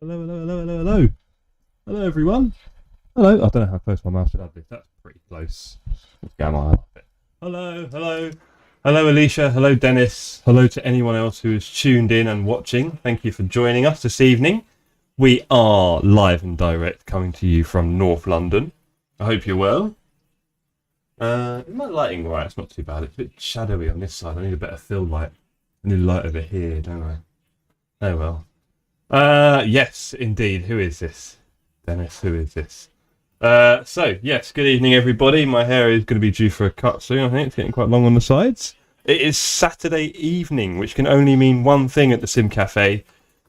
Hello, hello, hello, hello, hello. Hello, everyone. Hello. I don't know how close my mouth should have this. That's pretty close. Let's get my mouth it. Hello, hello. Hello, Alicia. Hello, Dennis. Hello to anyone else who is tuned in and watching. Thank you for joining us this evening. We are live and direct coming to you from North London. I hope you're well. Is my lighting right? It's not too bad. It's a bit shadowy on this side. I need a better fill light. I need light over here, don't I? Oh well. Yes, indeed. Who is this? Dennis, who is this? So, yes, good evening, everybody. My hair is going to be due for a cut soon, I think. It's getting quite long on the sides. It is Saturday evening, which can only mean one thing at the Sim Cafe.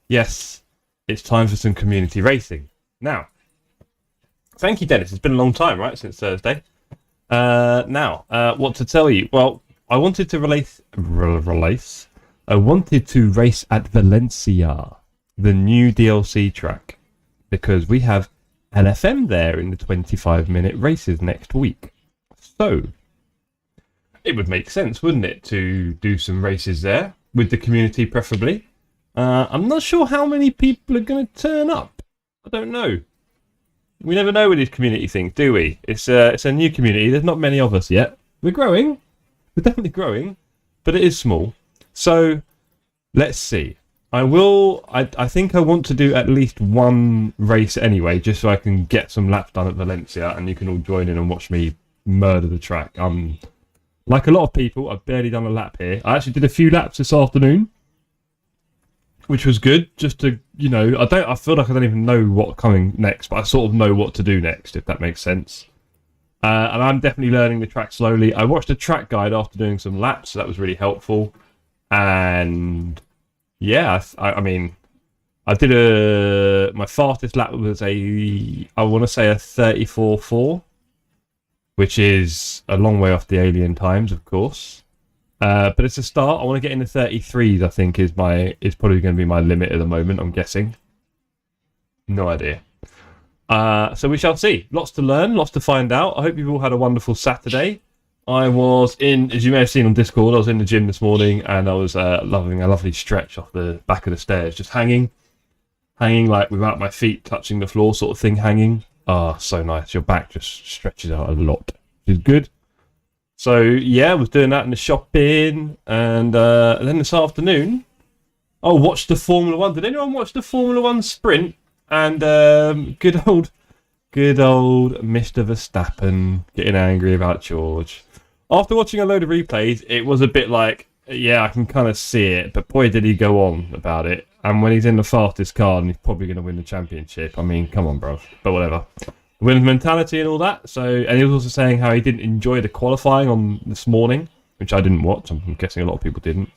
Yes, it's time for some community racing. Now, thank you, Dennis. It's been a long time, right, since Thursday. What to tell you? Well, I wanted to race at Valencia, the new DLC track, because we have LFM there in the 25-minute races next week. So, it would make sense, wouldn't it, to do some races there, with the community preferably. I'm not sure how many people are going to turn up. I don't know. We never know with these community things, do we? It's a new community. There's not many of us yet. We're growing. We're definitely growing, but it is small. So, let's see. I think I want to do at least one race anyway, just so I can get some laps done at Valencia and you can all join in and watch me murder the track. Like a lot of people, I've barely done a lap here. I actually did a few laps this afternoon, which was good, just to, you know, I feel like I don't even know what's coming next, but I sort of know what to do next, if that makes sense. And I'm definitely learning the track slowly. I watched a track guide after doing some laps, so that was really helpful. And yeah, I mean, I did my fastest lap was I want to say a 34.4, which is a long way off the alien times, of course. But it's a start. I want to get in the 33s, I think, is probably going to be my limit at the moment, I'm guessing. No idea. So we shall see. Lots to learn, lots to find out. I hope you've all had a wonderful Saturday. I was in, as you may have seen on Discord, I was in the gym this morning and I was loving a lovely stretch off the back of the stairs, just hanging like without my feet touching the floor sort of thing, hanging. Ah, so nice. Your back just stretches out a lot, which is good. So, yeah, I was doing that in the shopping and then this afternoon, I watched the Formula 1. Did anyone watch the Formula 1 sprint? And good old Mr. Verstappen getting angry about George. After watching a load of replays, it was a bit like, yeah, I can kind of see it, but boy, did he go on about it. And when he's in the fastest car and he's probably going to win the championship, I mean, come on, bro. But whatever. Winner's mentality and all that. So, and he was also saying how he didn't enjoy the qualifying on this morning, which I didn't watch. I'm guessing a lot of people didn't.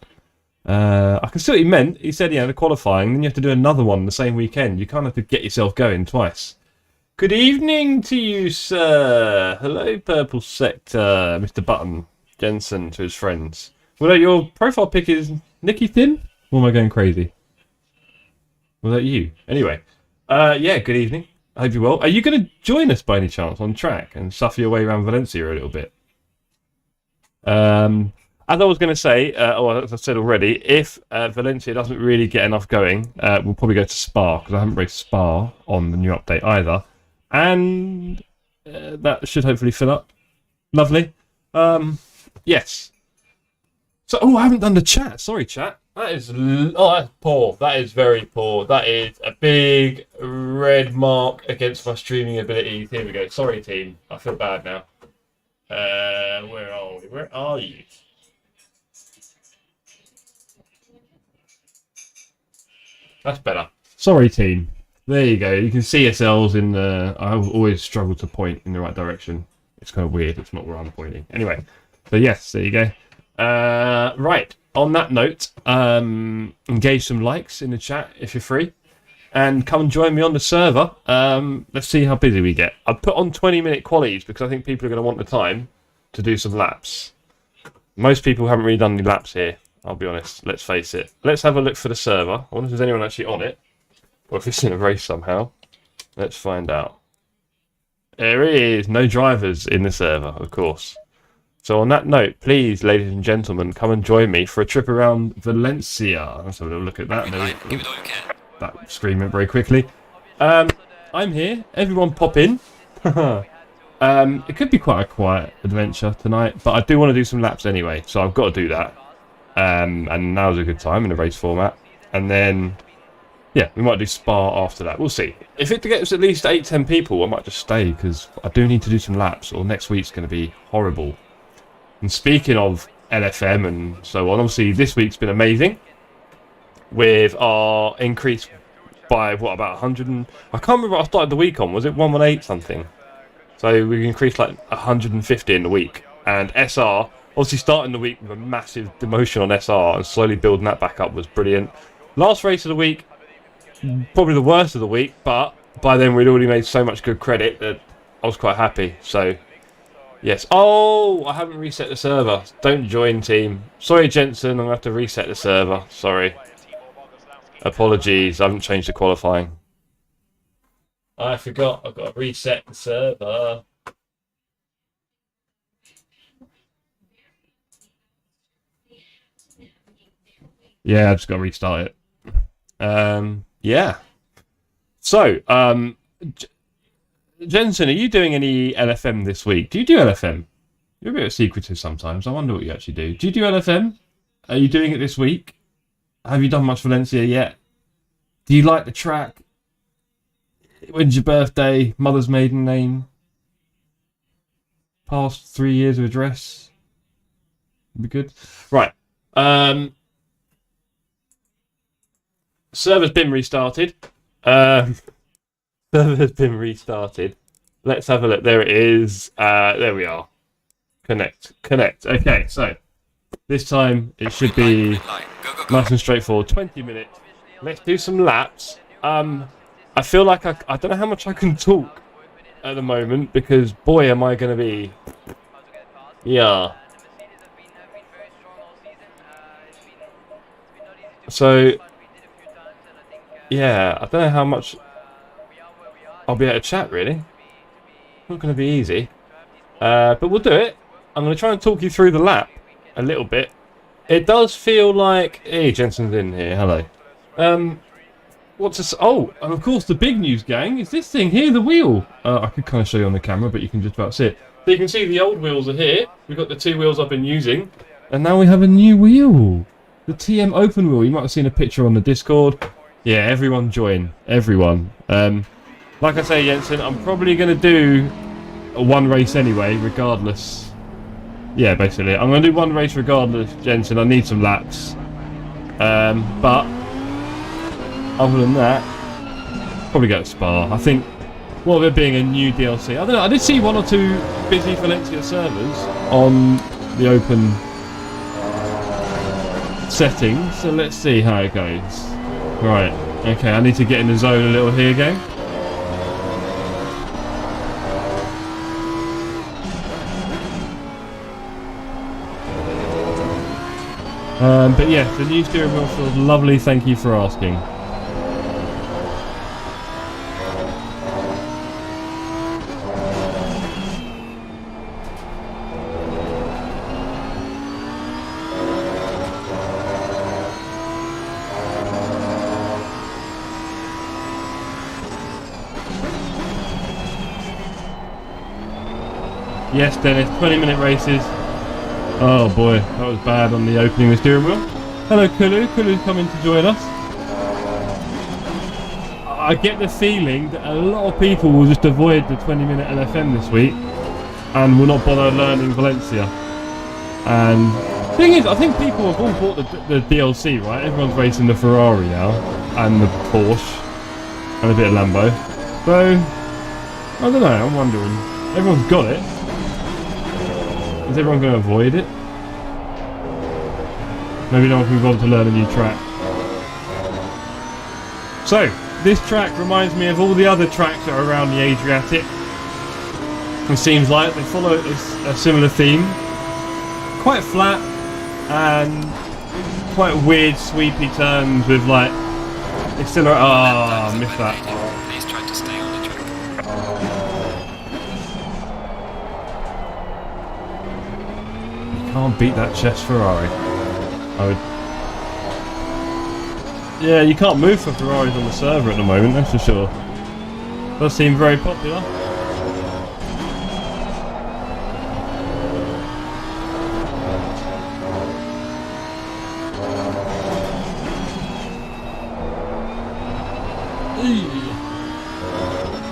I can see what he meant. He said, yeah, the qualifying, then you have to do another one the same weekend. You kind of have to get yourself going twice. Good evening to you, sir. Hello, Purple Sector, Mr. Button, Jensen to his friends. Well, your profile pic is Nicky Thin? Or am I going crazy? Was that you? Anyway, yeah, good evening. I hope you're well. Are you going to join us by any chance on track and suffer your way around Valencia a little bit? As I was going to say, or as I said already, if Valencia doesn't really get enough going, we'll probably go to Spa, because I haven't raced Spa on the new update either. And that should hopefully fill up. Lovely. Yes. So, I haven't done the chat. Sorry, chat. That is, that's poor. That is very poor. That is a big red mark against my streaming abilities. Here we go. Sorry, team. I feel bad now. Where are we? Where are you? That's better. Sorry, team. There you go. You can see yourselves in the... I always struggle to point in the right direction. It's kind of weird. It's not where I'm pointing. Anyway. So, yes. There you go. Right. On that note, engage some likes in the chat if you're free. And come and join me on the server. Let's see how busy we get. I've put on 20-minute qualities because I think people are going to want the time to do some laps. Most people haven't really done any laps here. I'll be honest. Let's face it. Let's have a look for the server. I wonder if there's anyone actually on it. Or if it's in a race somehow. Let's find out. There is no drivers in the server, of course. So on that note, please, ladies and gentlemen, come and join me for a trip around Valencia. Let's have a little look at that. Give it all you can. that screen went very quickly. I'm here. Everyone pop in. It could be quite a quiet adventure tonight, but I do want to do some laps anyway, so I've got to do that. And now's a good time in a race format. And then, yeah, we might do Spa after that. We'll see. If it gets at least 8-10 people, I might just stay, because I do need to do some laps, or next week's going to be horrible. And speaking of LFM and so on, obviously this week's been amazing, with our increase by, what, about 100 and... I can't remember what I started the week on. Was it 118 something? So we increased like 150 in the week. And SR, obviously starting the week with a massive demotion on SR and slowly building that back up was brilliant. Last race of the week, probably the worst of the week, but by then we'd already made so much good credit that I was quite happy. So, yes. Oh, I haven't reset the server. Don't join, team. Sorry, Jensen, I'm going to have to reset the server. Sorry. Apologies, I haven't changed the qualifying. I forgot, I've got to reset the server. Yeah, I've just got to restart it. Yeah. So, Jensen, are you doing any LFM this week? Do you do LFM? You're a bit secretive sometimes. I wonder what you actually do. Do you do LFM? Are you doing it this week? Have you done much Valencia yet? Do you like the track? When's your birthday? Mother's maiden name? Past 3 years of address? Be good. Right. Server's been restarted. Server's been restarted. Let's have a look. There it is. There we are. Connect. Okay, so this time it should be nice and straightforward. 20 minutes. Let's do some laps. I feel like I don't know how much I can talk at the moment, because boy am I going to be... Yeah. So, yeah, I don't know how much I'll be able to chat, really. Not going to be easy. But we'll do it. I'm going to try and talk you through the lap a little bit. It does feel like... Hey, Jensen's in here. Hello. What's this? Oh, and of course the big news, gang, is this thing here, the wheel. I could kind of show you on the camera, but you can just about see it. So you can see the old wheels are here. We've got the 2 wheels I've been using. And now we have a new wheel. The TM open wheel. You might have seen a picture on the Discord. Yeah, everyone join. Everyone. Like I say, Jensen, I'm probably going to do one race anyway, regardless. Yeah, basically. I'm going to do one race regardless, Jensen. I need some laps. But other than that, probably go to Spa. I think, well, there being a new DLC. I don't know. I did see 1 or 2 busy Valencia servers on the open settings. So let's see how it goes. Right. Okay, I need to get in the zone a little here, gang. But yeah, the new steering wheel feels lovely. Thank you for asking. Yes, Dennis, 20-minute races. Oh boy, that was bad on the opening of the steering wheel. Hello, Kulu. Kulu's coming to join us. I get the feeling that a lot of people will just avoid the 20-minute LFM this week and will not bother learning Valencia. And the thing is, I think people have all bought the DLC, right? Everyone's racing the Ferrari now, and the Porsche, and a bit of Lambo. So, I don't know, I'm wondering. Everyone's got it. Is everyone going to avoid it? Maybe no one can be bothered to learn a new track. So, this track reminds me of all the other tracks that are around the Adriatic. It seems like they follow a similar theme. Quite flat and quite weird sweepy turns with like... It's still... I missed that. Please try to stay on the track. Can't beat that chef's Ferrari. I would. Yeah, you can't move for Ferraris on the server at the moment, that's for sure. Does seem very popular.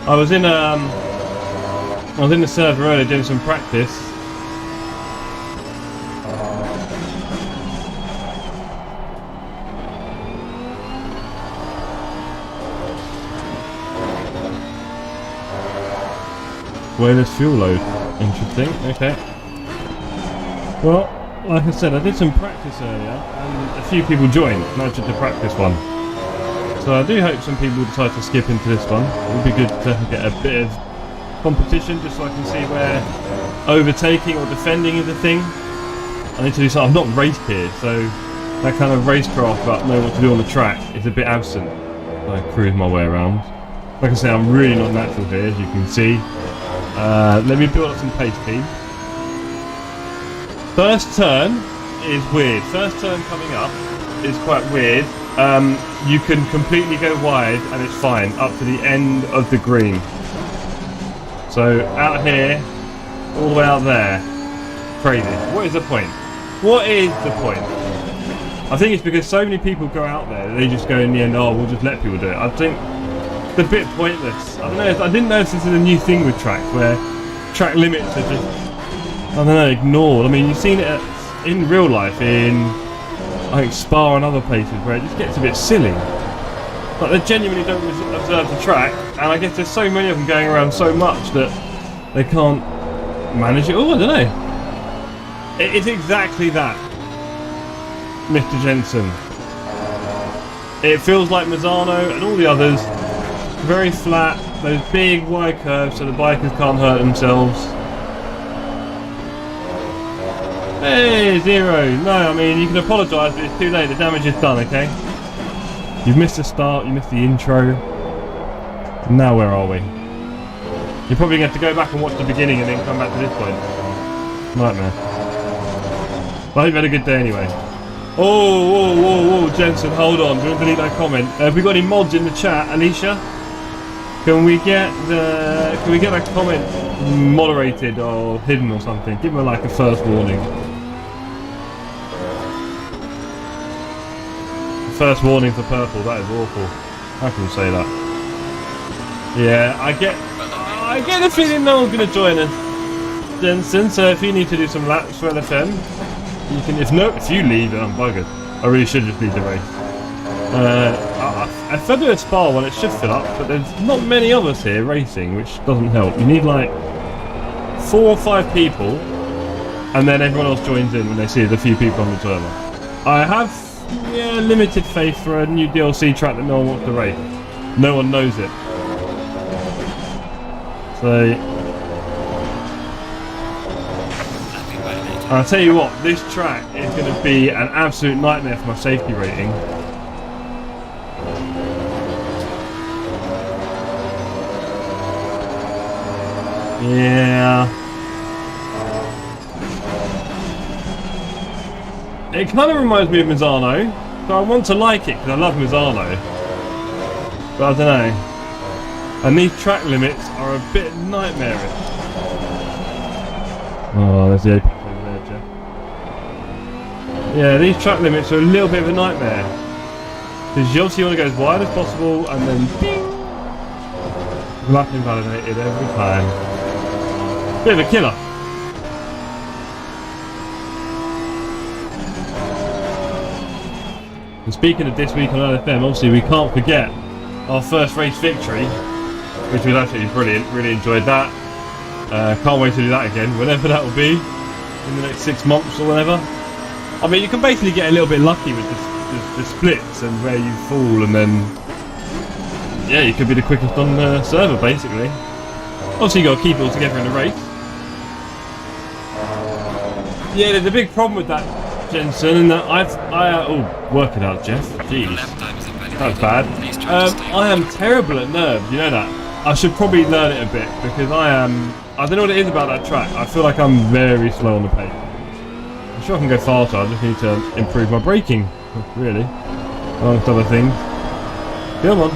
I was in the server earlier doing some practice. Weightless fuel load. Interesting, okay. Well, like I said, I did some practice earlier and a few people joined, not just the practice one. So I do hope some people decide to skip into this one. It would be good to get a bit of competition just so I can see where overtaking or defending is a thing. I need to do something. I've not raced here, so that kind of racecraft about knowing what to do on the track is a bit absent. I cruise my way around. Like I say, I'm really not natural here, as you can see. Let me build up some pace speed. First turn is weird. First turn coming up is quite weird. You can completely go wide and it's fine up to the end of the green. So out here, all the way out there, crazy. What is the point? What is the point? I think it's because so many people go out there, they just go in the end, oh, we'll just let people do it. I think it's a bit pointless. I don't know, I didn't know if this is a new thing with tracks, where track limits are just, I don't know, ignored. I mean, you've seen it in real life, in I think Spa and other places, where it just gets a bit silly. Like, they genuinely don't observe the track, and I guess there's so many of them going around so much that they can't manage it all. I don't know. It's exactly that, Mr. Jensen. It feels like Mazzano and all the others, very flat, those big wide curves so the bikers can't hurt themselves. Hey, zero. No, I mean, you can apologise, but it's too late. The damage is done, okay? You've missed the start, you missed the intro. Now where are we? You're probably going to have to go back and watch the beginning and then come back to this point. Nightmare. Well, I hope you had a good day anyway. Oh, whoa, whoa, whoa, Jensen, hold on. Don't delete that comment. Have we got any mods in the chat, Alicia? Can we get that comment moderated or hidden or something? Give me like a first warning. First warning for purple, that is awful. How can you say that? Yeah, I get the feeling no one's going to join us, Jensen, so if you need to do some laps for LFM, you can. If you leave, then I'm buggered. I really should just leave the race. If I do a Spa one, it should fill up, but there's not many of us here racing, which doesn't help. You need like 4 or 5 people, and then everyone else joins in when they see there's a few people on the server. I have limited faith for a new DLC track that no one wants to race. No one knows it. So I'll tell you what, this track is going to be an absolute nightmare for my safety rating. Yeah. It kind of reminds me of Mazzano, so I want to like it because I love Mazzano. But I don't know. And these track limits are a bit nightmarish. Oh, there's the apex over there, Jeff. Yeah, these track limits are a little bit of a nightmare. Because you obviously want to go as wide as possible and then ding! Lap invalidated every time. Bit of a killer. And speaking of this week on LFM, obviously we can't forget our first race victory, which was absolutely brilliant. Really enjoyed that. Can't wait to do that again, whenever that will be, in the next 6 months or whatever. I mean, you can basically get a little bit lucky with the splits and where you fall, and then yeah, you could be the quickest on the server basically. Obviously, you got to keep it all together in the race. Yeah, there's a big problem with that, Jensen, and that work it out, Jeff. Jeez, that's bad. I am terrible at nerves. You know that. I should probably learn it a bit because I don't know what it is about that track. I feel like I'm very slow on the pace. I'm sure I can go faster. I just need to improve my braking, really. amongst other things. Come on.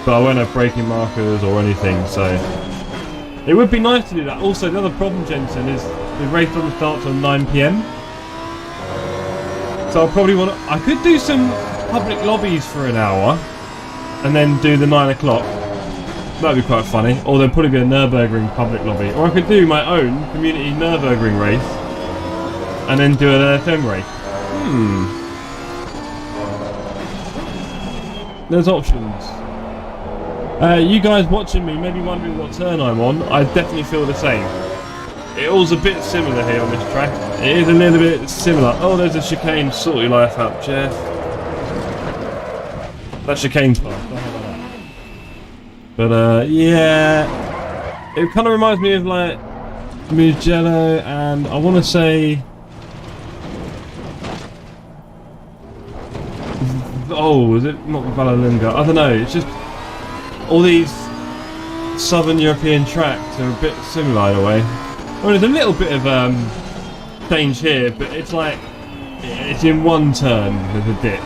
But I won't have braking markers or anything, so it would be nice to do that. Also, the other problem, Jensen, is the race doesn't start till 9 PM. So I'll probably want to... I could do some public lobbies for an hour and then do the 9 o'clock. That'd be quite funny. Or there'd probably be a Nürburgring public lobby. Or I could do my own community Nürburgring race and then do an LFM race. There's options. You guys watching me may be wondering what turn I'm on. I definitely feel the same. It all's a bit similar here on this track. It is a little bit similar. Oh, there's a chicane. Sort your life out, Jeff. That chicane's fast. Don't know about that. But yeah, it kind of reminds me of like Mugello, and I want to say, oh, is it not Valencia? I don't know. It's just all these southern European tracks are a bit similar in a way. I mean, there's a little bit of change here, but it's like it's in one turn. There's a dip.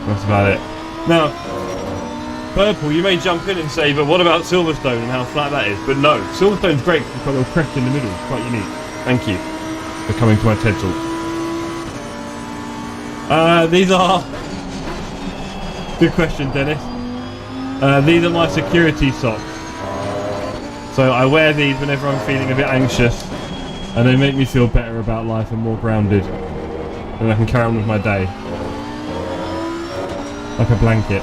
That's about it. Now, Purple, you may jump in and say, but what about Silverstone and how flat that is? But no, Silverstone's great because it's got a little crest in the middle. It's quite unique. Thank you for coming to my TED Talk. These are... Good question, Dennis. These are my security socks. So I wear these whenever I'm feeling a bit anxious, and they make me feel better about life and more grounded. And I can carry on with my day. Like a blanket.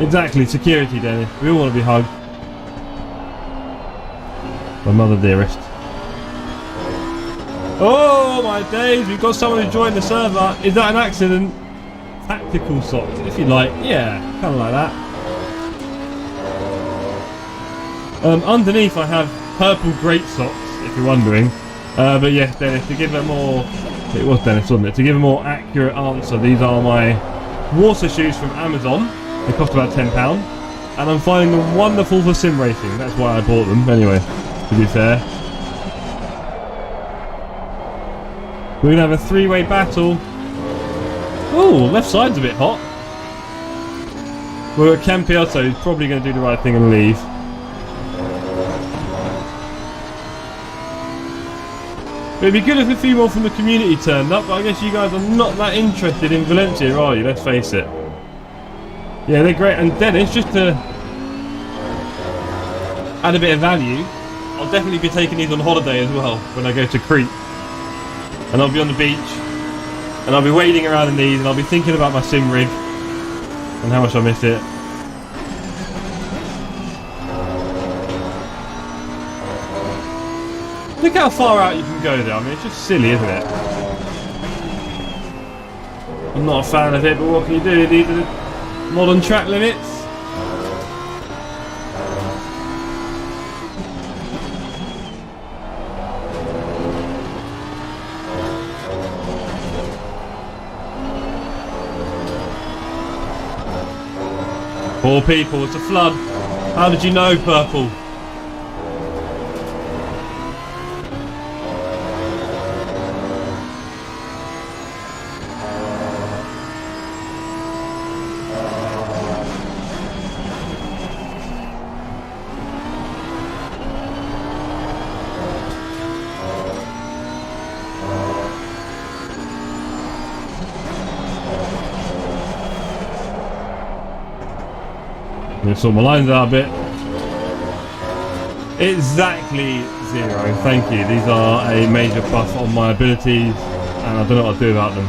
Exactly, security, Dennis. We all want to be hugged. My mother dearest. Oh my days, we've got someone who joined the server. Is that an accident? Tactical socks, if you like. Yeah, kind of like that. Underneath I have purple great socks, if you're wondering. But yes, Dennis, to give a more... It was Dennis, wasn't it? To give a more accurate answer, these are my water shoes from Amazon. They cost about £10. And I'm finding them wonderful for sim racing. That's why I bought them, anyway, to be fair. We're going to have a three-way battle. Oh, left side's a bit hot. Well, Campiotto is probably going to do the right thing and leave. It'd be good if a few more from the community turned up, but I guess you guys are not that interested in Valencia, are you? Let's face it. Yeah, they're great. And Dennis, just to add a bit of value, I'll definitely be taking these on holiday as well when I go to Crete. And I'll be on the beach, and I'll be wading around in these, and I'll be thinking about my sim rig and how much I miss it. Look how far out you can go there. I mean, it's just silly, isn't it? I'm not a fan of it, but what can you do? These are the modern track limits. Poor people, it's a flood. How did you know, Purple? I'm going to sort my lines out a bit. Exactly 0. Thank you. These are a major buff on my abilities, and I don't know what to do about them.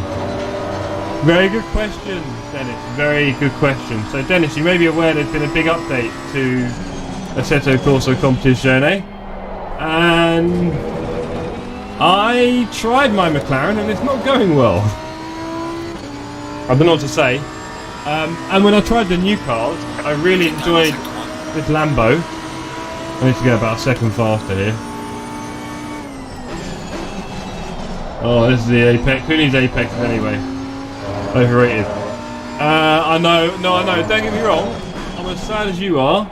Very good question, Dennis. Very good question. So, Dennis, you may be aware there's been a big update to Assetto Corsa Competizione, and I tried my McLaren, and it's not going well. I don't know what to say. And when I tried the new cars, I really enjoyed this Lambo. I need to go about a second faster here. Oh, this is the Apex. Who needs Apexes anyway? Overrated. I know. No, I know. Don't get me wrong. I'm as sad as you are.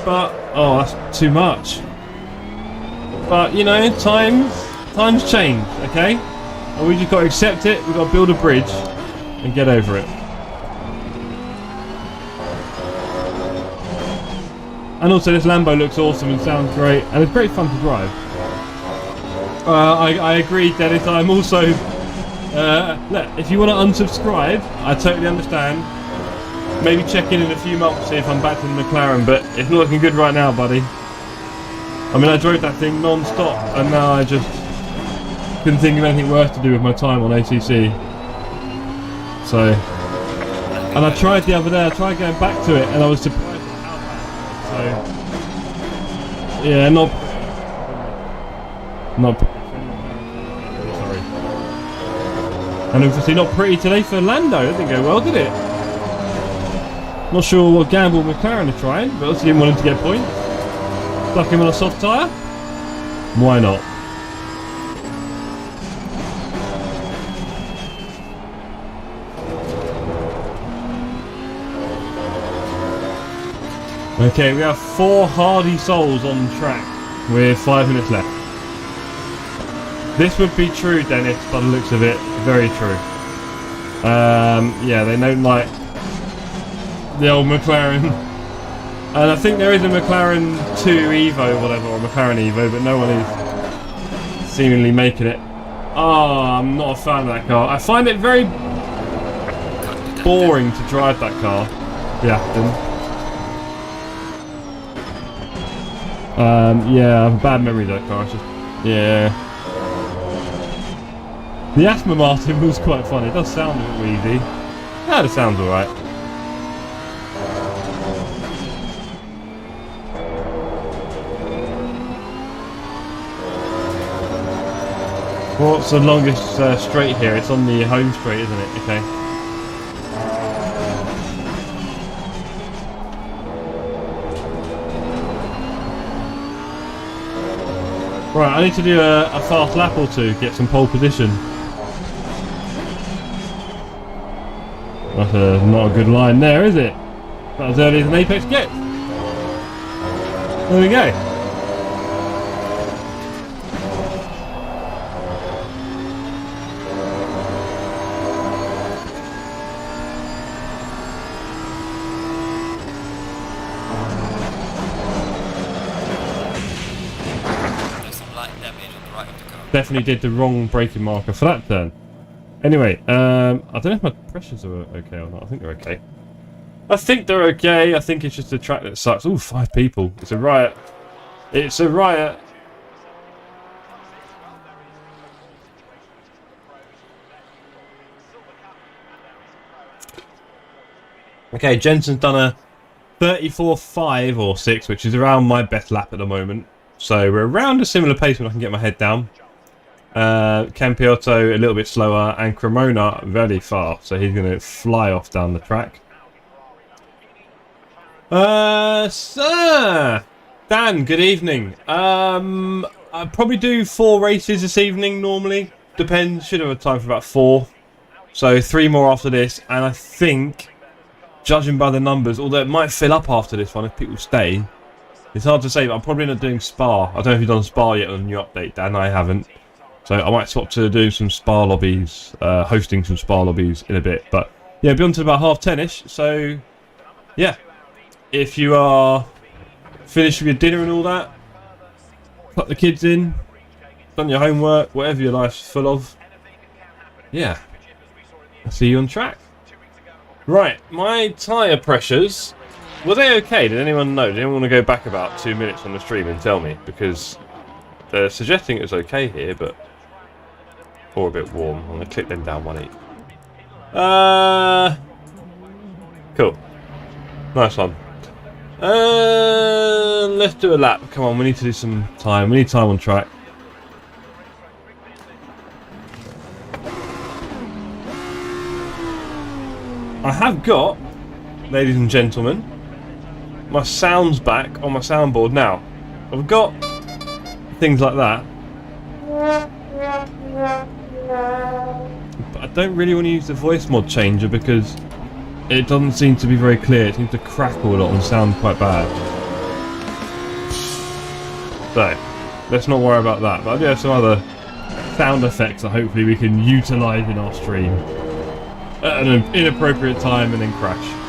But, oh, that's too much. But, you know, times Times change, okay? And we just got to accept it. We've got to build a bridge and get over it. And also this Lambo looks awesome and sounds great, and it's great fun to drive. I agree, Dennis. I'm also... look, if you want to unsubscribe, I totally understand. Maybe check in a few months, see if I'm back to the McLaren, but it's not looking good right now, buddy. I mean, I drove that thing non-stop, and now I just couldn't think of anything worse to do with my time on ACC. So... And I tried the other day, I tried going back to it, and I was surprised. So, yeah, not sorry. And obviously not pretty today for Lando. That didn't go well, did it? Not sure what gamble McLaren are trying, but also didn't want him to get points. Stuck him on a soft tyre. Why not? Okay, we have 4 hardy souls on track with 5 minutes left. This would be true, Dennis, by the looks of it. Very true. Yeah, they don't like the old McLaren. And I think there is a McLaren 2 Evo, whatever, or McLaren Evo, but no one is seemingly making it. Oh, I'm not a fan of that car. I find it very boring to drive that car. Yeah, yeah, I have a bad memory of that car. It's just, yeah. The Aston Martin was quite funny. It does sound a bit wheezy. Yeah, it sounds alright. What's the longest straight here? It's on the home straight, isn't it? Okay. Right, I need to do a fast lap or two, get some pole position. That's not a good line there, is it? Not as early as an Apex gets. There we go. Definitely did the wrong braking marker for that turn. Anyway, I don't know if my pressures are okay or not. I think they're okay. I think they're okay. I think it's just a track that sucks. Ooh, 5 people. It's a riot. It's a riot. Okay, Jensen's done a 34.5 or 6, which is around my best lap at the moment. So we're around a similar pace when I can get my head down. Campiotto a little bit slower, and Cremona very fast, so he's going to fly off down the track. Sir Dan, good evening. I'll probably do 4 races this evening normally. Depends, should have a time for about 4. So 3 more after this, and I think, judging by the numbers, although it might fill up after this one if people stay, it's hard to say, but I'm probably not doing Spa. I don't know if you've done Spa yet on the new update, Dan. I haven't. So I might swap to doing some Spa lobbies, hosting some Spa lobbies in a bit. But yeah, be on to about 10:30ish. So yeah, if you are finished with your dinner and all that, put the kids in, done your homework, whatever your life's full of, yeah, I'll see you on track. Right, my tyre pressures, were they okay? Did anyone know? Did anyone want to go back about 2 minutes on the stream and tell me? Because they're suggesting it was okay here, but... or a bit warm. I'm going to click them down 1.8. Cool. Nice one. Let's do a lap. Come on, we need to do some time. We need time on track. I have got, ladies and gentlemen, my sounds back on my soundboard now. I've got things like that. But I don't really want to use the voice mod changer because it doesn't seem to be very clear. It seems to crackle a lot and sound quite bad. So, let's not worry about that. But I do have some other sound effects that hopefully we can utilise in our stream at an inappropriate time and then crash.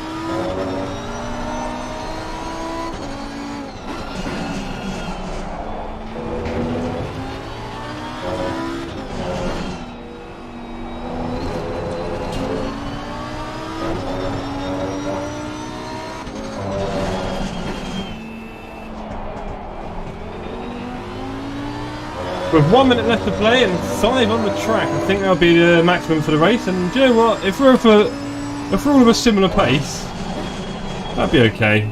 With 1 minute left to play and 5 on the track, I think that'll be the maximum for the race. And do you know what? If we're all of a similar pace, that'd be okay.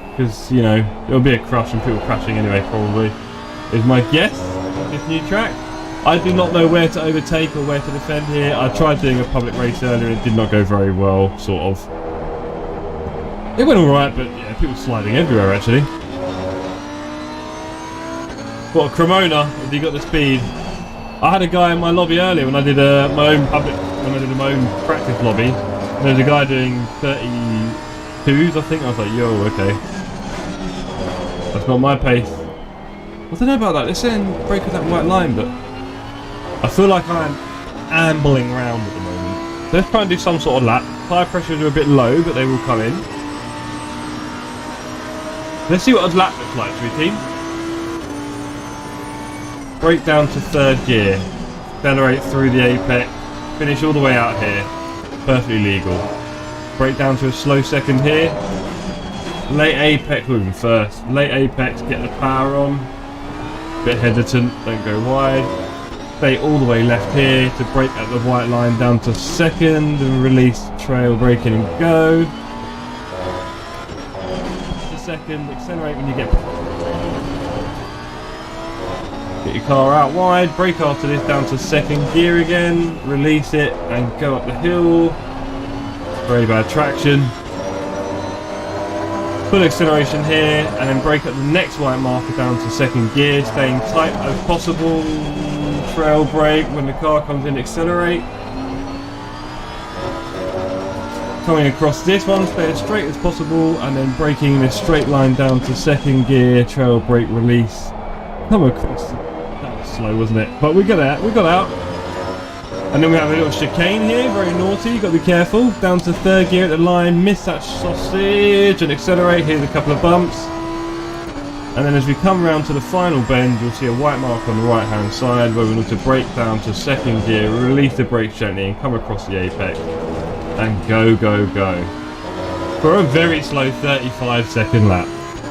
Because, you know, it'll be a crash and people crashing anyway, probably. Is my guess, this new track. I do not know where to overtake or where to defend here. I tried doing a public race earlier, it did not go very well, sort of. It went alright, but yeah, people sliding everywhere actually. What, Cremona, have you got the speed? I had a guy in my lobby earlier when I did my own practice lobby. There was a guy doing 32s, I think. I was like, yo, okay. That's not my pace. I don't know about that. Let's say and break that white line, but I feel like I'm ambling around at the moment. So let's try and do some sort of lap. Tyre pressures are a bit low, but they will come in. Let's see what a lap looks like, shall we, team? Brake down to 3rd gear, accelerate through the apex, finish all the way out here, perfectly legal. Brake down to a slow 2nd here, late apex, moving first, late apex, get the power on, bit hesitant, don't go wide, stay all the way left here to brake at the white line down to 2nd and release trail braking and go. To 2nd, accelerate when you get your car out wide, brake after this down to 2nd gear again, release it and go up the hill. Very bad traction. Full acceleration here and then brake at the next white marker down to 2nd gear, staying tight as possible. Trail brake when the car comes in, accelerate. Coming across this one, stay as straight as possible and then braking this straight line down to 2nd gear, trail brake release. Come across. That was slow, wasn't it? But we got out. And then we have a little chicane here, very naughty, got to be careful. Down to 3rd gear at the line, miss that sausage and accelerate. Here's a couple of bumps. And then as we come around to the final bend, you'll see a white mark on the right hand side where we need to brake down to 2nd gear, release the brakes gently and come across the apex. And go, go, go. For a very slow 35-second lap.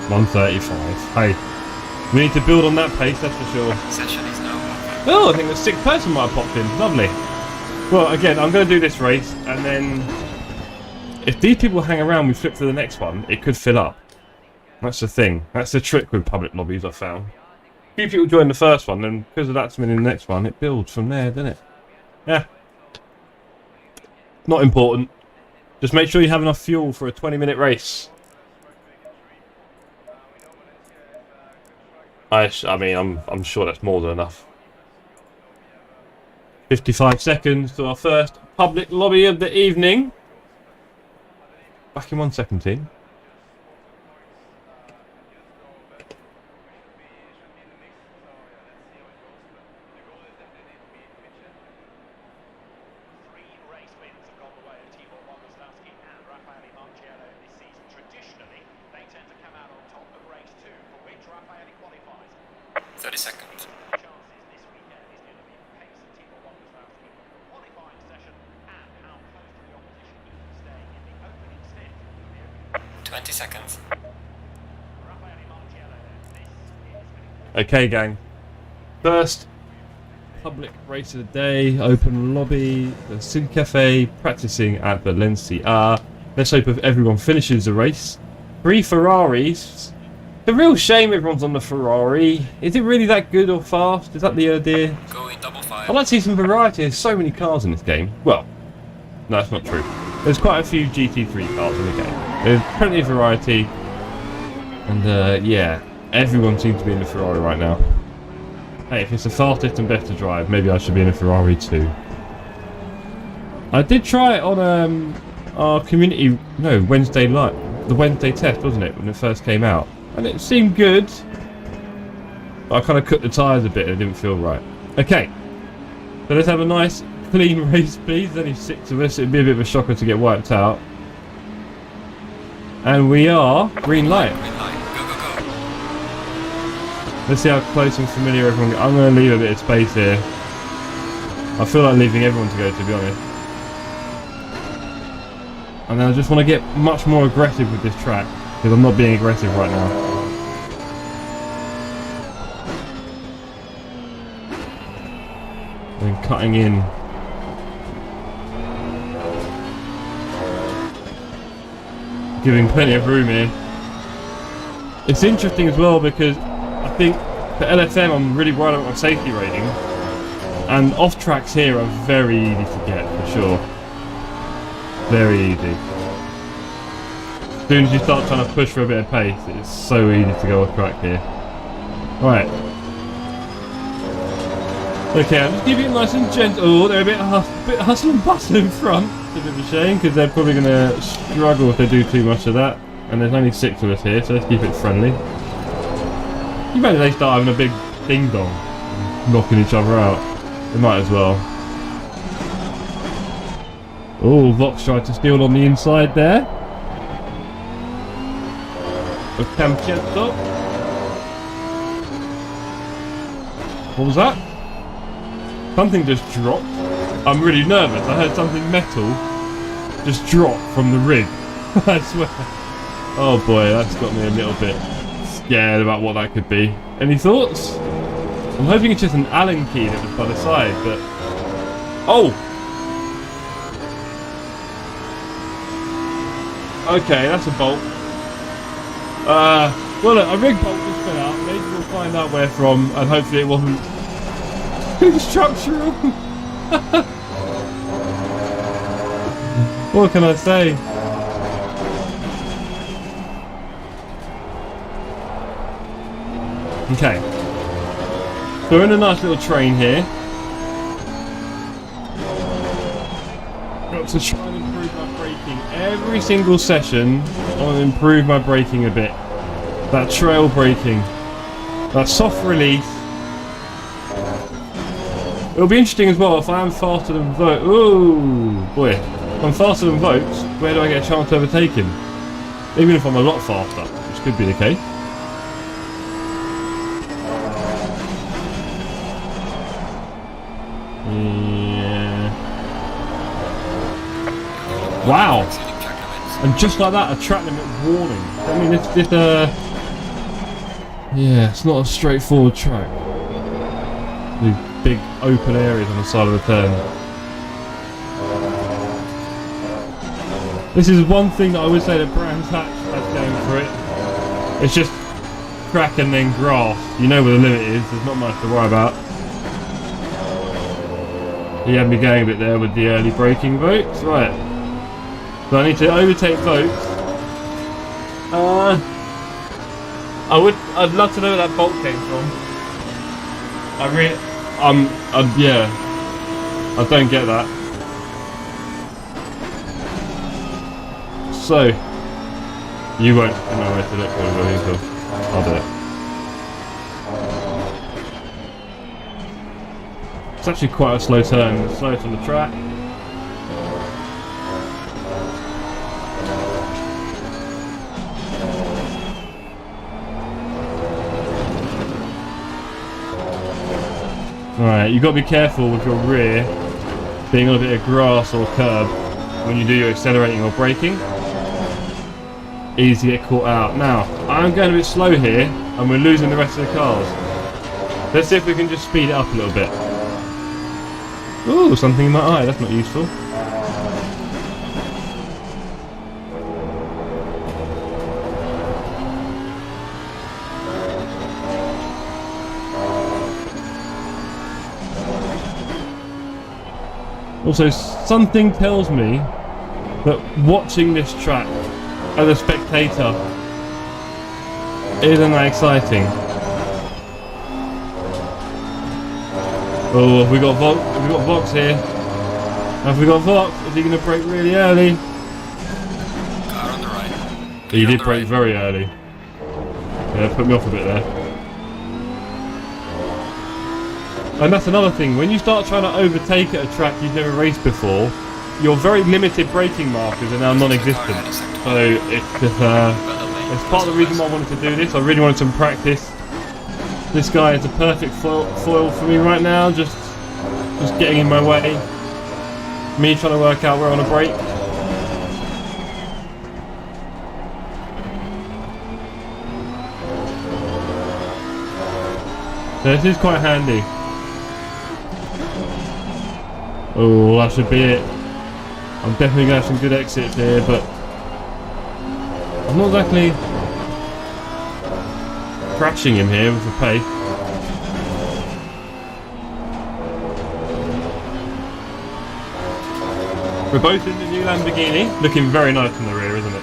1:35. Hey. We need to build on that pace, that's for sure. Session is now. Oh, I think the 6th person might have popped in. Lovely. Well, again, I'm going to do this race, and then if these people hang around, we flip to the next one, it could fill up. That's the thing. That's the trick with public lobbies, I've found. A few people join the first one, and because of that to in the next one, it builds from there, doesn't it? Yeah. Not important. Just make sure you have enough fuel for a 20-minute race. I mean, I'm sure that's more than enough. 55 seconds to our first public lobby of the evening. Back in 1 second, team. Seconds. 20 seconds. Okay, gang. First public race of the day, open lobby, the City Cafe, practicing at Valencia. Let's hope if everyone finishes the race. 3 Ferraris. The real shame everyone's on the Ferrari. Is it really that good or fast? Is that the idea? Going double fire. I'd like to see some variety. There's so many cars in this game. Well, no, that's not true. There's quite a few GT3 cars in the game. There's plenty of variety. And yeah, everyone seems to be in the Ferrari right now. Hey, if it's the fastest and best to drive, maybe I should be in a Ferrari too. I did try it on our community, no, Wednesday night. The Wednesday test, wasn't it, when it first came out? And it seemed good. I kind of cut the tyres a bit and it didn't feel right. Okay. So let's have a nice clean race, please. There's only 6 of us. It'd be a bit of a shocker to get wiped out. And we are green light. Green light. Go, go, go. Let's see how close and familiar everyone gets. I'm going to leave a bit of space here. I feel like leaving everyone to go, to be honest. And then I just want to get much more aggressive with this track, because I'm not being aggressive right now. And cutting in. Giving plenty of room here. It's interesting as well because I think for LSM I'm really worried about my safety rating, and off tracks here are very easy to get for sure. Very easy. As soon as you start trying to push for a bit of pace, it's so easy to go off track here. Right. Okay, I'll just give you a nice and gentle. Oh, they're a bit hustle and bustle in front. It's a bit of a shame because they're probably going to struggle if they do too much of that. And there's only 6 of us here, so let's keep it friendly. You imagine they start having a big ding dong, knocking each other out. They might as well. Oh, Vox tried to steal on the inside there. Of Campietto. What was that? Something just dropped. I'm really nervous. I heard something metal just drop from the rig. I swear. Oh boy, that's got me a little bit scared about what that could be. Any thoughts? I'm hoping it's just an Allen key that was by the side, but... Oh! Okay, that's a bolt. Well look, a rig bolt just fell out. Maybe we'll find out where from, and hopefully it wasn't too structural. What can I say? Okay. So we're in a nice little train here. Got to try and improve my braking. Every single session, I want to improve my braking a bit. That trail braking. That soft release. It'll be interesting as well if I am faster than Vogt. Ooh, boy. If I'm faster than Vogt, where do I get a chance to overtake him? Even if I'm a lot faster, which could be the case. Yeah. Wow. And just like that, a track limit warning. I mean, yeah, it's not a straightforward track. The big open areas on the side of the turn. This is one thing that I would say that Brands Hatch has going for it. It's just crack and then grass. You know where the limit is, there's not much to worry about. He had me going a bit there with the early braking Votes. Right. So I need to overtake Votes. I'd love to know where that bolt came from. Yeah. I don't get that. So, you won't know where to look for it, I'll do it. It's actually quite a slow turn, the slowest on the track. Alright, you've got to be careful with your rear being on a bit of grass or curb when you do your accelerating or braking. Easy to get caught out. Now, I'm going a bit slow here and we're losing the rest of the cars. Let's see if we can just speed it up a little bit. Ooh, something in my eye, that's not useful. Also, something tells me that watching this track as a spectator isn't that exciting. Oh, have we got Vox here? Have we got Vox? Is he going to brake really early? Car on the right. He did brake very early. Yeah, put me off a bit there. And that's another thing, when you start trying to overtake at a track you've never raced before, your very limited braking markers are now non-existent. So it's just, it's part of the reason why I wanted to do this. I really wanted some practice. This guy is a perfect foil for me right now, just getting in my way. Me trying to work out where I want to brake. So this is quite handy. Oh, that should be it. I'm definitely going to have some good exits here, but I'm not exactly crashing him here with the pace. We're both in the new Lamborghini, looking very nice in the rear, isn't it?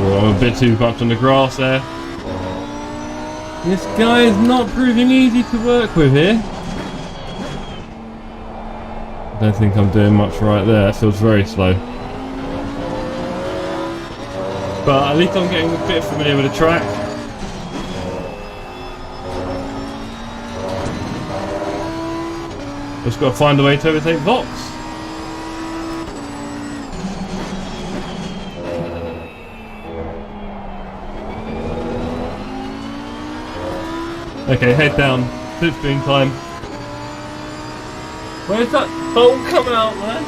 Oh, I'm a bit too much on the grass there. This guy is not proving easy to work with here. I don't think I'm doing much right there, it feels very slow. But at least I'm getting a bit familiar with the track. Just got to find a way to overtake Vox. Okay, head down. Slipstream time. Where's that bolt coming out, man?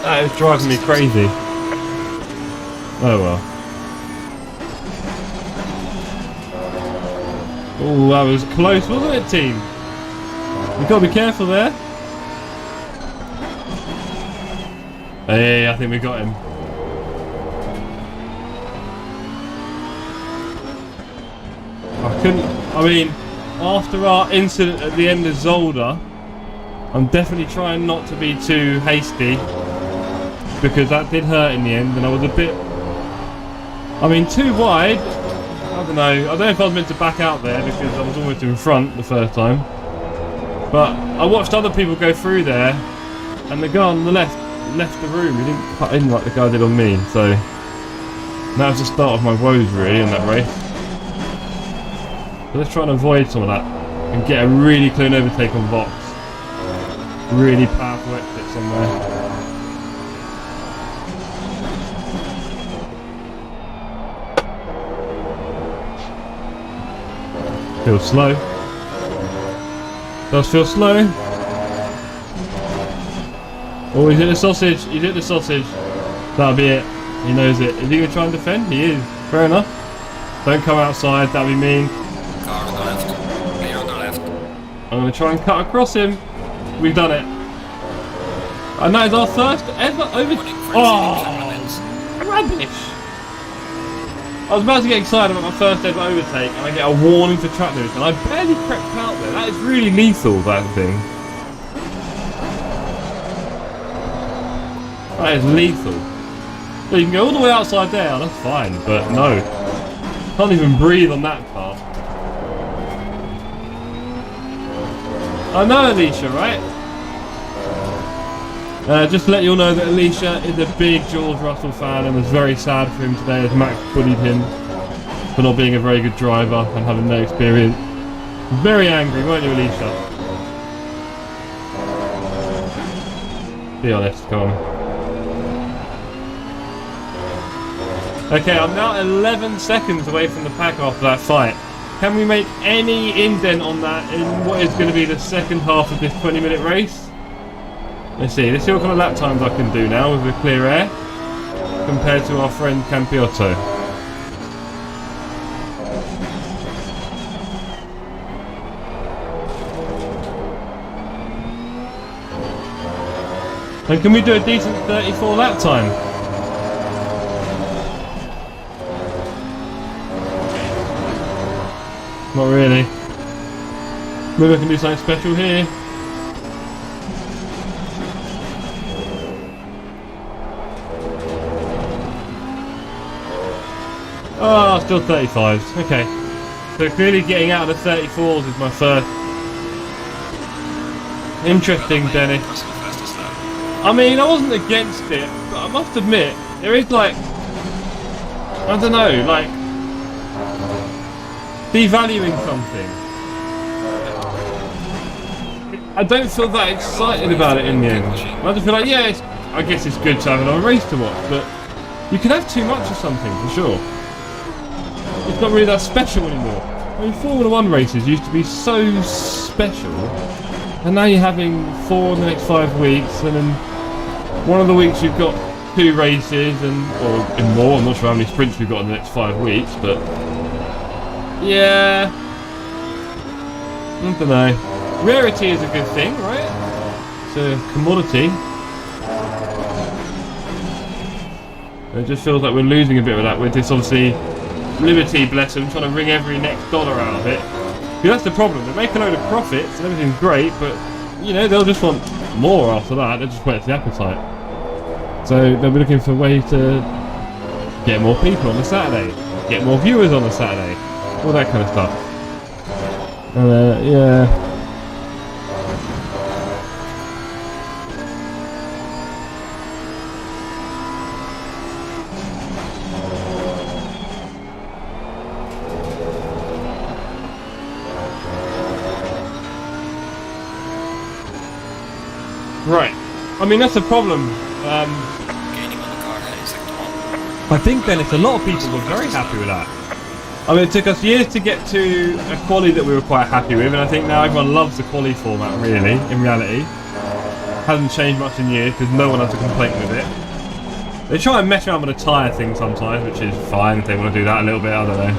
That is driving me crazy. Oh well. Oh, that was close, wasn't it, team? You've got to be careful there. Hey, I think we got him. I mean, after our incident at the end of Zolder, I'm definitely trying not to be too hasty, because that did hurt in the end, and I was a bit, I mean, too wide. I don't know if I was meant to back out there because I was almost in front the first time, but I watched other people go through there, and the guy on the left the room. He didn't cut in like the guy did on me, so that was the start of my woes really in that race. So let's try and avoid some of that and get a really clean overtake on Vox. Really powerful exit somewhere. Feels slow. Does feel slow. Oh, he's hit the sausage. He's hit the sausage. That'll be it. He knows it. Is he going to try and defend? He is. Fair enough. Don't come outside. That'll be mean. Car on the left. Clear on the left. I'm going to try and cut across him. We've done it. And that is our first ever over... Oh! Rubbish! I was about to get excited about my first ever overtake and I get a warning for track limits and I barely crept out there. That is really lethal, that thing. That is lethal. So you can go all the way outside there, that's fine, but no. Can't even breathe on that car. I know Alicia, right? Just to let you all know that Alicia is a big George Russell fan and was very sad for him today as Max bullied him for not being a very good driver and having no experience. Very angry, weren't you, Alicia? Be honest, come on. Okay, I'm now 11 seconds away from the pack after that fight. Can we make any indent on that in what is going to be the second half of this 20-minute race? Let's see what kind of lap times I can do now with the clear air compared to our friend Campiotto. And can we do a decent 34 lap time? Not really. Maybe I can do something special here. Oh, still 35s. Okay. So clearly getting out of the 34s is my first. Interesting, Dennis. I mean, I wasn't against it, but I must admit, There is like, I don't know, like devaluing something. I don't feel that excited about it in the end. I just feel like, yeah, I guess it's good to have another race to watch, but you can have too much of something for sure. It's not really that special anymore. I mean, Formula 1 races used to be so special, and now you're having 4 in the next 5 weeks, and then one of the weeks you've got 2 races, or more. I'm not sure how many sprints we've got in the next 5 weeks, but yeah, I don't know. Rarity is a good thing, right? It's a commodity. It just feels like we're losing a bit of that with this, obviously, Liberty, bless them, trying to wring every next dollar out of it. Because that's the problem. They make a load of profits and everything's great, but, you know, they'll just want more after that. They'll just whet the appetite. So they'll be looking for ways to get more people on the Saturday, get more viewers on the Saturday, all that kind of stuff. Yeah. Right. I mean, that's the problem. I think, Dennis, a lot of people were very happy with that. I mean, it took us years to get to a quali that we were quite happy with, and I think now everyone loves the quali format, really, in reality. Hasn't changed much in years, because no one has a complaint with it. They try and mess around with the tyre thing sometimes, which is fine if they want to do that a little bit, I don't know.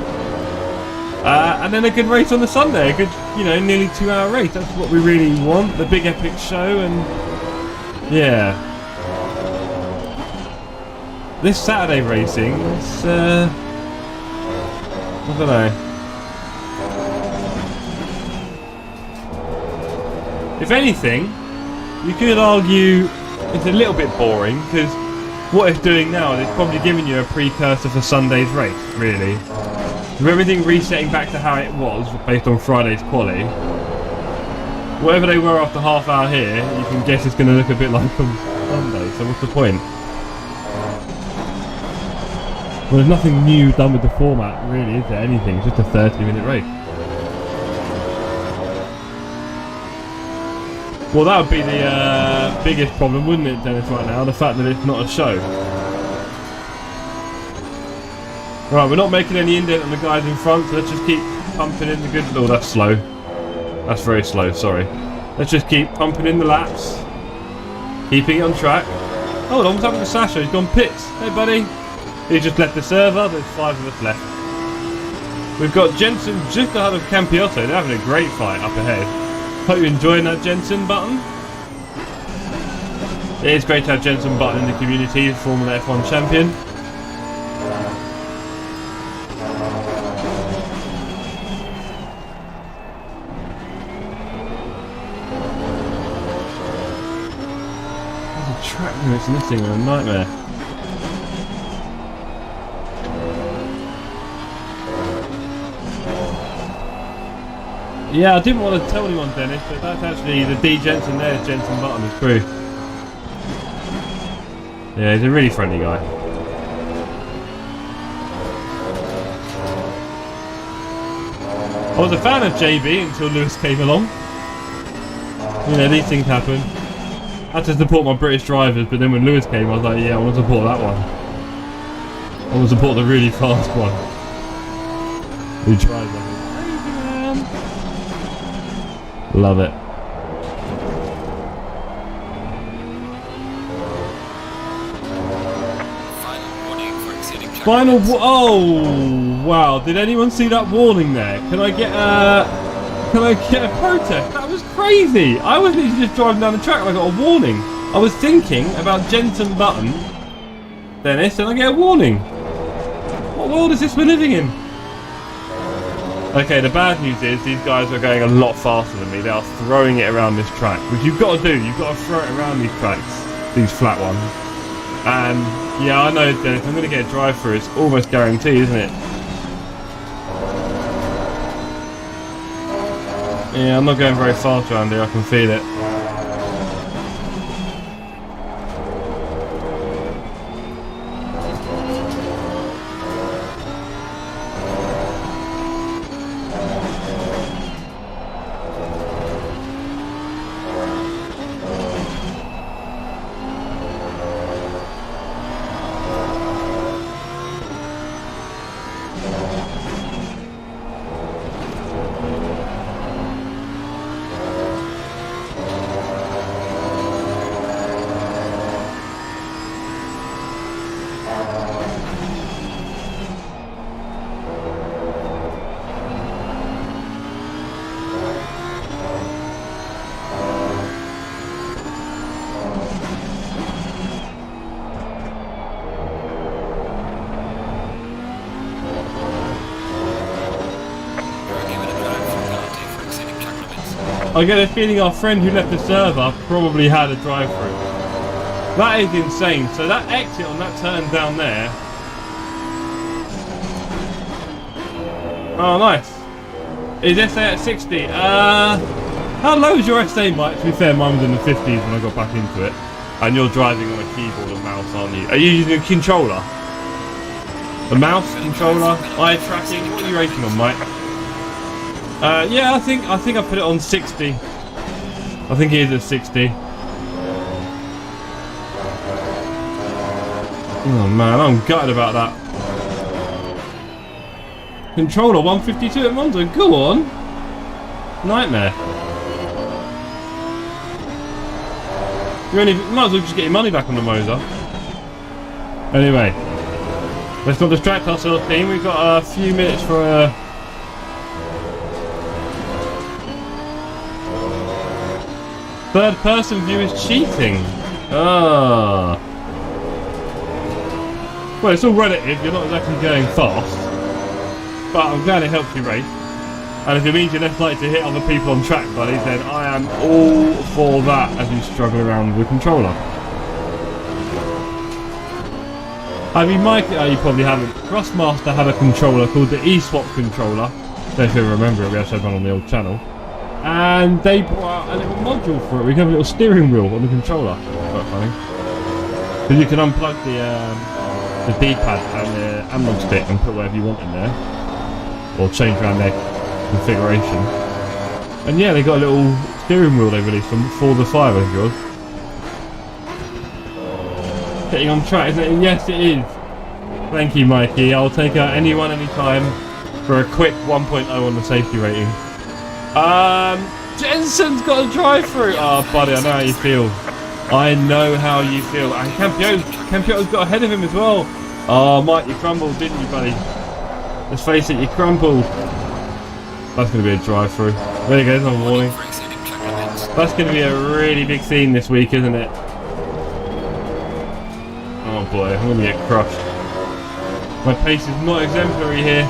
And then a good race on the Sunday, a good, you know, nearly 2-hour race. That's what we really want, the big epic show, and yeah. This Saturday racing, it's, I don't know. If anything, you could argue it's a little bit boring, because what it's doing now is it's probably giving you a precursor for Sunday's race, really. With everything resetting back to how it was, based on Friday's quali, whatever they were after half hour here, you can guess it's going to look a bit like on Sunday, so what's the point? Well, there's nothing new done with the format, really, is there? Anything? It's just a 30-minute race. Well, that would be the biggest problem, wouldn't it, Dennis, right now? The fact that it's not a show. Right, we're not making any indent on the guys in front, so let's just keep pumping in the good... Oh, that's slow. That's very slow, sorry. Let's just keep pumping in the laps. Keeping it on track. Oh, what's happened to Sasha? He's gone pits. Hey, buddy. He just left the server. There's 5 of us left. We've got Jensen just ahead of Campiotto. They're having a great fight up ahead. Hope you're enjoying that Jensen button. It is great to have Jensen Button in the community, Formula F1 champion. Track limits and this thing are a nightmare. Yeah, I didn't want to tell anyone, Dennis, but that's actually the D Jensen there, Jensen Button, his crew. Yeah, he's a really friendly guy. I was a fan of JB until Lewis came along. You know, these things happen. I had to support my British drivers, but then when Lewis came, I was like, yeah, I want to support that one. I want to support the really fast one. Who drives like a crazy man. Love it. Final warning for exceeding track Final limits. oh wow, did anyone see that warning there? Can I get a protest? That was crazy. I was literally just driving down the track and I got a warning. I was thinking about Jensen Button, Dennis, and I get a warning. What world is this we're living in? Okay, the bad news is these guys are going a lot faster than me. They are throwing it around this track, which you've got to do. You've got to throw it around these tracks, these flat ones. And yeah, I know, Dennis, I'm going to get a drive through. It's almost guaranteed, isn't it? Yeah, I'm not going very fast around here. I can feel it. I get a feeling our friend who left the server probably had a drive-through. That is insane. So that exit on that turn down there. Oh, nice. Is SA at 60? How low is your SA, Mike? To be fair, mine was in the 50s when I got back into it. And you're driving on a keyboard and mouse, aren't you? Are you using a controller? A mouse controller? Eye tracking? What are you rating on, Mike? Yeah, I think I put it on 60. I think it is at 60. Oh man, I'm gutted about that. Controller 152 at Monza, go on. Nightmare. You might as well just get your money back on the Moser. Anyway, let's not distract ourselves, team. We've got a few minutes for a third person view is cheating. Ah. Well, it's all relative. You're not exactly going fast. But I'm glad it helps you race. And if it means you're less likely to hit other people on track, buddies, then I am all for that as you struggle around with the controller. Have you, Mike? Oh, you probably haven't. Thrustmaster had a controller called the E-Swap controller. Don't know if you remember it, we actually had one on the old channel. And they brought out a little module for it. We can have a little steering wheel on the controller. Quite funny. Because you can unplug the D-pad and the analog stick and put whatever you want in there. Or change around their configuration. And yeah, they got a little steering wheel they released from Forza 5, I think it was. Getting on track, isn't it? And yes, it is. Thank you, Mikey. I'll take out anyone, anytime for a quick 1.0 on the safety rating. Jensen's got a drive-through. Oh, buddy, I know how you feel. I know how you feel. And Campio's got ahead of him as well. Oh, Mike, you crumbled, didn't you, buddy? Let's face it, you crumbled. That's going to be a drive-through. There you go, there's a warning. That's going to be a really big theme this week, isn't it? Oh boy, I'm going to get crushed. My pace is not exemplary here.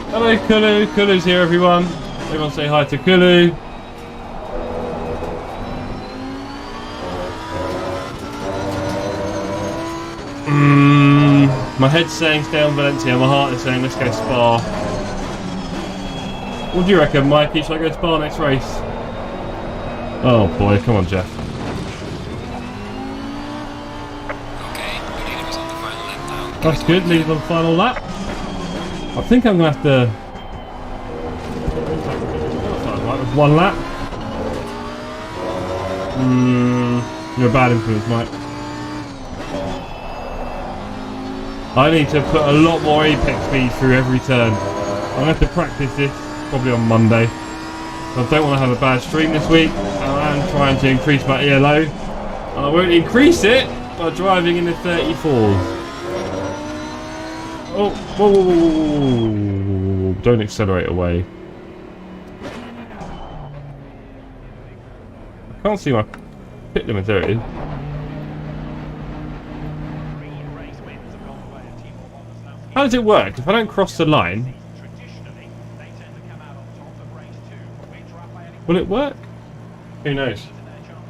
Hello Kulu, Kulu's here everyone. Everyone say hi to Kulu. My head's saying stay on Valencia, my heart is saying let's go Spa. What do you reckon, Mikey? Should I go Spa next race? Oh boy, come on Jeff. Okay, leader is on the final lap now. That's good, leader's on the final lap. I think I'm going to have to... one lap. You're a bad influence, Mike. I need to put a lot more apex speed through every turn. I'm going to have to practice this probably on Monday. I don't want to have a bad stream this week. I am trying to increase my ELO. And I won't increase it by driving in the 34s. Oh, whoa, whoa, whoa, whoa, whoa. Don't accelerate away. I can't see my pit limit, there it is. How does it work? If I don't cross the line, will it work? Who knows?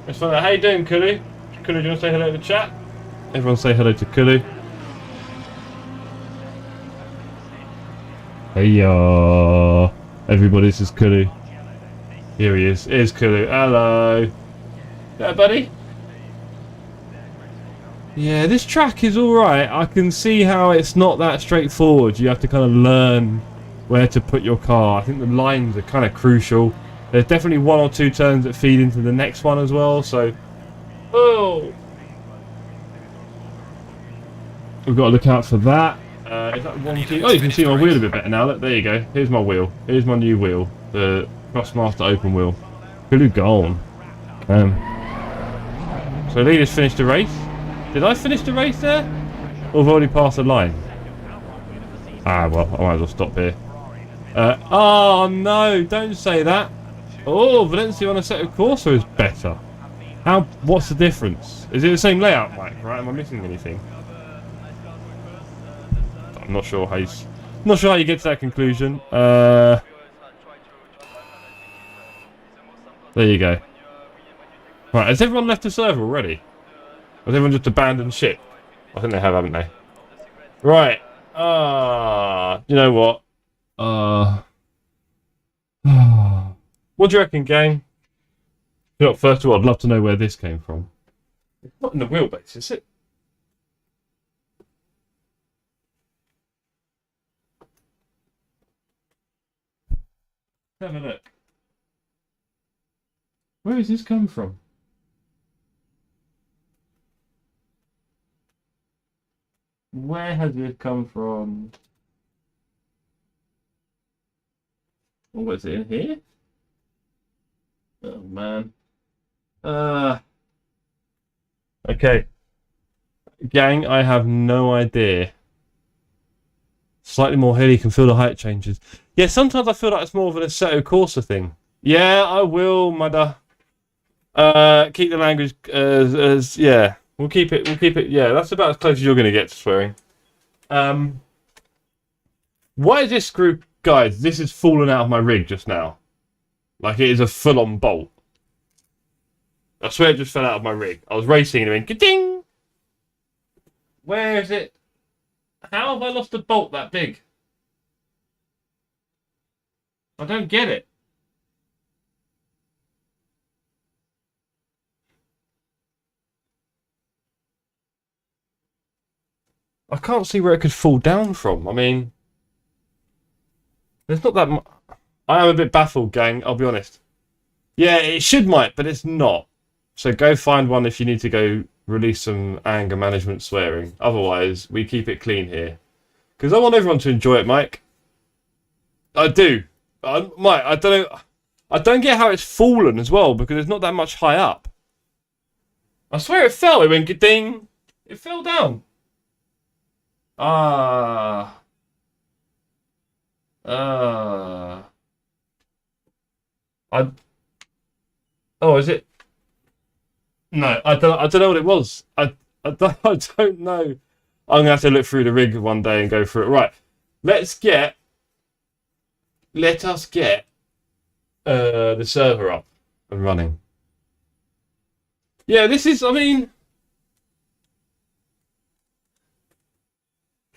Let's find out. How you doing, Kulu? Kulu, do you want to say hello to the chat? Everyone say hello to Kulu. Hey, everybody, this is Kulu. Here he is. Here's Kulu. Hello. Yeah, buddy? Yeah, this track is alright. I can see how it's not that straightforward. You have to kind of learn where to put your car. I think the lines are kind of crucial. There's definitely one or two turns that feed into the next one as well, so... Oh! We've got to look out for that. Is that one key? Oh, you can see my wheel a bit better now. Look, there you go. Here's my wheel. Here's my new wheel. The Thrustmaster open wheel. Could have gone. So Lee just finished the race. Did I finish the race there? Or have I already passed the line? Ah, well, I might as well stop here. Oh, no, don't say that. Oh, Valencia on Assetto Corsa is better. What's the difference? Is it the same layout, Mike? Right? Am I missing anything? I'm not sure how you get to that conclusion. There you go. Right, has everyone left the server already? Has everyone just abandoned ship? I think they have, haven't they? Right. You know what? What do you reckon, gang? You know, first of all, I'd love to know where this came from. It's not in the wheelbase, is it? Have a look. Where has this come from? Where has this come from? Oh, is it in here? Oh, man. Okay. Gang, I have no idea. Slightly more hilly, can feel the height changes. Yeah, sometimes I feel like it's more of an Assetto Corsa thing. Yeah, I will, mother. Keep the language as yeah. We'll keep it. Yeah, that's about as close as you're going to get to swearing. Why is this screw, guys? This has fallen out of my rig just now. Like it is a full-on bolt. I swear it just fell out of my rig. I was racing and it went ka-ding. Where is it? How have I lost a bolt that big? I don't get it. I can't see where it could fall down from. I mean, there's not that much. I am a bit baffled, gang. I'll be honest. Yeah, it should might, but it's not. So go find one if you need to go release some anger management swearing. Otherwise, we keep it clean here. Because I want everyone to enjoy it, Mike. I do. Mike, I don't know. I don't get how it's fallen as well, because it's not that much high up. I swear it fell. It went ding. It fell down. Ah. Oh, is it? No, I don't know what it was. I don't know. I'm gonna have to look through the rig one day and go through it. Right. Let us get the server up and running. Yeah, this is, I mean,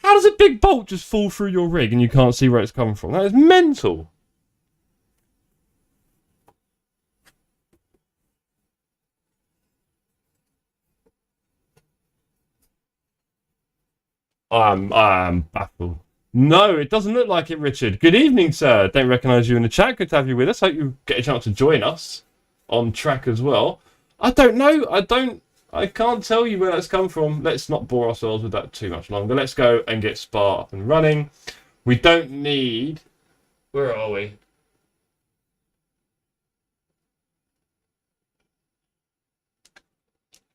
how does a big bolt just fall through your rig and you can't see where it's coming from? That is mental. I'm baffled. No, it doesn't look like it, Richard. Good evening, sir. Don't recognise you in the chat. Good to have you with us. Hope you get a chance to join us on track as well. I don't know. I can't tell you where that's come from. Let's not bore ourselves with that too much longer. Let's go and get Spa up and running. We don't need... Where are we?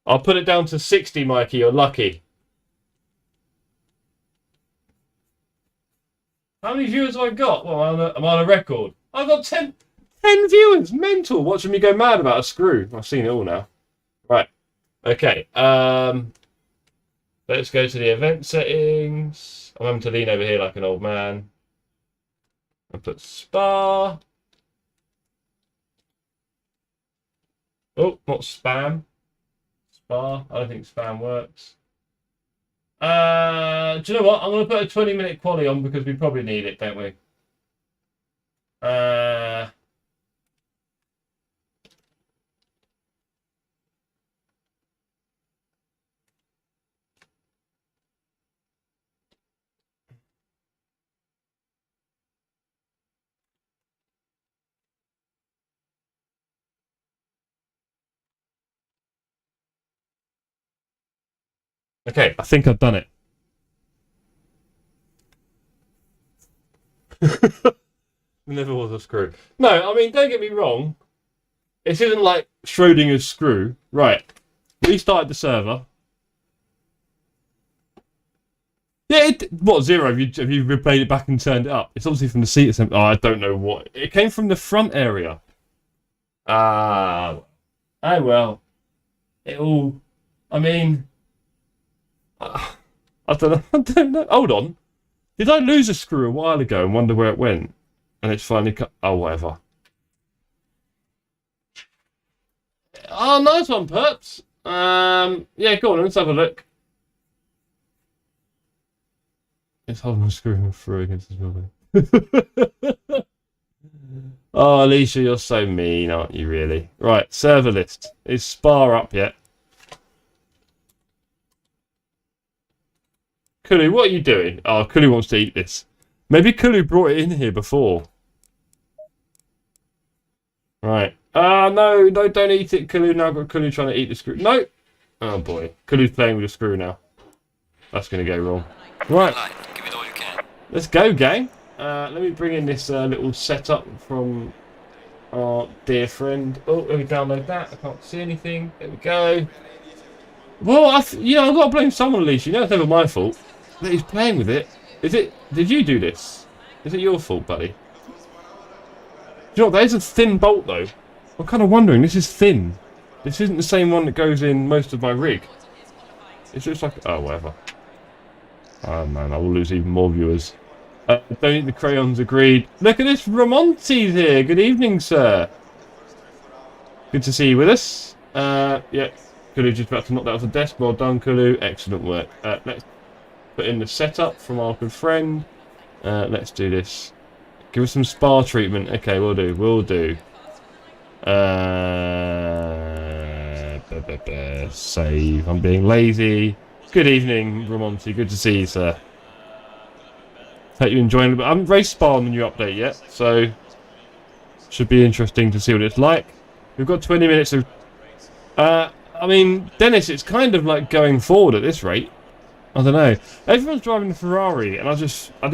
I'll put it down to 60, Mikey. You're lucky. How many viewers have I got? Well, I'm on a record. I've got 10 viewers. Mental. Watching me go mad about a screw. I've seen it all now. Right. Okay. Let's go to the event settings. I'm having to lean over here like an old man. And put Spa. Oh, not spam. Spa. I don't think spam works. Do you know what? I'm going to put a 20-minute quali on because we probably need it, don't we? Okay, I think I've done it. There never was a screw. No, I mean, don't get me wrong. This isn't like Schrodinger's screw. Right. Restarted the server. Yeah, what, 0? Have you replayed it back and turned it up? It's obviously from the seat assembly. Oh, I don't know what. It came from the front area. Oh, well. It all... I mean... I don't know. I don't know. Hold on. Did I lose a screw a while ago and wonder where it went? And it's finally cut... Oh, whatever. Oh, nice one, Perps. Yeah, go on, let's have a look. It's holding a screw through against this building. Oh, Alicia, you're so mean, aren't you, really? Right, server list. Is Spar up yet? Kulu, what are you doing? Oh, Kulu wants to eat this. Maybe Kulu brought it in here before. Right. No, don't eat it, Kulu. Now I've got Kulu trying to eat the screw. No! Oh, boy. Kulu's playing with the screw now. That's going to go wrong. Right. Give it all you can. Let's go, gang. Let me bring in this little setup from our dear friend. Oh, let me download that. I can't see anything. There we go. Well, I've got to blame someone, Alicia. You know, it's never my fault that he's playing with it. Is it? Did you do this? Is it your fault, buddy? Do you know what? That is a thin bolt, though. I'm kind of wondering. This is thin. This isn't the same one that goes in most of my rig. It's just like... Oh, whatever. Oh, man. I will lose even more viewers. Don't eat the crayons, agreed. Look at this. Ramonti's here. Good evening, sir. Good to see you with us. Yeah. Kulu just about to knock that off the desk. Well done, Kulu. Excellent work. Let's put in the setup from our good friend. Let's do this. Give us some spa treatment. Okay, we'll do. We'll do. Save. I'm being lazy. Good evening, Ramonti. Good to see you, sir. Hope you're enjoying it. I haven't raced Spa on the new update yet, so should be interesting to see what it's like. We've got 20 minutes of... I mean, Dennis, it's kind of like going forward at this rate. I don't know. Everyone's driving the Ferrari, and I did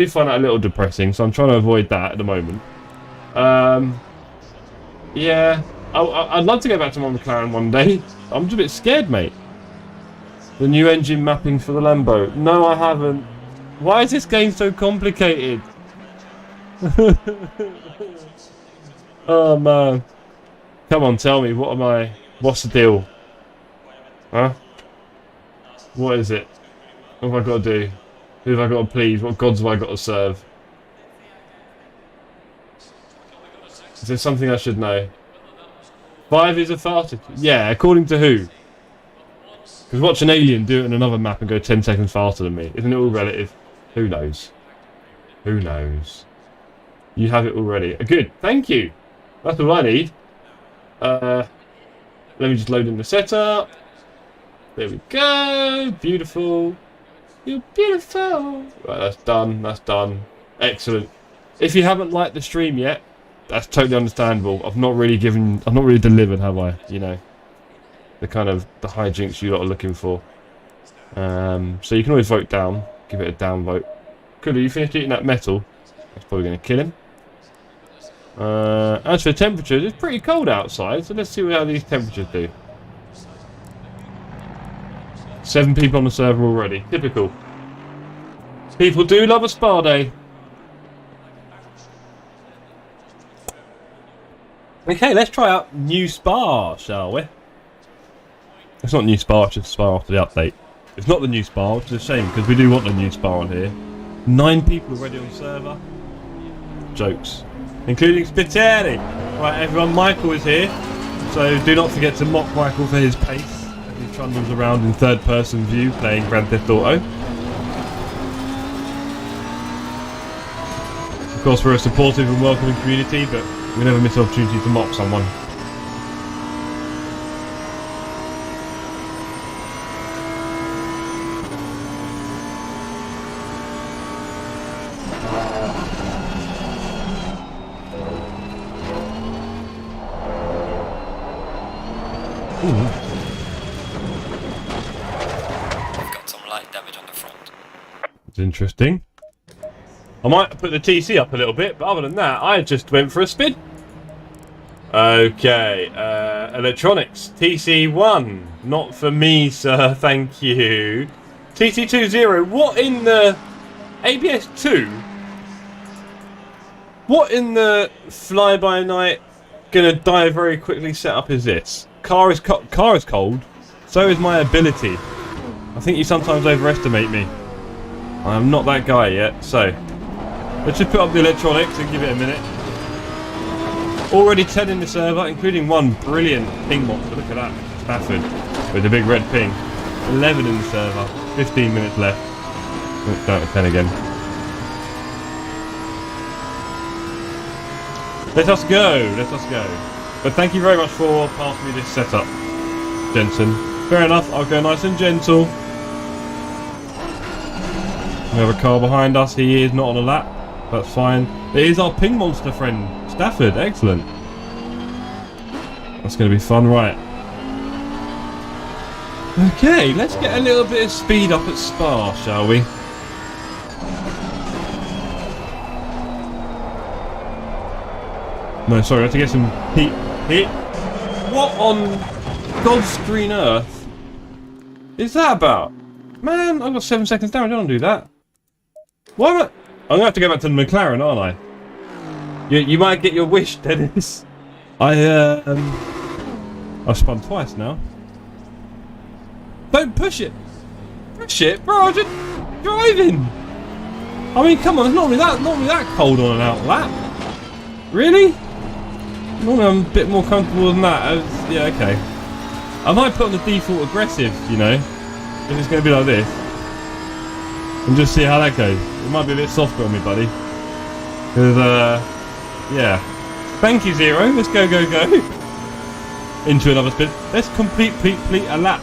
find that a little depressing, so I'm trying to avoid that at the moment. Yeah, I'd love to go back to my McLaren one day. I'm just a bit scared, mate. The new engine mapping for the Lambo. No, I haven't. Why is this game so complicated? Oh, man. Come on, tell me. What's the deal? Huh? What is it? What have I got to do? Who have I got to please? What gods have I got to serve? Is there something I should know? 5 is a fastest. Yeah, according to who? Because watch an alien do it in another map and go 10 seconds faster than me. Isn't it all relative? Who knows? Who knows? You have it already. Good, thank you. That's all I need. Let me just load in the setup. There we go. Beautiful. You're beautiful. Right, that's done. That's done. Excellent. If you haven't liked the stream yet, that's totally understandable. I've not really delivered, have I? You know, the hijinks you lot are looking for. So you can always vote down. Give it a down vote. Could you finished eating that metal? That's probably going to kill him. As for temperatures, it's pretty cold outside, so let's see how these temperatures do. 7 people on the server already. Typical. People do love a spa day. Okay, let's try out new Spa, shall we? It's not new Spa, it's just Spa after the update. It's not the new Spa, which is a shame, because we do want the new Spa on here. 9 people already on server. Jokes. Including Spiteri. Right, everyone, Michael is here. So do not forget to mock Michael for his pace as he trundles around in third-person view playing Grand Theft Auto. Of course, we're a supportive and welcoming community, but we never miss an opportunity to mock someone. It's interesting. I might put the TC up a little bit, but other than that, I just went for a spin. Okay, electronics, TC1, not for me, sir, thank you. TC20, what in the ABS 2? What in the fly-by-night, gonna die very quickly setup is this? Car is cold, so is my ability. I think you sometimes overestimate me. I am not that guy yet, so let's just put up the electronics and give it a minute. Already 10 in the server, including one brilliant ping monster. Look at that, Stafford, with the big red ping. 11 in the server, 15 minutes left. Oh, down to 10 again. Let us go, let us go. But thank you very much for passing me this setup, Jensen. Fair enough, I'll go nice and gentle. We have a car behind us, he is not on a lap. That's fine. It is our ping monster friend, Stafford. Excellent. That's going to be fun, right? Okay, let's get a little bit of speed up at Spa, shall we? No, sorry, I have to get some heat. What on God's green earth is that about? Man, I've got 7 seconds down. I don't want to do that. Why am I? I'm going to have to go back to the McLaren, aren't I? You might get your wish, Dennis. I've spun twice now. Don't push it. Push it, bro. I'm just driving. I mean, come on. It's not really that cold on an out lap. Really? Normally I'm a bit more comfortable than that. Yeah, okay. I might put on the default aggressive, you know, if it's going to be like this. And just see how that goes. It might be a bit softer on me, buddy. Because, yeah. Thank you, Zero. Let's go, go, go. Into another spin. Let's complete a lap.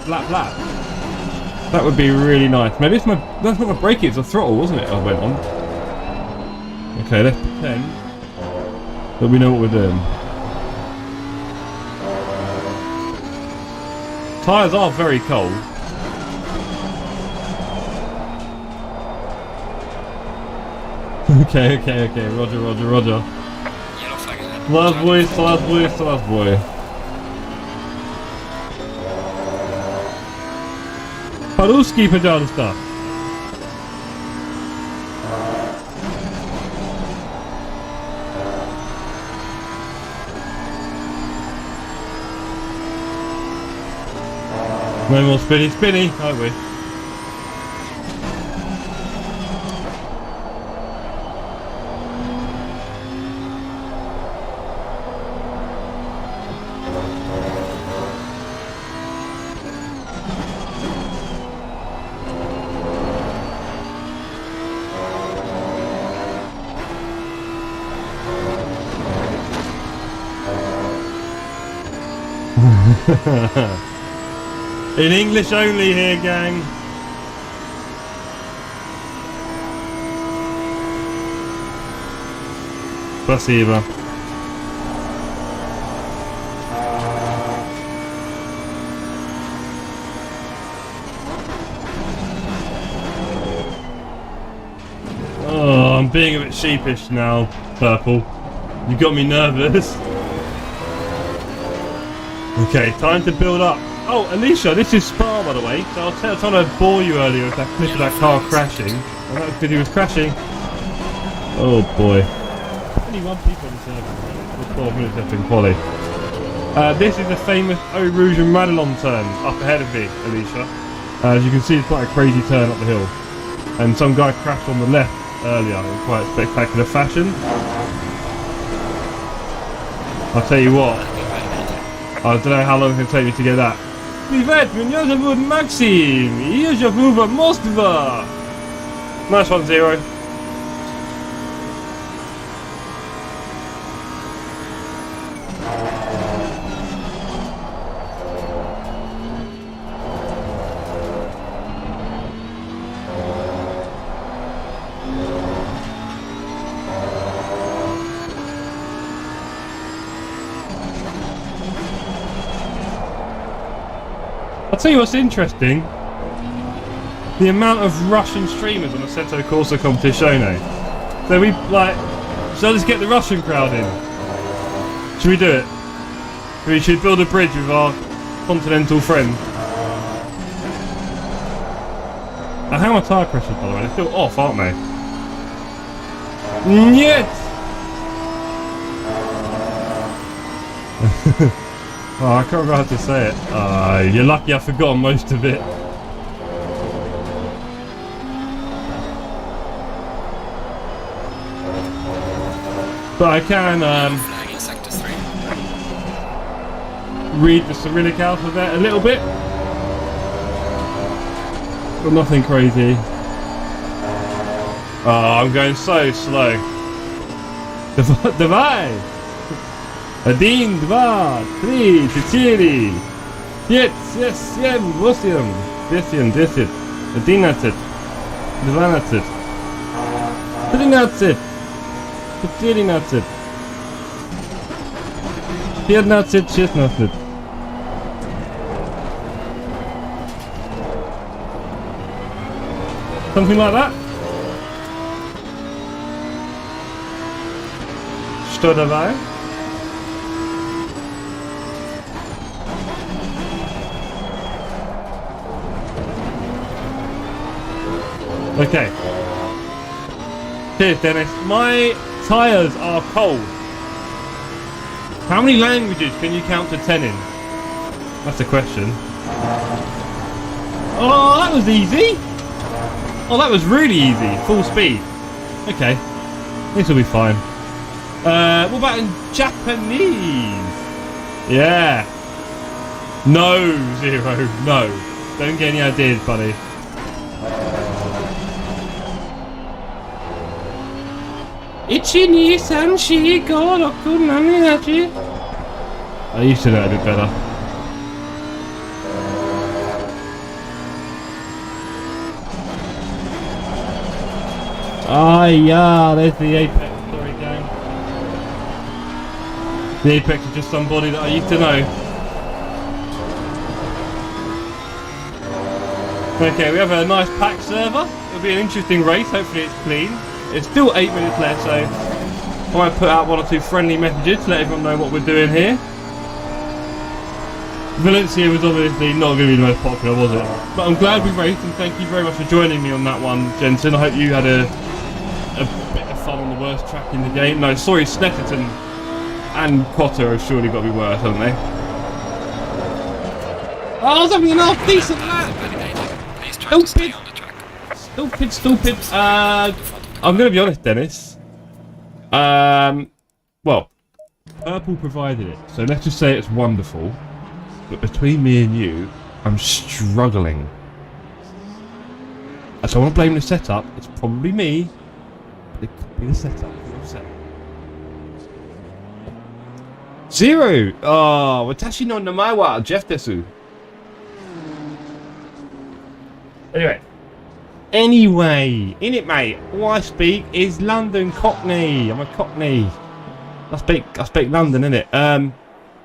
That would be really nice. Maybe it's that's not my brake, it's a throttle, wasn't it? I went on. Okay, let's pretend that we know what we're doing. Tyres are very cold. Okay, roger. Yellow flag ahead. Last boy. Paluski, пожалуйста. No more spinny, I wish. In English only here, gang. Спасибо. Oh, I'm being a bit sheepish now, Purple. You got me nervous. Okay, time to build up. Oh, Alicia, this is Spa, by the way. So I was trying to bore you earlier with that clip of that car crashing. And that was because he was crashing. Oh boy. Only one people on the server. For 12 minutes left in quali. This is the famous Eau Rouge and Madelon turn up ahead of me, Alicia. As you can see, it's quite a crazy turn up the hill. And some guy crashed on the left earlier in quite spectacular fashion. I'll tell you what. I don't know how long it's going to take me to get that. Привет, меня зовут Максим, и я живу в Москве. Nice one, Zero. I'll tell you what's interesting. The amount of Russian streamers on Assetto Corsa Competizione. So we like. Shall I just get the Russian crowd in? Should we do it? We should build a bridge with our continental friends. How are my tyre pressures, by the way? They're still off, aren't they? Niet! Oh, I can't remember how to say it. You're lucky I've forgotten most of it. But I can Flag in sector 3. read the Cyrillic alphabet a little bit. But nothing crazy. Oh, I'm going so slow. Давай! 1, 2, 3, 4, 5, 6, 7, 8, 10, 10, 11, 12, 13, 14, 15, 16. Something like that. Что давай? Okay. Cheers, Dennis. My tyres are cold. How many languages can you count to 10 in? That's the question. Oh, that was easy. Oh, that was really easy. Full speed. Okay. This will be fine. What about in Japanese? Yeah. No, Zero. No. Don't get any ideas, buddy. Ichi, ni, san, shi, go, roku, nani, nachi. I used to know a bit better. Ah, yeah, there's the Apex. Sorry, gang. The Apex is just somebody that I used to know. Okay, we have a nice packed server. It'll be an interesting race. Hopefully it's clean. It's still 8 minutes left, so I might put out 1 or 2 friendly messages to let everyone know what we're doing here. Valencia was obviously not going to be the most popular, was it? But I'm glad we raced, and thank you very much for joining me on that one, Jensen. I hope you had a bit of fun on the worst track in the game. No, sorry, Snetterton and Cotter have surely got to be worse, haven't they? Oh, I was having an half decent lap! Please try to stay on the track. Stupid. I'm going to be honest, Dennis. Well, Purple provided it, so let's just say it's wonderful. But between me and you, I'm struggling. I don't want to blame the setup. It's probably me, but it could be the setup. Zero. Oh, watashi no namae wa Jeff desu. Anyway, in it, mate. All I speak is London Cockney. I'm a Cockney. I speak London, innit?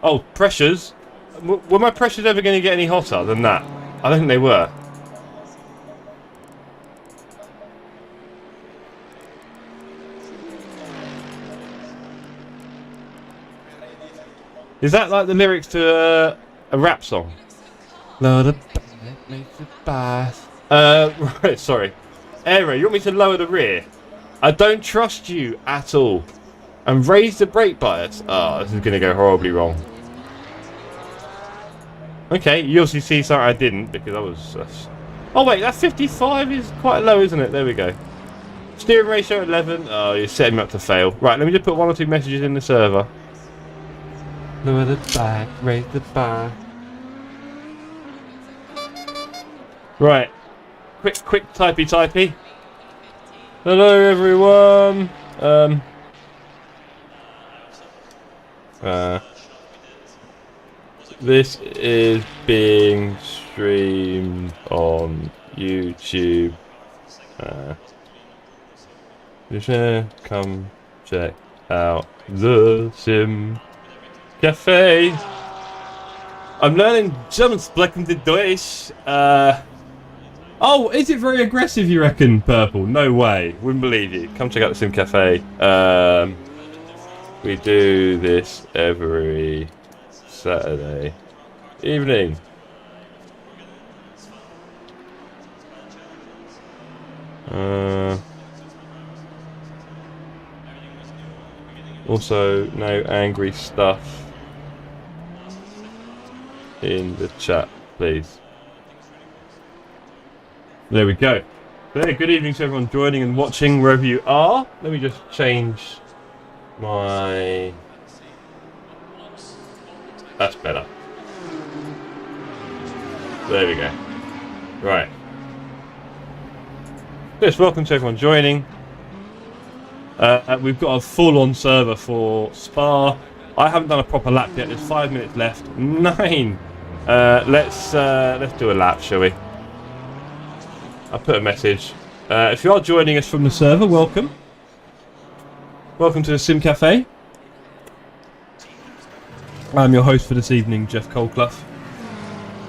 Oh, pressures. Were my pressures ever going to get any hotter than that? I don't think they were. Is that like the lyrics to a rap song? Right, sorry. Aero, you want me to lower the rear? I don't trust you at all. And raise the brake bias? Oh, this is going to go horribly wrong. Okay, you obviously see something I didn't because I was... Oh wait, that 55 is quite low, isn't it? There we go. Steering ratio 11. Oh, you're setting me up to fail. Right, let me just put 1 or 2 messages in the server. Lower the back, raise the bar. Right. Quick typey. Hello everyone. This is being streamed on YouTube. Come check out the Sim Cafe. I'm learning German, sprechen Sie Deutsch. Oh, is it very aggressive, you reckon, Purple? No way. Wouldn't believe you. Come check out the Sim Cafe. We do this every Saturday evening. Also, no angry stuff in the chat, please. There we go. There, good evening to everyone joining and watching wherever you are. Let me just change my... That's better. There we go. Right. Yes, welcome to everyone joining. We've got a full-on server for Spa. I haven't done a proper lap yet. There's 5 minutes left. 9. Let's do a lap, shall we? I'll put a message. If you are joining us from the server, welcome. Welcome to the Sim Cafe. I'm your host for this evening, Jeff Colclough.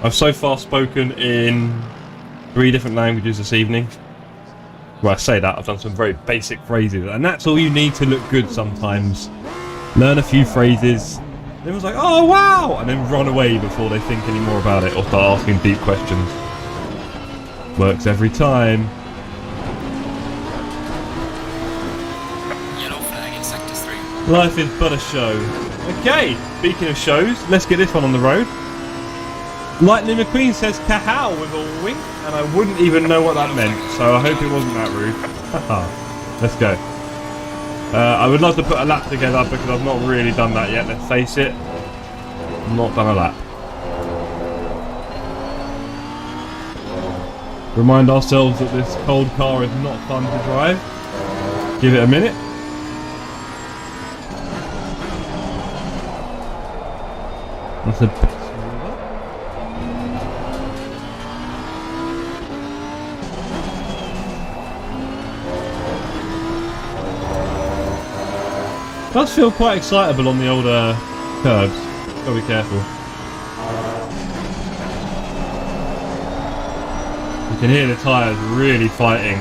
I've so far spoken in 3 different languages this evening. Well, I say that, I've done some very basic phrases, and that's all you need to look good sometimes. Learn a few phrases, everyone's like, oh wow, and then run away before they think any more about it or start asking deep questions. Works every time. Yellow flag in sector 3. Life is but a show. Okay, speaking of shows, let's get this one on the road. Lightning McQueen says cahow with a wink, and I wouldn't even know what that meant, so I hope it wasn't that rude. Let's go. I would love to put a lap together because I've not really done that yet, let's face it. I've not done a lap. Remind ourselves that this cold car is not fun to drive. Give it a minute. That's a bit smoother. Does feel quite excitable on the older curbs. Gotta be careful. You can hear the tyres really fighting.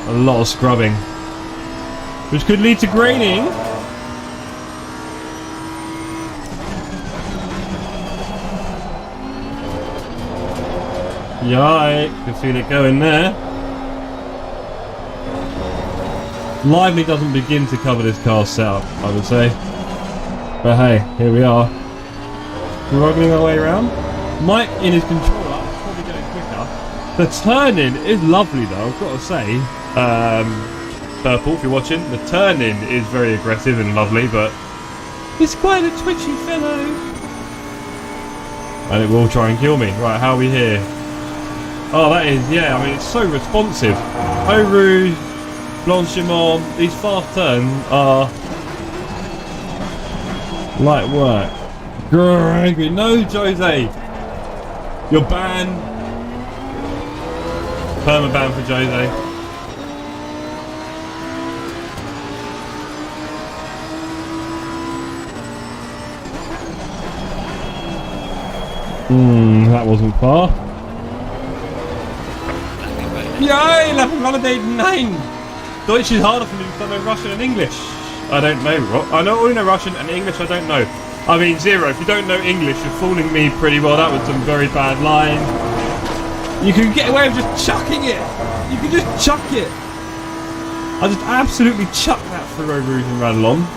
A lot of scrubbing. Which could lead to graining. Yikes, can feel it going there. Lively doesn't begin to cover this car's setup, I would say. But hey, here we are. Struggling our way around. Mike in his controller is probably getting quicker. The turn-in is lovely though, I've got to say. Purple, if you're watching, the turn-in is very aggressive and lovely, but he's quite a twitchy fellow. And it will try and kill me. Right, how are we here? Oh, that is, yeah, I mean, it's so responsive. Eau Rouge, Blanchimont, these fast turns are light work. Grrr, angry. No, Jose. You're banned. Permaban for Jose. That wasn't far. Yay! Level validate 9! Deutsch is harder for me because I know Russian and English. I don't know. I only know Russian and English I don't know. I mean, Zero, if you don't know English, you're fooling me pretty well. That was some very bad lines. You can get away with just chucking it. You can just chuck it. I just absolutely chucked that through Eau Rouge and ran along.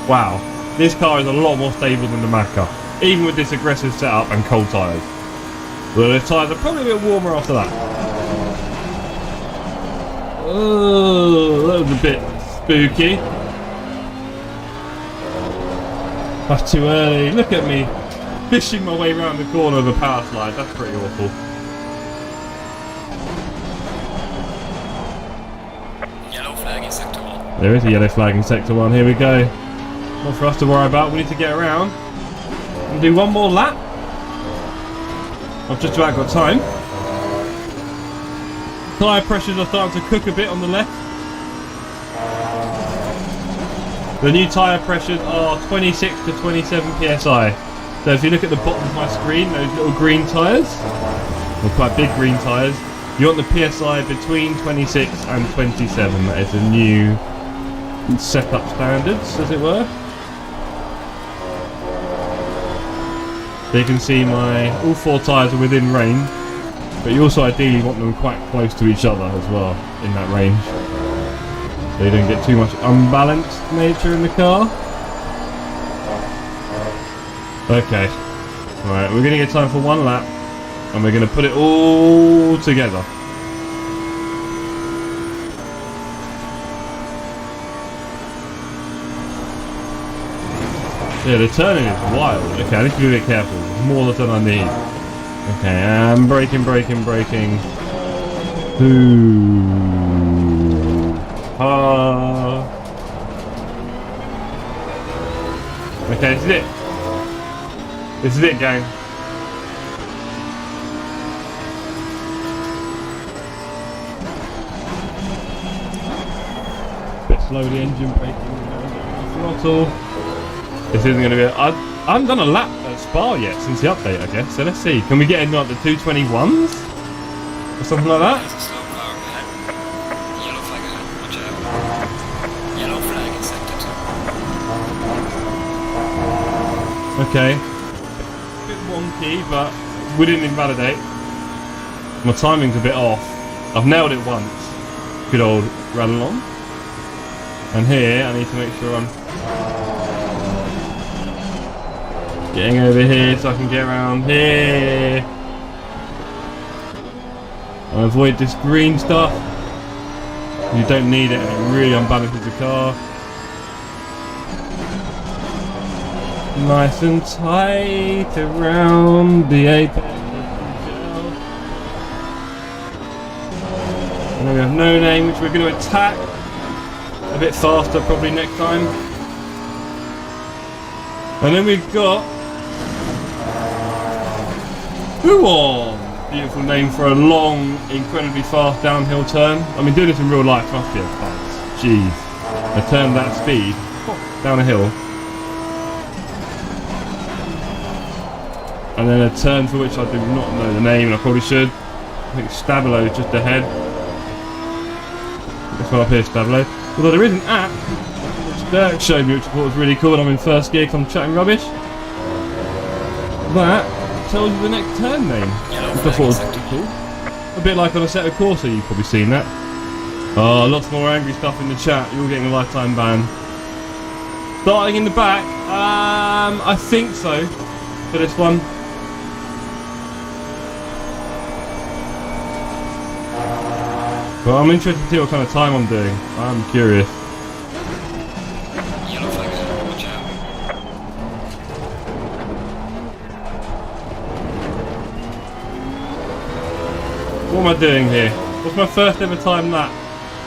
Wow. This car is a lot more stable than the Macca. Even with this aggressive setup and cold tyres. Well, the tyres are probably a bit warmer after that. Oh, that was a bit spooky. That's too early. Look at me fishing my way around the corner of a power slide. That's pretty awful. Yellow flag in sector 1. There is a yellow flag in sector 1. Here we go. Not for us to worry about. We need to get around and do one more lap. I've just about got time. Tyre pressures are starting to cook a bit on the left. The new tyre pressures are 26 to 27 psi. So if you look at the bottom of my screen, those little green tyres, or quite big green tyres, You want the PSI between 26 and 27. That is the new setup standards, as it were. So you can see all 4 tyres are within range, but you also ideally want them quite close to each other as well in that range. So you don't get too much unbalanced nature in the car. Okay. Alright, we're going to get time for 1 lap, and we're going to put it all together. Yeah, the turning is wild. Okay, I need to be a bit careful. There's more than I need. Okay, I'm braking. Ooh. Okay, this is it. This is it, gang. Bit slow, the engine braking. Throttle. This isn't going to be. I haven't done a lap at Spa yet since the update, I guess. So let's see. Can we get in like the 221s or something like that? There's a slow car ahead. Yellow flag ahead. Watch out. Yellow flag accepted. Okay. A bit wonky, but we didn't invalidate. My timing's a bit off. I've nailed it once. Good old run along. And here, I need to make sure I'm getting over here so I can get around here. I'll avoid this green stuff. You don't need it and it really unbalances the car. Nice and tight around the apex. And then we have No Name, which we're going to attack a bit faster probably next time. And then we've got Huon. Beautiful name for a long, incredibly fast downhill turn. I mean, doing this in real life must be a fast. Jeez. A turn that speed down a hill. And then a turn for which I do not know the name, and I probably should. I think Stabilo is just ahead. This one up here, Stabilo. Although there is an app which Dirk showed me, which I thought was really cool, and I'm in first gear because I'm chatting rubbish. That tells you the next turn name. Which I thought was cool. A bit like on Assetto Corsa, you've probably seen that. Oh, lots more angry stuff in the chat. You're getting a lifetime ban. Starting in the back, I think so for this one. Well, I'm interested to see what kind of time I'm doing. I'm curious. Yellow flag ahead. Watch out. What am I doing here? What's my first ever time lap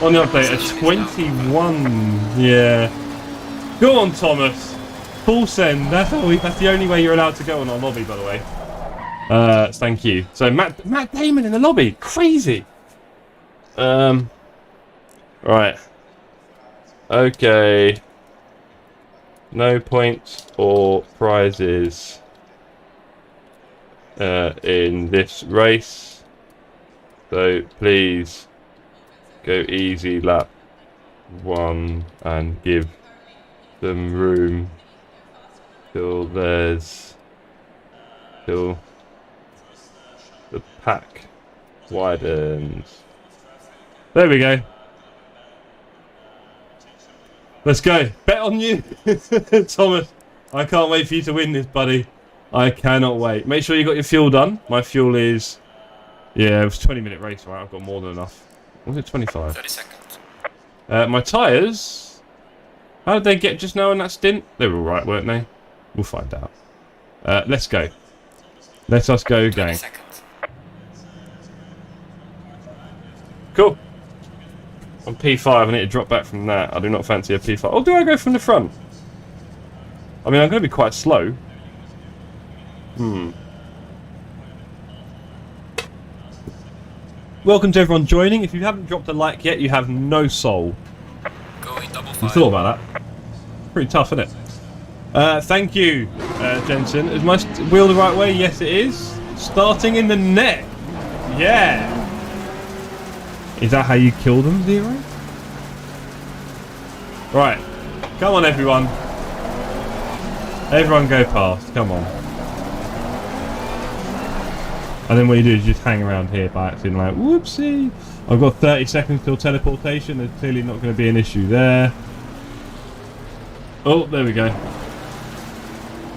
on the update? A 21. Yeah. Go on, Thomas. Full send. That's the only way you're allowed to go on our lobby, by the way. Thank you. So Matt Damon in the lobby. Crazy. Right. Okay. No points or prizes in this race. So please go easy lap 1 and give them room till the pack widens. There we go. Let's go. Bet on you, Thomas. I can't wait for you to win this, buddy. I cannot wait. Make sure you got your fuel done. My fuel is... Yeah, it was a 20-minute race, right? I've got more than enough. Was it 25? 30 seconds. My tyres... How did they get just now in that stint? They were alright, weren't they? We'll find out. Let's go. Let us go, gang. Cool. On P5, I need to drop back from that. I do not fancy a P5. Oh, do I go from the front? I mean, I'm going to be quite slow. Welcome to everyone joining. If you haven't dropped a like yet, you have no soul. Going double file. You thought about that? Pretty tough, isn't it? Thank you, Jensen. Is my wheel the right way? Yes, it is. Starting in the net. Yeah. Is that how you kill them, Zero? Right. Come on, everyone. Everyone go past. Come on. And then what you do is just hang around here by accident, like, whoopsie. I've got 30 seconds till teleportation. There's clearly not going to be an issue there. Oh, there we go.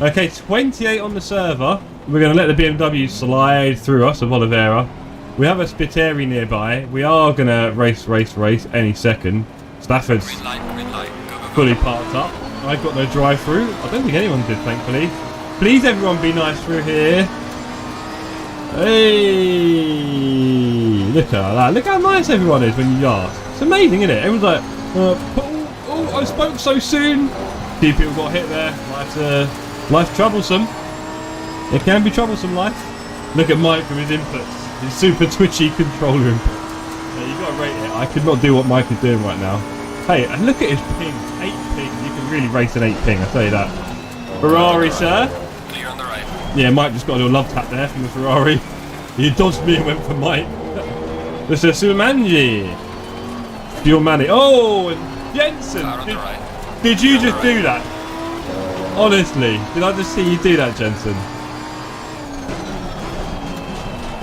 Okay, 28 on the server. We're going to let the BMW slide through us of Oliveira. We have a Spiteri nearby. We are going to race any second. Stafford's Green light, go, go, go. fully parked up. I've got no drive-through. I don't think anyone did, thankfully. Please, everyone, be nice through here. Hey, look at that. Look how nice everyone is when you ask. It's amazing, isn't it? Everyone's like, oh, I spoke so soon. A few people got hit there. Life's troublesome. It can be troublesome, life. Look at Mike with his inputs. His super twitchy controller input. Yeah, you got to rate it. I could not do what Mike is doing right now. Hey, and look at his ping. 8 ping. You can really race an 8 ping, I'll tell you that. Ferrari, sir. Clear on the right. Yeah, Mike just got a little love tap there from the Ferrari. He dodged me and went for Mike. This is Sumanji. Fuel Manny. Oh, and Jensen. Car on the right. Did you just do that? Honestly, did I just see you do that, Jensen?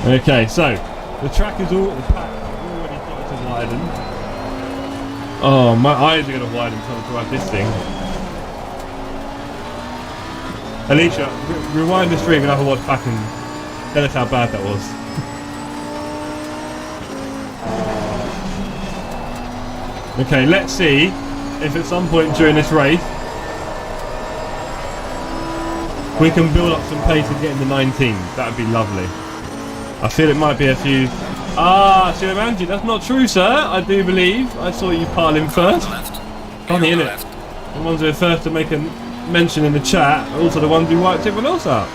Okay, so the track is all the pack. I've already got it to widen. Oh, my eyes are going to widen trying to drive this thing. Alicia, rewind the stream and have a watch back and tell us how bad that was. Okay, let's see if at some point during this race we can build up some pace and get into 19. That would be lovely. I feel it might be a few... Ah, Silamanji, that's not true, sir. I do believe I saw you pile in first. Funny, isn't it? The ones who are first to make a mention in the chat are also the ones who wiped everyone else out.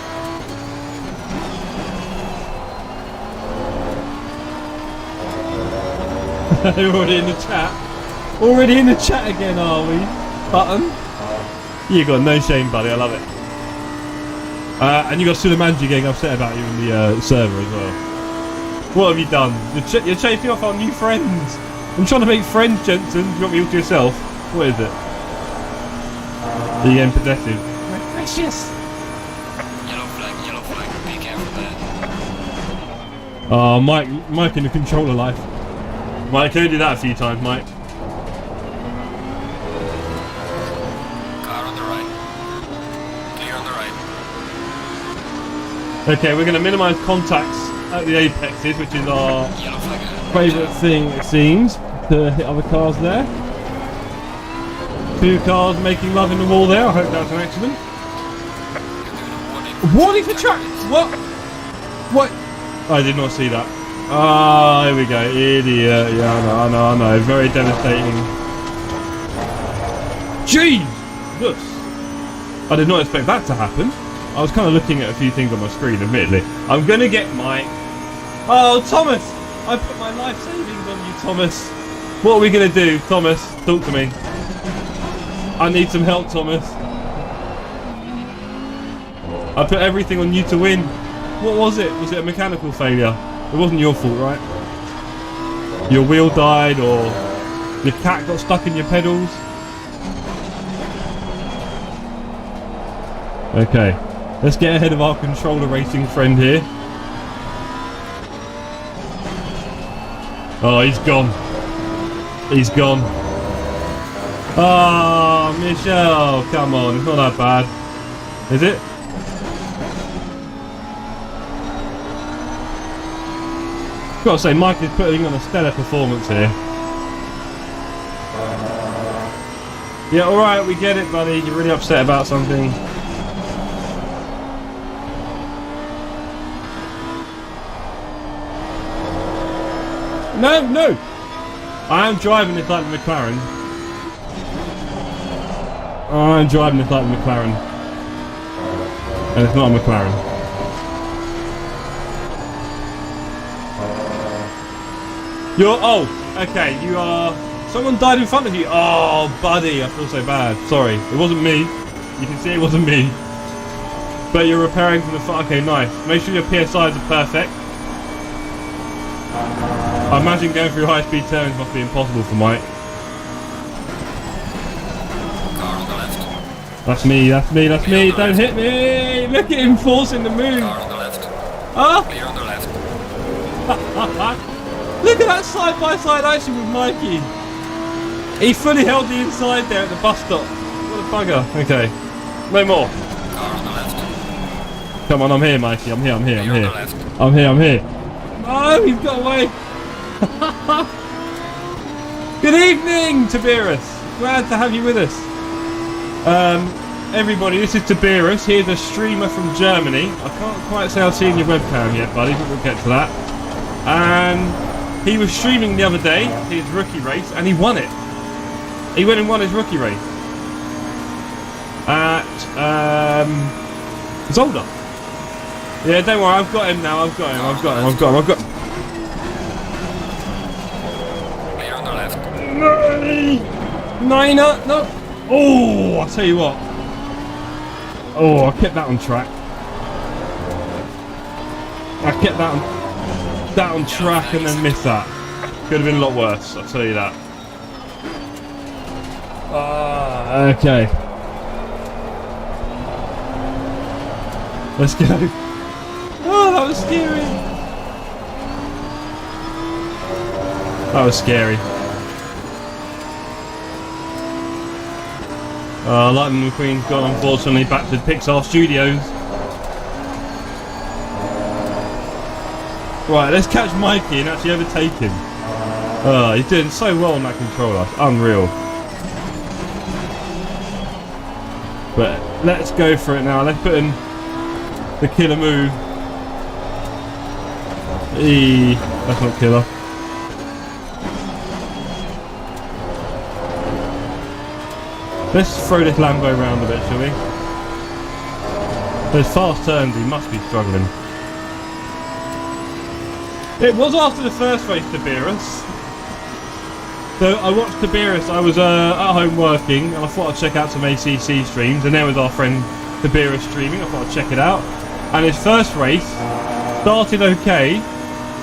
They're already in the chat. Already in the chat again, are we? Button. You got no shame, buddy. I love it. And you got Sulamanji getting upset about you in the server as well. What have you done? You're chasing off our new friends. I'm trying to make friends, Jensen. Do you want me all to yourself? What is it? Are you getting possessive? We're precious. Yellow flag, be careful there. Oh, Mike in the controller life. Mike, can you do that a few times, Mike? Car on the right. Clear on the right. Okay, we're going to minimise contacts at the apexes, which is our Yellow flag ahead. favourite thing, it seems, to hit other cars there. 2 cars making love in the wall there. I hope that's an accident. Warning for track! What? What? I did not see that. Ah, here we go. Idiot. Yeah, I know. Very devastating. Jesus! I did not expect that to happen. I was kind of looking at a few things on my screen, admittedly. I'm going to get Mike. Oh, Thomas! I put my life savings on you, Thomas. What are we going to do, Thomas? Talk to me. I need some help, Thomas. I put everything on you to win. What was it? Was it a mechanical failure? It wasn't your fault, right? Your wheel died, or your cat got stuck in your pedals? Okay. Let's get ahead of our controller racing friend here. Oh, he's gone. He's gone. Oh, Michelle, come on, it's not that bad. Is it? Gotta say, Mike is putting on a stellar performance here. Yeah, alright, we get it, buddy. You're really upset about something. No! I am driving this like the McLaren. I'm driving this like the McLaren. And it's not a McLaren. Okay, you are... Someone died in front of you. Oh, buddy, I feel so bad. Sorry, it wasn't me. You can see it wasn't me. But you're repairing from the front. Okay, nice. Make sure your PSIs are perfect. I imagine going through high-speed turns must be impossible for Mike. Car on the left. That's me, that's me, that's me. Don't hit me! Look at him forcing the move. Car on the left. Ah! Clear on the left. Look at that side-by-side action with Mikey. He fully held the inside there at the bus stop. What a bugger. Okay. No more. Car on the left. Come on, I'm here, Mikey. I'm here, I'm here, I'm Clear on here. the left. I'm here, I'm here. Oh, he's got away. Good evening, Tiberius. Glad to have you with us. Everybody, this is Tiberius. Here's a streamer from Germany. I can't quite say I've seen your webcam yet, buddy, but we'll get to that. And he was streaming the other day, his rookie race, and he won it. He went and won his rookie race. At, Zolder. Yeah, don't worry, I've got him now, I've got him. Clear on the left. Niner, no. Oh, I'll tell you what. Oh, I kept that on track. I kept that on track and then missed that. Could have been a lot worse, I'll tell you that. Okay. Let's go. Oh, that was scary. That was scary. Lightning McQueen's gone, unfortunately, back to Pixar Studios. Right, let's catch Mikey and actually overtake him. He's doing so well on that controller. It's unreal. But let's go for it now. Let's put in the killer move. That's not killer. Let's throw this Lambo around a bit, shall we? Those fast turns, he must be struggling. It was after the first race, Tiberius. So I watched Tiberius. I was at home working, and I thought I'd check out some ACC streams, and there was our friend Tiberius streaming. I thought I'd check it out. And his first race started okay.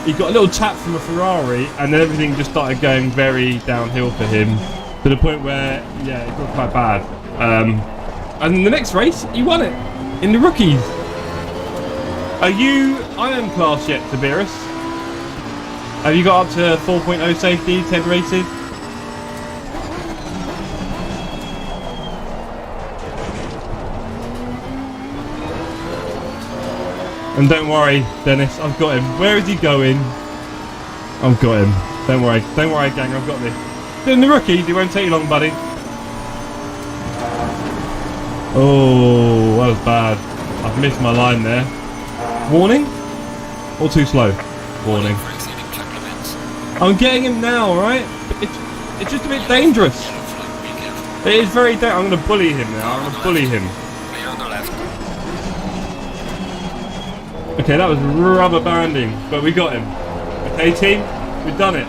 He got a little tap from a Ferrari, and then everything just started going very downhill for him, to the point where, yeah, it got quite bad. And the next race, he won it in the rookies. Are you Iron Class yet, Tiberius? Have you got up to 4.0 safety, 10 races? And don't worry, Dennis, I've got him. Where is he going? I've got him. Don't worry, gang, I've got this. Doing the rookies, it won't take you long, buddy. Oh, that was bad. I've missed my line there. Warning? Or too slow? Warning. I'm getting him now, alright? It's just a bit dangerous. It is very dangerous. I'm going to bully him now. I'm going to bully him. Okay, that was rubber banding, but we got him. Okay, team, we've done it.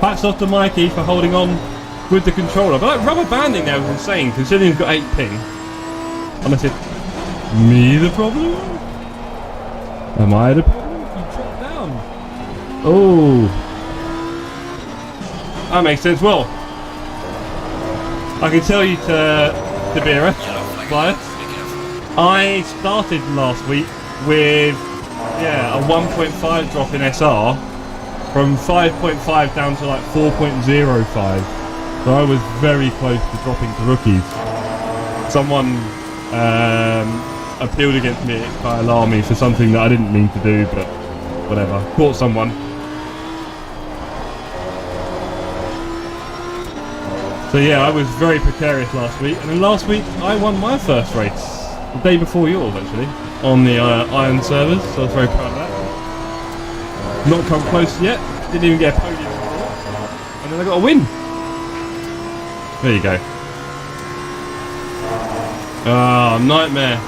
Hats off to Mikey for holding on with the controller. But that rubber banding there was insane, considering he's got 8 ping. Unless it's me the problem? Am I the problem? You dropped down. Oh. That makes sense. Well, I can tell you to Beera, I started last week with, yeah, a 1.5 drop in SR from 5.5 down to like 4.05. So I was very close to dropping to rookies. Someone appealed against me at Kyle Army for something that I didn't mean to do, but whatever. Caught someone. So yeah, I was very precarious last week, and then last week I won my first race. The day before yours, actually, on the Iron servers, so I was very proud of that. Not come close yet, didn't even get a podium before, and then I got a win. There you go. Ah, nightmare.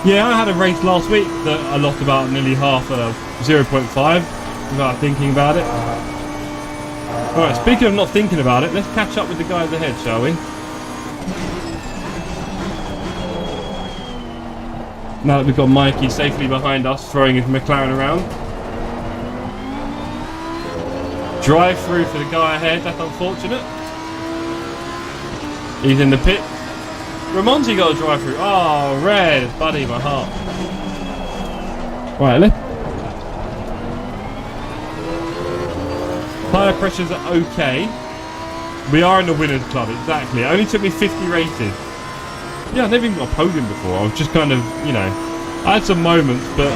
Yeah, I had a race last week that I lost about nearly half of 0.5 without thinking about it. Alright, speaking of not thinking about it, let's catch up with the guys ahead, shall we? Now that we've got Mikey safely behind us, throwing his McLaren around. Drive through for the guy ahead, that's unfortunate. He's in the pit. Ramonzi got a drive through. Oh, red, buddy, my heart. Right, let's. Tyre pressures are okay. We are in the winners club, exactly. It only took me 50 races. Yeah, I've never even got a podium before. I was just kind of, you know, I had some moments, but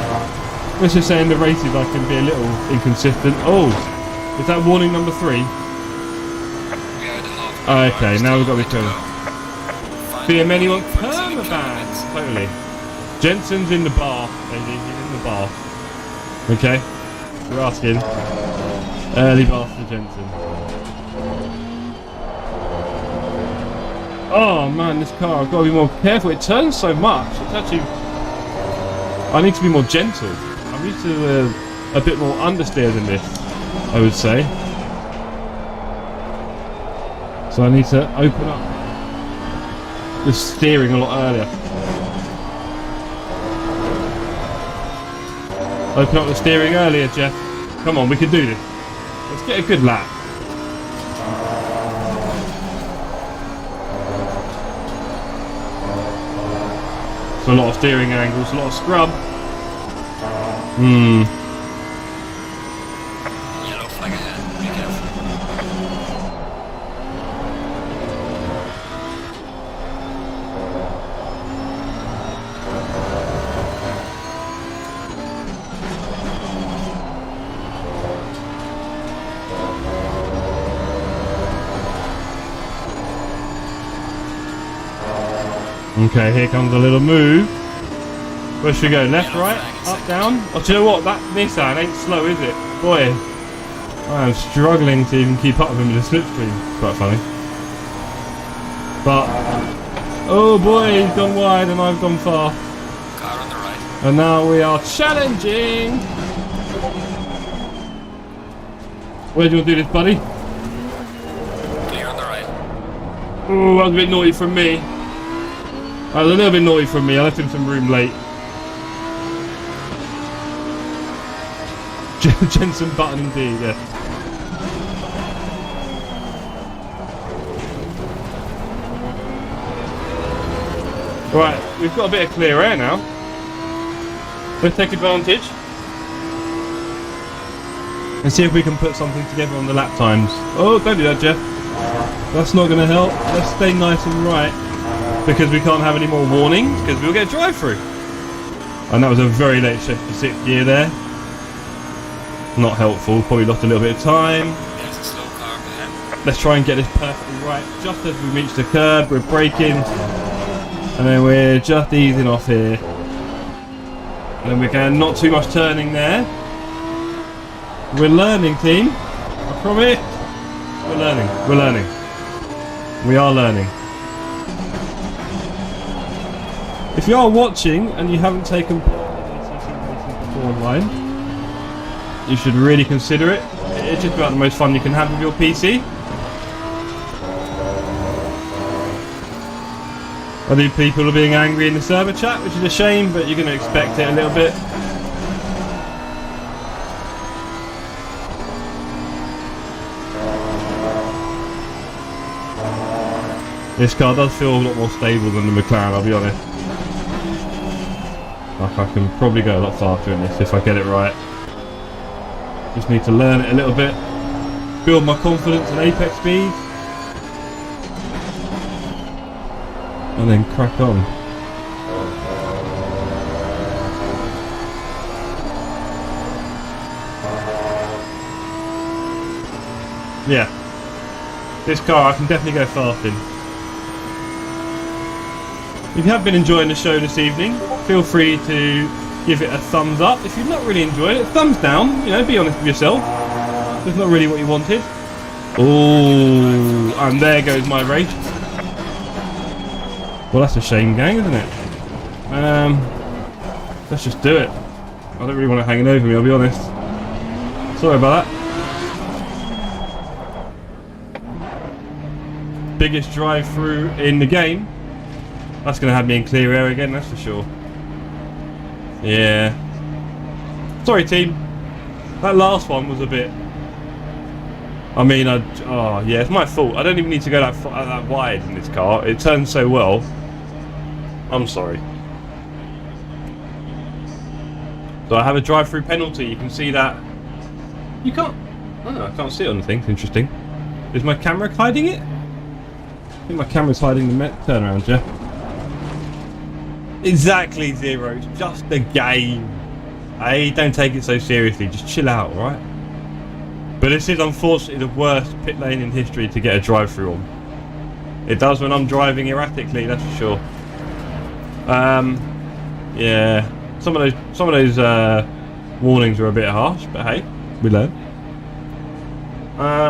let's just say in the races I can be a little inconsistent. Oh, is that warning number 3? Okay, now we've got to be clear. BM anyone permaban. Totally. Jensen's in the bar, lady. He's in the bar. Okay. You're asking. Early bar for Jensen. Oh man, this car, I've got to be more careful. It turns so much. It's actually. I need to be more gentle. I'm used to a bit more understeer than this, I would say. So I need to open up the steering a lot earlier. Open up the steering earlier, Jeff. Come on, we can do this. Let's get a good lap. It's a lot of steering angles, a lot of scrub. Yellow flag ahead, be careful. Okay, here comes a little move. Where should we go? Left, right, up, down? Oh, do you know what? That Nissan ain't slow, is it? Boy, I am struggling to even keep up with him in the slipstream. It's quite funny. But, oh boy, he's gone wide and I've gone far. Car on the right. And now we are challenging. Where do you want to do this, buddy? Clear on the right. Oh, that was a bit naughty from me. That was a little bit naughty from me. I left him some room late. Jensen button indeed, yeah. Right, we've got a bit of clear air now. Let's take advantage. And see if we can put something together on the lap times. Oh, don't do that, Jeff. That's not going to help. Let's stay nice and right. Because we can't have any more warnings, because we'll get a drive-through. And that was a very late shift to 6th gear there. Not helpful, probably lost a little bit of time. There's a slow car ahead. Let's try and get this perfectly right. Just as we reach the curb, we're braking. And then we're just easing off here. And then we're going not too much turning there. We're learning, team. I promise. We're learning. We're learning. We are learning. If you are watching and you haven't taken part in ACC racing before online, you should really consider it. It's just about the most fun you can have with your PC. I think people are being angry in the server chat, which is a shame, but you're going to expect it a little bit. This car does feel a lot more stable than the McLaren, I'll be honest. Like I can probably go a lot faster in this if I get it right. Just need to learn it a little bit. Build my confidence in apex speed. And then crack on. Yeah. This car I can definitely go fast in. If you have been enjoying the show this evening, feel free to give it a thumbs up. If you've not really enjoyed it, thumbs down. You know, be honest with yourself. It's not really what you wanted. Oh, and there goes my race. Well, that's a shame, gang, isn't it? Let's just do it. I don't really want it hanging over me, I'll be honest. Sorry about that. Biggest drive-through in the game. That's going to have me in clear air again, that's for sure. Yeah. Sorry, team. That last one was a bit I mean, oh yeah, it's my fault. I don't even need to go that wide in this car. It turns so well. I'm sorry. So I have a drive-through penalty. You can see that. You can't. Oh, I can't see it on the thing. Interesting. Is my camera hiding it? I think my camera's hiding the turnaround, yeah. Exactly, Zero. It's just a game. Hey, don't take it so seriously. Just chill out, alright? But this is unfortunately the worst pit lane in history to get a drive-through on. It does when I'm driving erratically, that's for sure. Yeah. Some of those warnings are a bit harsh, but hey, we learn.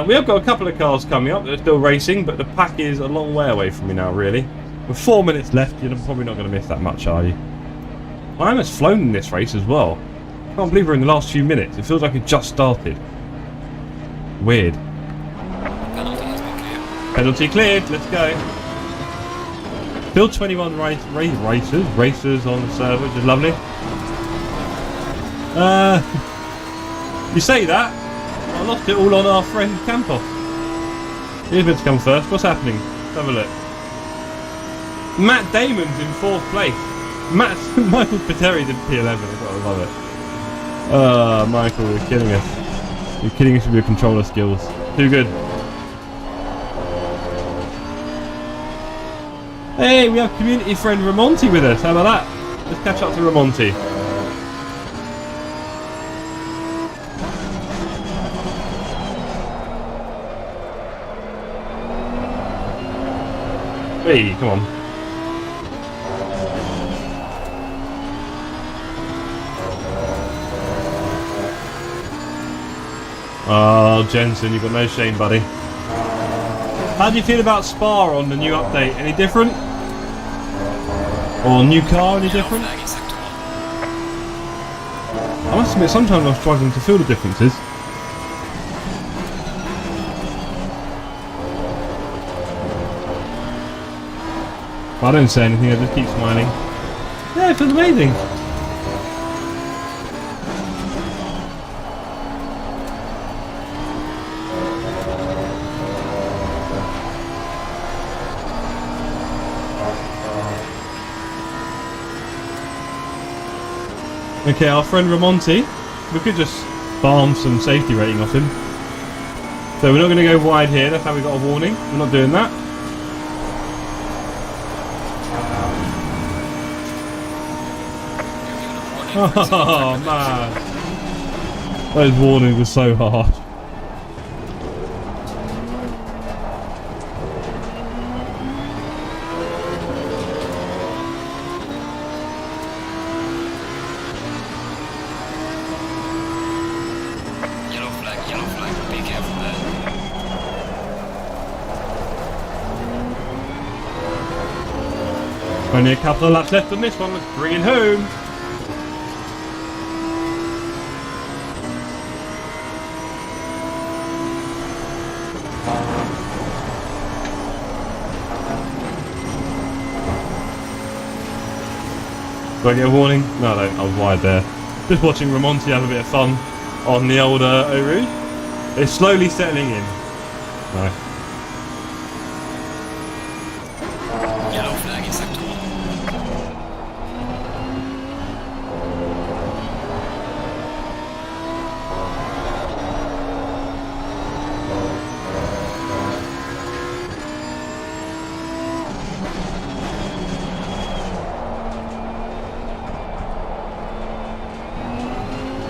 We have got a couple of cars coming up that are still racing, but the pack is a long way away from me now, really. With 4 minutes left, you're probably not going to miss that much, are you? I almost flown in this race as well. I can't believe we're in the last few minutes. It feels like it just started. Weird. Penalty has been cleared. Penalty cleared. Let's go. Still 21 racers on the server, which is lovely. You say that. I lost it all on our friend Campos. He's meant to come first. What's happening? Let's have a look. Matt Damon's in 4th place. Michael Pateri's in P11. I've got to love it. Michael, you're killing us. You're killing us with your controller skills. Too good. Hey, we have community friend Ramonti with us. How about that? Let's catch up to Ramonti. Hey, come on. Oh, Jensen, you've got no shame, buddy. How do you feel about Spa on the new update? Any different? Or new car, any different? I must admit, sometimes I'm struggling to feel the differences. But I don't say anything, I just keep smiling. Yeah, it feels amazing. Okay, our friend Ramonti, we could just farm some safety rating off him. So we're not going to go wide here, that's how we got a warning. We're not doing that. Oh man, those warnings were so hard. Yellow flag, be careful there. Only a couple of laps left on this one, let's bring it home. Do I get a warning? No, I don't. I was wide there. Just watching Ramonti have a bit of fun on the old Eau Rouge. It's slowly settling in. No. Yellow flag in sector 1.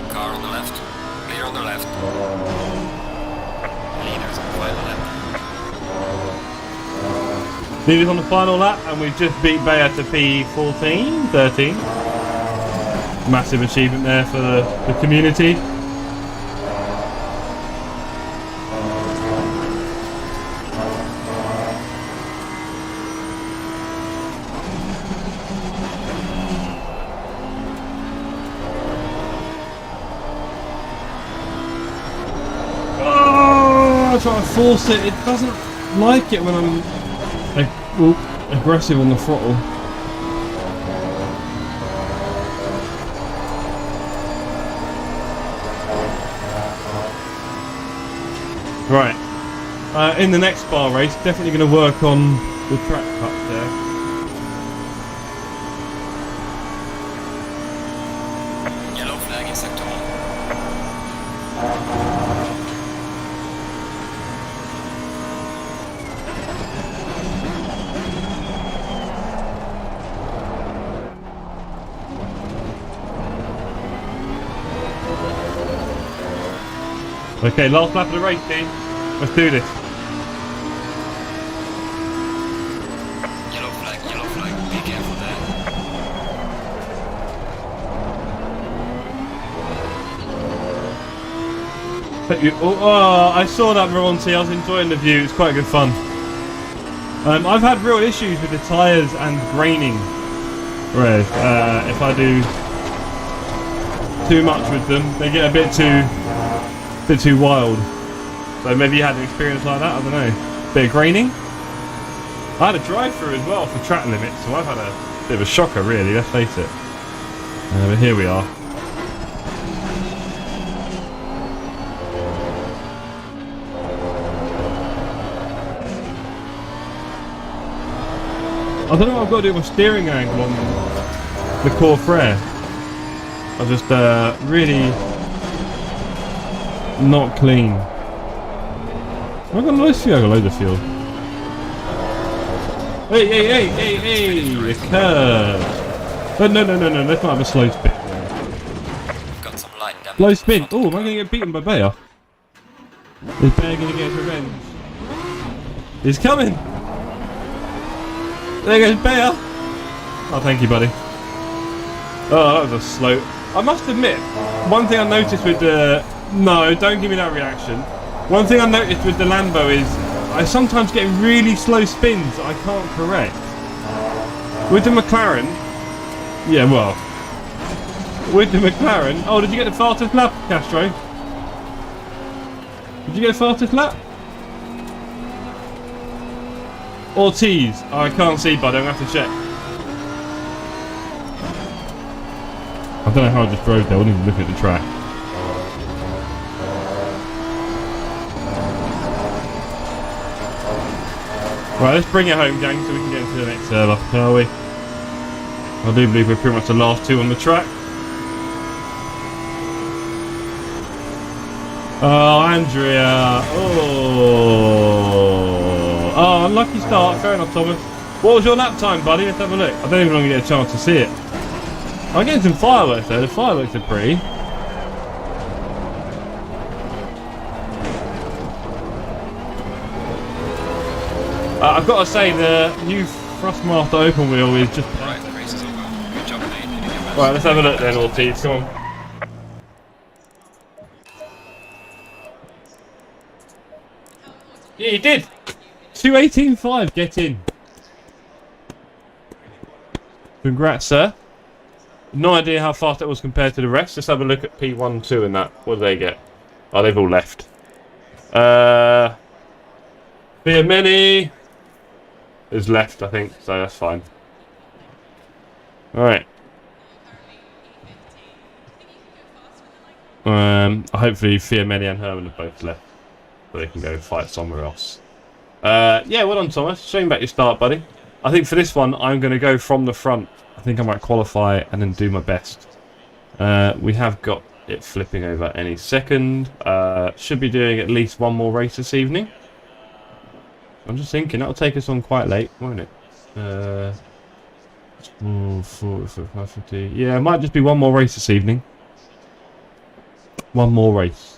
Car on the left. Clear on the left. Leaders on the final lap. Leaders on the final lap, and we've just beat Bayer to P14, 13. Massive achievement there for the community. Oh, I try to force it. It doesn't like it when I'm aggressive on the throttle. Right, in the next bar race, definitely going to work on the track cuts there. Yellow flag in sector 1. Okay, last lap of the race, team. Let's do this. Yellow flag, be careful there. Oh, I saw that, Veronti. I was enjoying the view. It's quite good fun. I've had real issues with the tyres and graining. Whereas, if I do too much with them, they get a bit too wild. So maybe you had an experience like that, I don't know. Bit of graining. I had a drive-through as well for track limits, so I've had a bit of a shocker really, let's face it. But here we are. I don't know what I've got to do with my steering angle on the Corsair. I just really not clean. I've got loads of fuel. I've got loads of fuel. Hey! A curve. No. Let's not have a slow spin. Got some light damage. Slow spin. Oh, am I going to get beaten by Bayer? Is Bayer going to get his revenge? He's coming. There goes Bayer. Oh, thank you, buddy. Oh, that was a slow. I must admit, one thing I noticed with the... No, don't give me that reaction. One thing I noticed with the Lambo is I sometimes get really slow spins that I can't correct. With the McLaren... Yeah, well... With the McLaren... Oh, did you get the fastest lap, Castro? Did you get the fastest lap? Ortiz. Oh, I can't see, bud. I'm going to have to check. I don't know how I just drove there. I wouldn't even look at the track. Right, let's bring it home, gang, so we can get into the next server, shall we? I do believe we're pretty much the last two on the track. Oh, Andrea. Oh, unlucky start. Fair enough, Thomas. What was your lap time, buddy? Let's have a look. I don't even want to get a chance to see it. I'm getting some fireworks though. The fireworks are pretty. I've got to say the new Thrustmaster open wheel is just... Right, the race is over. Good job, mate. Right, let's have a look then, Ortiz. Come on. Yeah, you did. 2:18.5. Get in. Congrats, sir. No idea how fast that was compared to the rest. Let's have a look at P1, 2 and that. What do they get? Oh, they've all left. Many is left, I think, so that's fine. Alright. Hopefully Fiameni and Herman have both left, so they can go fight somewhere else. Yeah, well done, Thomas. Showing back your start, buddy. I think for this one, I'm going to go from the front. I think I might qualify and then do my best. We have got it flipping over any second. Should be doing at least one more race this evening. I'm just thinking that'll take us on quite late, won't it? 50. Yeah, it might just be one more race this evening. One more race.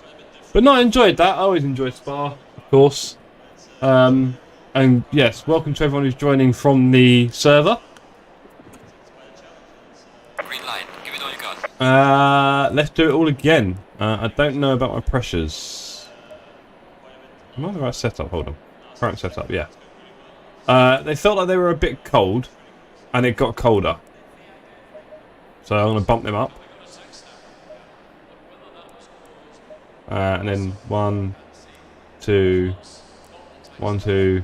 But no, I enjoyed that. I always enjoy Spa, of course. And yes, welcome to everyone who's joining from the server. Green light. Give it all you got. Let's do it all again. I don't know about my pressures. Am I on the right setup? Hold on. Current setup, yeah. They felt like they were a bit cold, and it got colder. So I'm going to bump them up. And then 1, 2, 1, 2,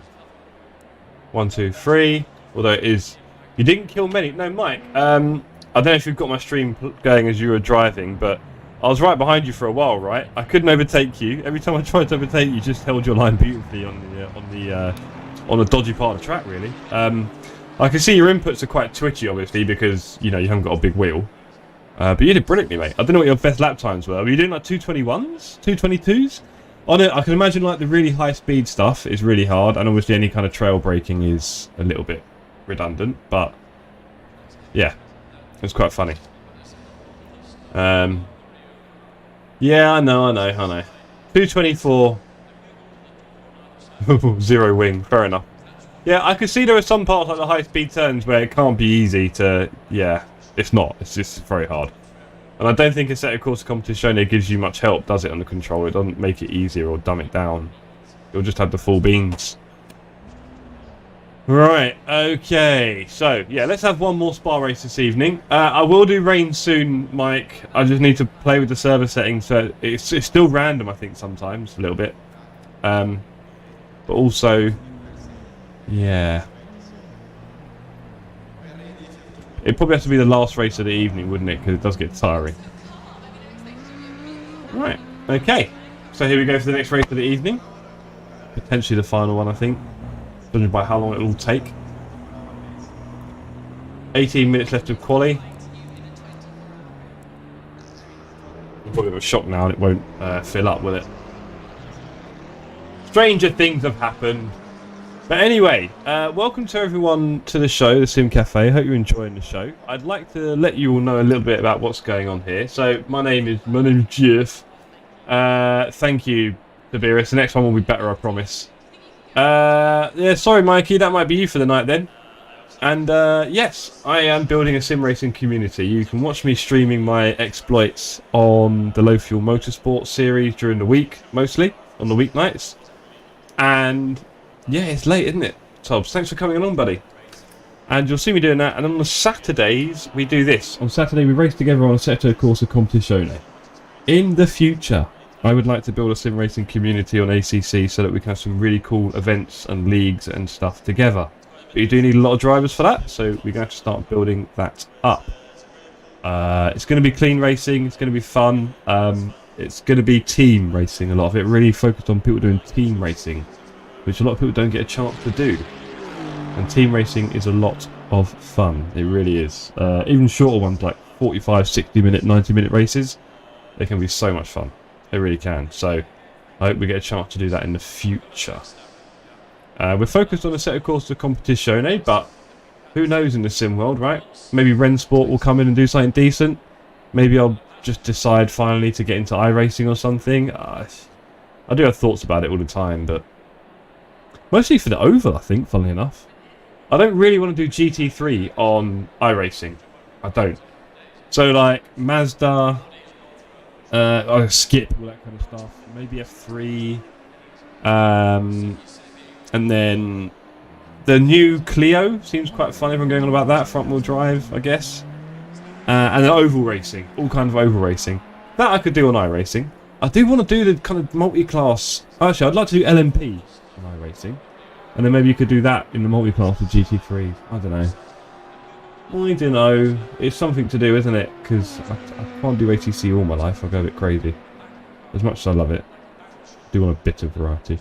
1, 2, 3. Although it is... You didn't kill many. No, Mike. I don't know if you've got my stream going as you were driving, but I was right behind you for a while, right? I couldn't overtake you. Every time I tried to overtake you, you just held your line beautifully on the dodgy part of the track, really. I can see your inputs are quite twitchy, obviously, because you haven't got a big wheel. But you did brilliantly, mate. I don't know what your best lap times were. Were you doing like 221s, 222s? I can imagine like the really high speed stuff is really hard, and obviously any kind of trail braking is a little bit redundant. But yeah, it's quite funny. Yeah, I know. 224. 0 wing, fair enough. Yeah, I could see there are some parts like the high speed turns where it can't be easy to... Yeah, it's not. It's just very hard. And I don't think Assetto Corsa Competizione gives you much help, does it, on the control? It doesn't make it easier or dumb it down. You'll just have the full beans. Right, okay. So, yeah, let's have one more spa race this evening. I will do rain soon, Mike. I just need to play with the server settings. So it's still random, I think, sometimes, a little bit. But also, yeah. It'd probably have to be the last race of the evening, wouldn't it? Because it does get tiring. Right, okay. So here we go for the next race of the evening. Potentially the final one, I think. Judging by how long it will take. 18 minutes left of quali. Probably a shock now and it won't fill up, will it? Stranger things have happened. But anyway, welcome to everyone to the show, the Sim Cafe. I hope you're enjoying the show. I'd like to let you all know a little bit about what's going on here. So my name is Jeff. Thank you, Tiberius. The next one will be better, I promise. Yeah, sorry, Mikey, that might be you for the night then. And yes, I am building a sim racing community. You can watch me streaming my exploits on the Low Fuel Motorsport series during the week, mostly on the weeknights. And yeah, it's late, isn't it, Tobbs? Thanks for coming along, buddy. And you'll see me doing that. And on the Saturdays, we do this. On Saturday, we race together on Assetto Corsa Competizione. In the future, I would like to build a sim racing community on ACC so that we can have some really cool events and leagues and stuff together. But you do need a lot of drivers for that, so we're going to have to start building that up. It's going to be clean racing, it's going to be fun. It's going to be team racing, a lot of it. Really focused on people doing team racing, which a lot of people don't get a chance to do. And team racing is a lot of fun, it really is. Even shorter ones like 45, 60 minute, 90 minute races, they can be so much fun. They really can. So I hope we get a chance to do that in the future. We're focused on Assetto Corsa Competizione, but who knows in the sim world, right? Maybe Rensport will come in and do something decent. Maybe I'll just decide finally to get into iRacing or something. I do have thoughts about it all the time, but mostly for the Oval, I think, funnily enough. I don't really want to do GT3 on iRacing. I don't. So like Mazda... I skip all that kind of stuff. Maybe F3, and then the new Clio seems quite fun. Everyone going on about that front wheel drive, I guess. And then oval racing, all kind of oval racing. That I could do on iRacing. I do want to do the kind of multi-class. Actually, I'd like to do LMP on iRacing, and then maybe you could do that in the multi-class with GT3. I don't know. I don't know. It's something to do, isn't it? Because I can't do ATC all my life. I'll go a bit crazy. As much as I love it, I do want a bit of variety.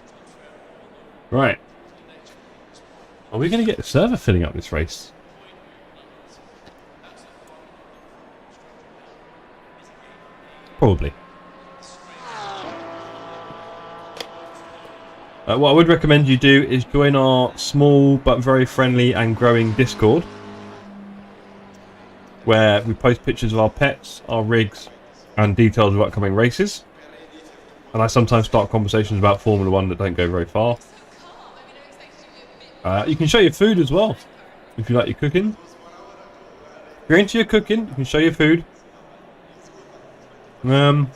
Right. Are we going to get the server filling up this race? Probably. What I would recommend you do is join our small but very friendly and growing Discord, where we post pictures of our pets, our rigs, and details of upcoming races. And I sometimes start conversations about Formula 1 that don't go very far. You can show your food as well, if you like your cooking. If you're into your cooking, you can show your food. Yeah,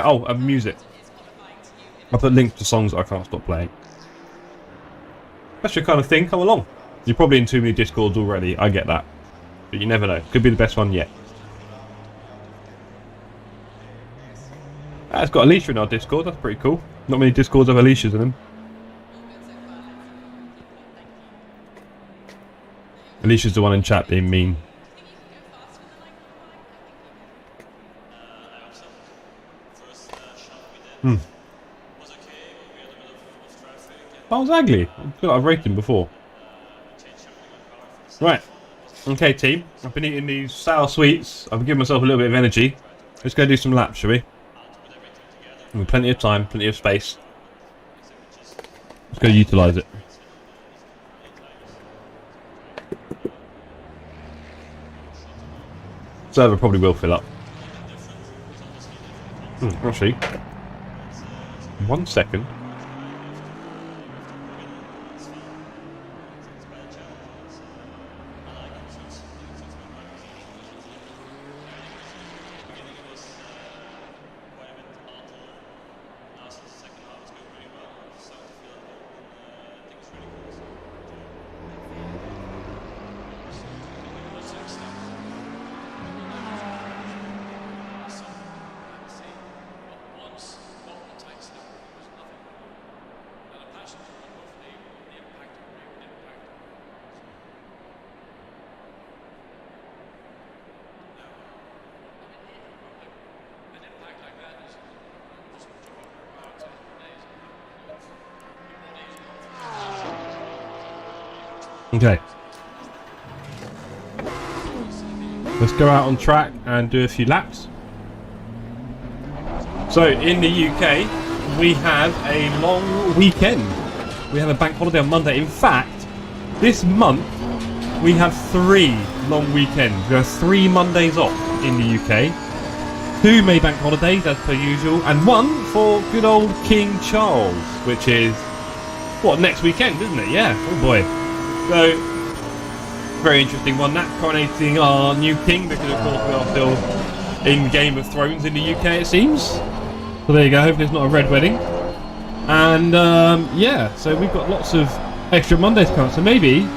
oh, and music. I'll put links to songs that I can't stop playing. That's your kind of thing, come along. You're probably in too many Discords already, I get that. But you never know. Could be the best one yet. It's got Alicia in our Discord. That's pretty cool. Not many Discords have Alicias in them. Alicia's the one in chat being mean. I was ugly. I feel like I've raked him before. Right. Okay, team. I've been eating these sour sweets. I've given myself a little bit of energy. Let's go do some laps, shall we? With plenty of time, plenty of space. Let's go utilise it. Server probably will fill up. Actually, 1 second. Okay. Let's go out on track and do a few laps. So, in the UK, we have a long weekend. We have a bank holiday on Monday. In fact, this month, we have 3 long weekends. We have 3 Mondays off in the UK. 2 May bank holidays, as per usual. And 1 for good old King Charles, which is, what, next weekend, isn't it? Yeah. Oh, boy. So, very interesting one. That coronating our new king, because of course we are still in Game of Thrones in the UK, it seems. So there you go. Hopefully it's not a red wedding. And yeah, so we've got lots of extra Mondays coming. So maybe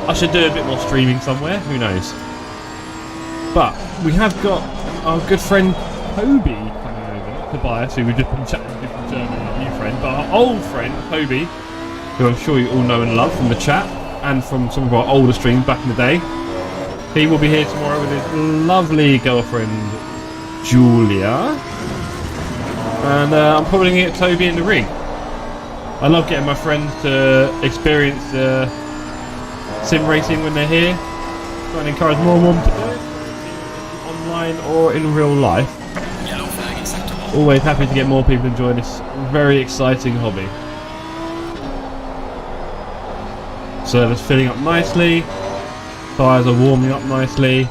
I should do a bit more streaming somewhere. Who knows? But we have got our good friend Toby coming over, not Tobias, who we've just been chatting with from Germany, our new friend, but our old friend Toby, who I'm sure you all know and love from the chat and from some of our older streams back in the day. He will be here tomorrow with his lovely girlfriend Julia, and I'm probably going to get Toby in the ring. I love getting my friends to experience sim racing when they're here. Try and encourage more and more to do it, online or in real life. Always happy to get more people to enjoy this very exciting hobby. Server's filling up nicely. Tyres are warming up nicely.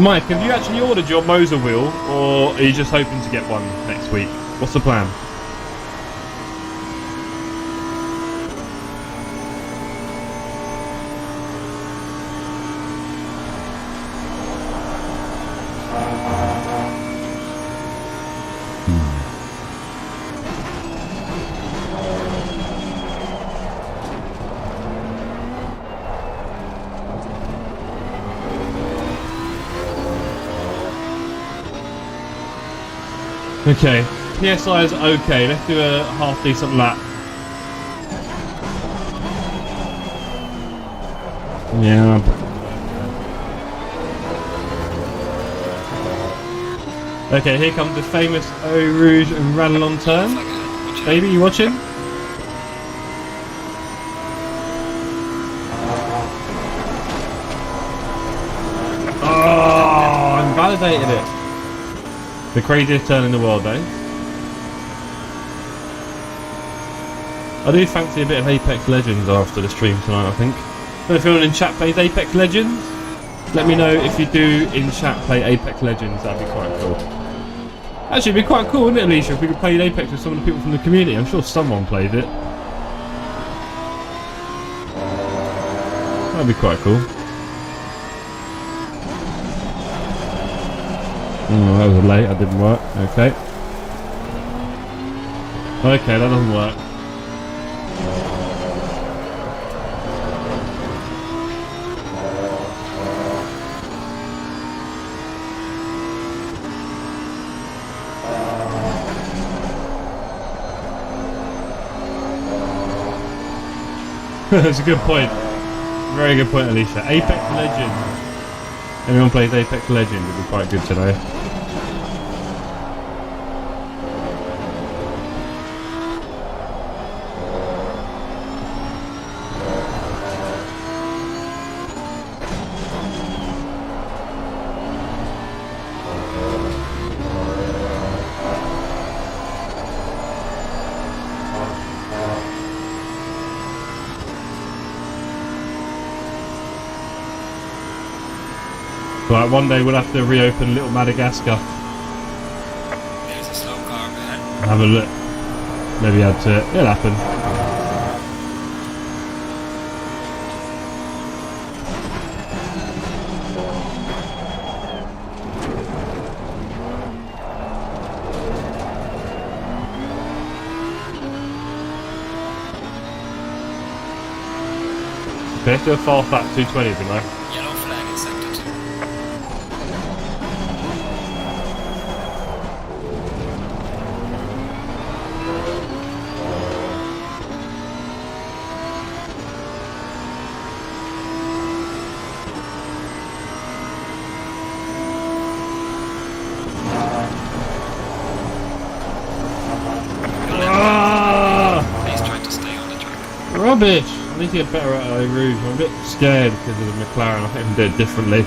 Mike, have you actually ordered your Moser wheel, or are you just hoping to get one next week? What's the plan? Okay, PSI is okay. Let's do a half decent lap. Yeah. Okay, here comes the famous Eau Rouge and Ranelon turn. Baby, you watching? Oh, invalidated it. The craziest turn in the world, though. I do fancy a bit of Apex Legends after the stream tonight, I think. So if anyone in chat plays Apex Legends, let me know if you do in chat play Apex Legends. That'd be quite cool. Actually, it'd be quite cool, wouldn't it, Alicia, if we could play Apex with some of the people from the community? I'm sure someone plays it. That'd be quite cool. Oh, that was a late, that didn't work. Okay. Okay, that doesn't work. That's a good point. Very good point, Alicia. Apex Legends. Anyone plays Apex Legends would be quite good to know. Right, one day we'll have to reopen Little Madagascar. There's a slow car behind. Have a look. Maybe add to it. It'll happen. Okay, let's do a fast lap 220 if you like. Yellow flag in sector 2. Please try to stay on the track. Rubbish! I need to get better at Eau Rouge. I'm a bit scared because of the McLaren. I think I can do it differently.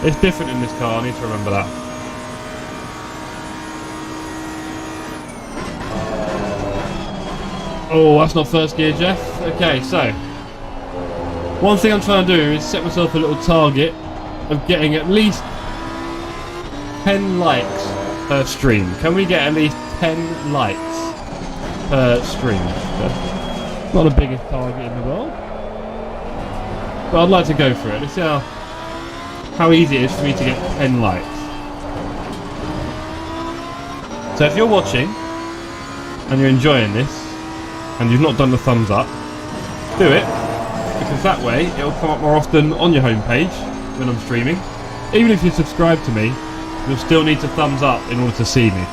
It's different in this car, I need to remember that. Oh, that's not first gear, Jeff. Okay, so one thing I'm trying to do is set myself a little target of getting at least 10 likes per stream. Can we get at least 10 likes per stream? That's not the biggest target in the world, but I'd like to go for it. Let's see how easy it is for me to get 10 likes. So if you're watching and you're enjoying this and you've not done the thumbs up, do it, because that way it'll come up more often on your homepage when I'm streaming. Even if you subscribe to me, you'll still need to thumbs up in order to see me,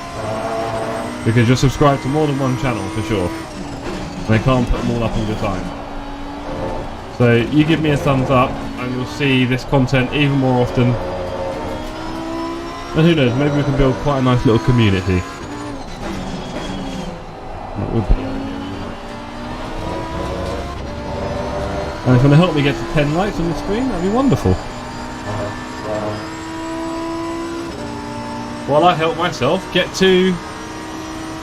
because you're subscribed to more than one channel for sure, and they can't put them all up all the time. So you give me a thumbs up and you'll see this content even more often, and who knows, maybe we can build quite a nice little community. That would be. And if you want to help me get to 10 likes on the screen, that'd be wonderful. While I help myself get to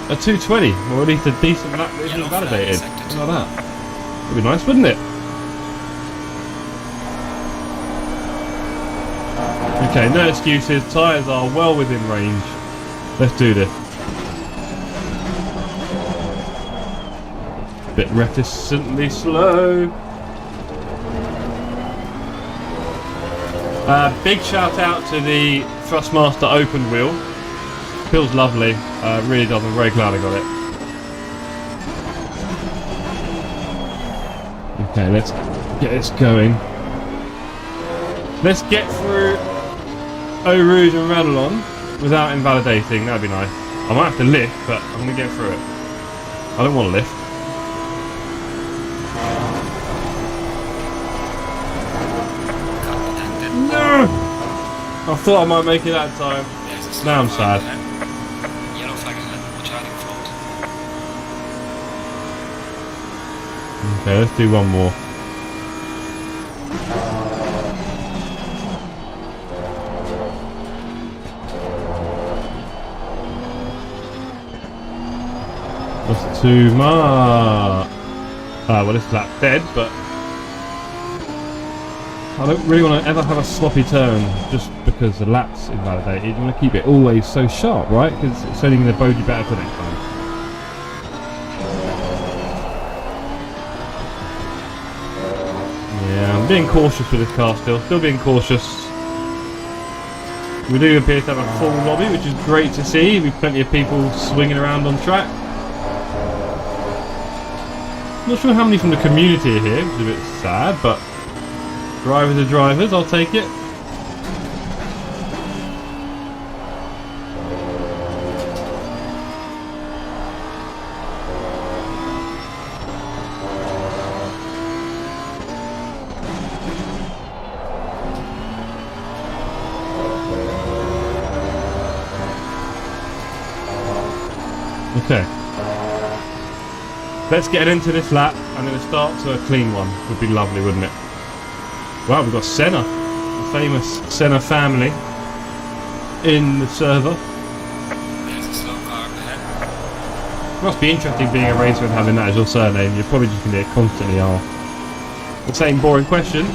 a 220, or at least a decent lap that isn't validated. Something like that. Would be nice, wouldn't it? Okay, no excuses. Tyres are well within range. Let's do this. Bit reticently slow. Big shout out to the Thrustmaster open wheel. Feels lovely. Really does. I'm very glad I got it. Okay, let's get this going. Let's get through Eau Rouge and Radalon without invalidating. That'd be nice. I might have to lift, but I'm going to get through it. I don't want to lift. No! I thought I might make it that time. Now I'm sad. Yellow flag ahead. Watch out in front. Okay, let's do one more. That's too much. Well, this lap's dead, but I don't really want to ever have a sloppy turn just because the lap's invalidated. You want to keep it always so sharp, right? Because it's only going to bode you better for next time. Yeah, I'm being cautious with this car still being cautious. We do appear to have a full lobby, which is great to see. We've plenty of people swinging around on track. Not sure how many from the community are here, which is a bit sad, but drivers are drivers, I'll take it. Okay. Let's get into this lap and then a start to a clean one. Would be lovely, wouldn't it? Wow, we've got Senna, the famous Senna family, in the server. There's a slow car ahead. Must be interesting being a racer and having that as your surname. You're probably just going to get constantly asked the same boring question.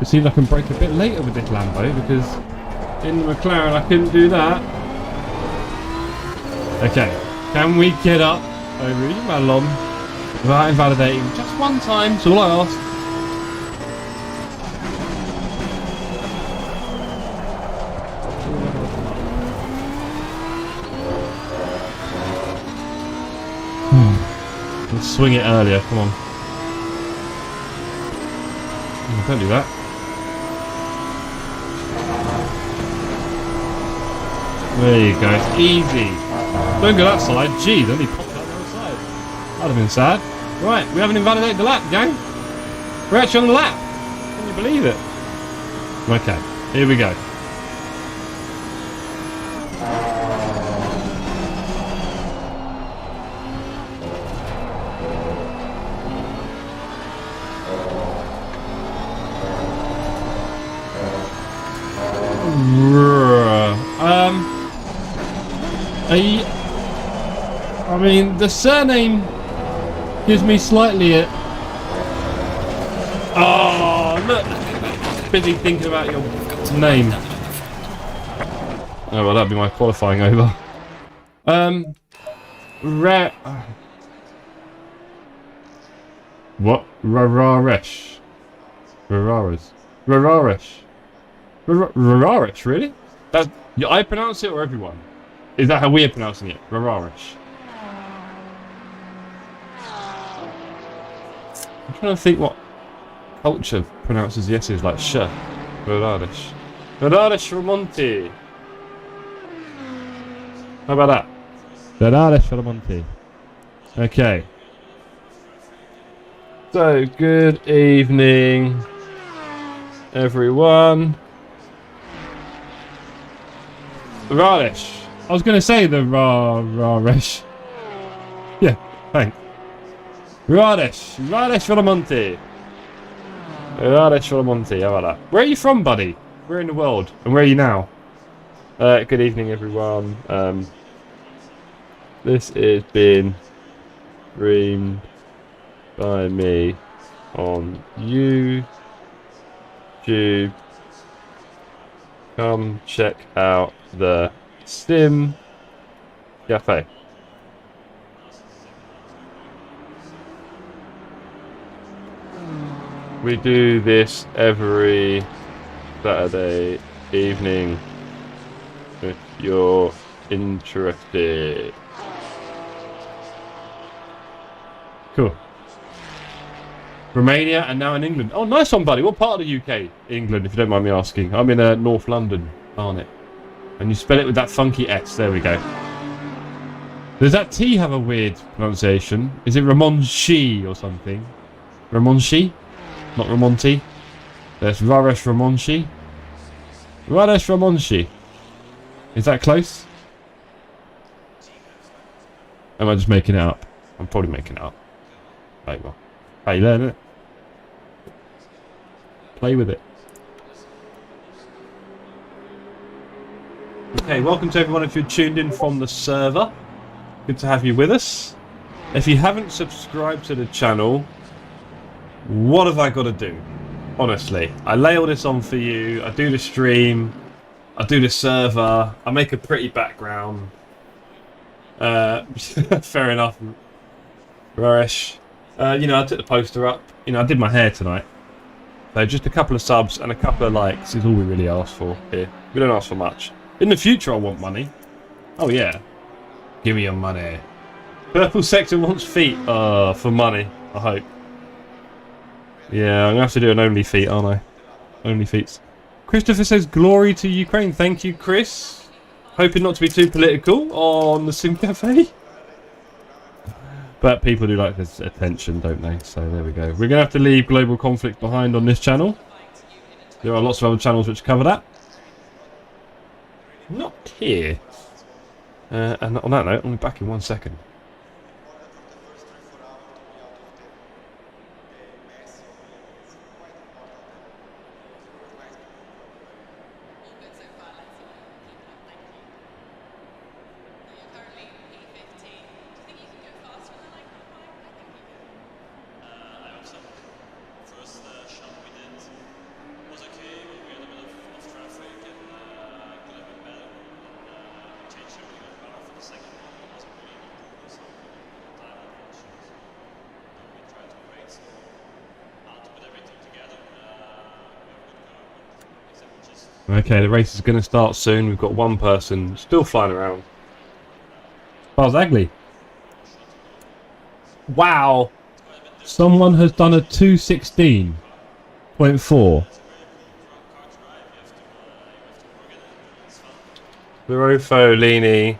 It seems I can brake a bit later with this Lambo because in the McLaren I couldn't do that. Okay, can we get up over Malon without invalidating just one time? That's all I ask. Let's swing it earlier, come on. Don't do that. There you go, it's easy. Don't go that side. Gee, then he popped out the other side. That'd have been sad. Right, we haven't invalidated the lap, gang. We're actually on the lap. Can you believe it? Okay, here we go. I mean, the surname gives me slightly a... Oh, look! Busy thinking about your name. Oh, well, that'd be my qualifying over. What? Raresh. Raresh, really? That's... I pronounce it or everyone? Is that how we're pronouncing it? Raresh. I'm trying to think what culture pronounces the S's like sh. Raresh. Raresh Ramonti. How about that? Raresh Ramonti. Okay. So, good evening, everyone. Raresh. I was going to say the Raresh. Yeah, thanks. Raresh Ramonti. Raresh Ramonti, how about that? Where are you from, buddy? Where in the world? And where are you now? Good evening, everyone. This is being streamed by me on YouTube. Come check out the Sim Cafe. We do this every Saturday evening if you're interested. Cool. Romania and now in England. Oh, nice one, buddy. What part of the UK? England, if you don't mind me asking. I'm in North London, aren't it? And you spell it with that funky S. There we go. Does that T have a weird pronunciation? Is it Ramonshi or something? Ramonshi? Not Ramonti? There's Raresh Ramonshi. Raresh Ramonshi. Is that close? Am I just making it up? I'm probably making it up. Right, well. Hey, learn it. Play with it. Okay, welcome to everyone if you're tuned in from the server. Good to have you with us. If you haven't subscribed to the channel, what have I got to do? Honestly, I lay all this on for you. I do the stream. I do the server. I make a pretty background. Fair enough. Raresh. You know, I took the poster up. You know, I did my hair tonight. So just a couple of subs and a couple of likes is all we really ask for here. We don't ask for much. In the future, I want money. Oh, yeah. Give me your money. Purple Sector wants feet. For money, I hope. Yeah, I'm going to have to do an only feet, aren't I? Only feet. Christopher says, glory to Ukraine. Thank you, Chris. Hoping not to be too political on the Sim Cafe. But people do like this attention, don't they? So there we go. We're going to have to leave global conflict behind on this channel. There are lots of other channels which cover that. Not here. And on that note, I'll be back in 1 second. Okay, the race is going to start soon. We've got one person still flying around. Ugly. Wow. Someone has done a 216.4. Virofo, Lini.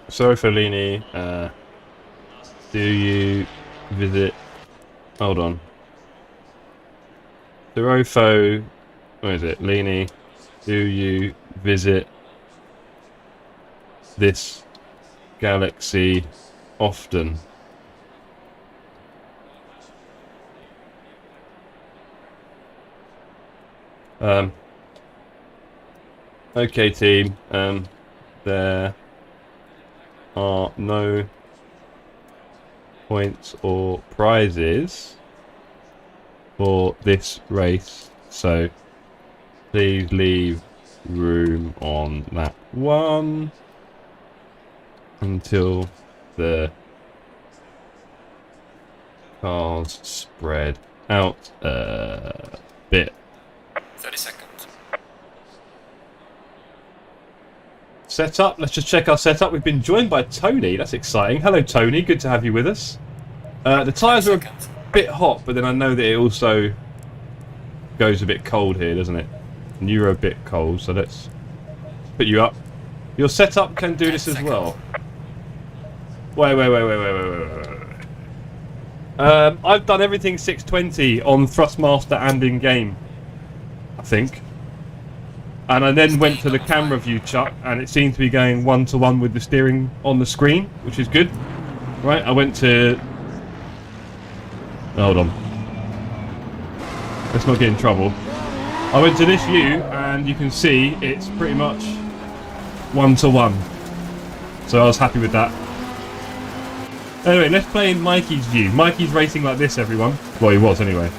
Sorry for Lini. Do you visit... Hold on. Virofo... Where is it? Lini. Do you visit this galaxy often? Okay, team. There are no points or prizes for this race, so please leave room on lap 1 until the cars spread out a bit. 30 seconds. Setup. Let's just check our setup. We've been joined by Tony. That's exciting. Hello, Tony. Good to have you with us. The tyres are a bit hot, but then I know that it also goes a bit cold here, doesn't it? And you're a bit cold, so let's put you up. Your setup can do this as well. Wait. I've done everything 620 on Thrustmaster and in game, I think. And I then went to the camera view, Chuck, and it seemed to be going 1-to-1 with the steering on the screen, which is good. Right, I went to... Hold on. Let's not get in trouble. I went to this view, and you can see it's pretty much 1-to-1. So I was happy with that. Anyway, let's play in Mikey's view. Mikey's racing like this, everyone. Well, he was anyway.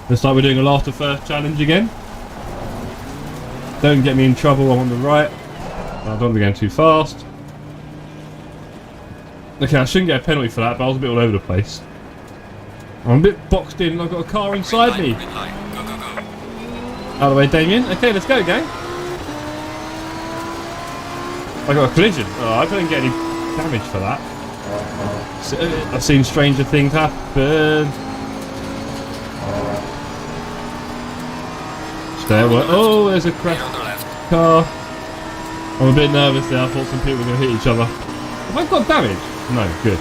Looks like we're doing a last to first challenge again. Don't get me in trouble, I'm on the right. I don't want to be going too fast. Okay, I shouldn't get a penalty for that, but I was a bit all over the place. I'm a bit boxed in and I've got a car inside me. Go. Out of the way, Damien. Okay, let's go, gang. I got a collision. Oh, I didn't get any damage for that. I've seen stranger things happen. Oh, there's a crash car. I'm a bit nervous there. I thought some people were going to hit each other. Have I got damage? No, good.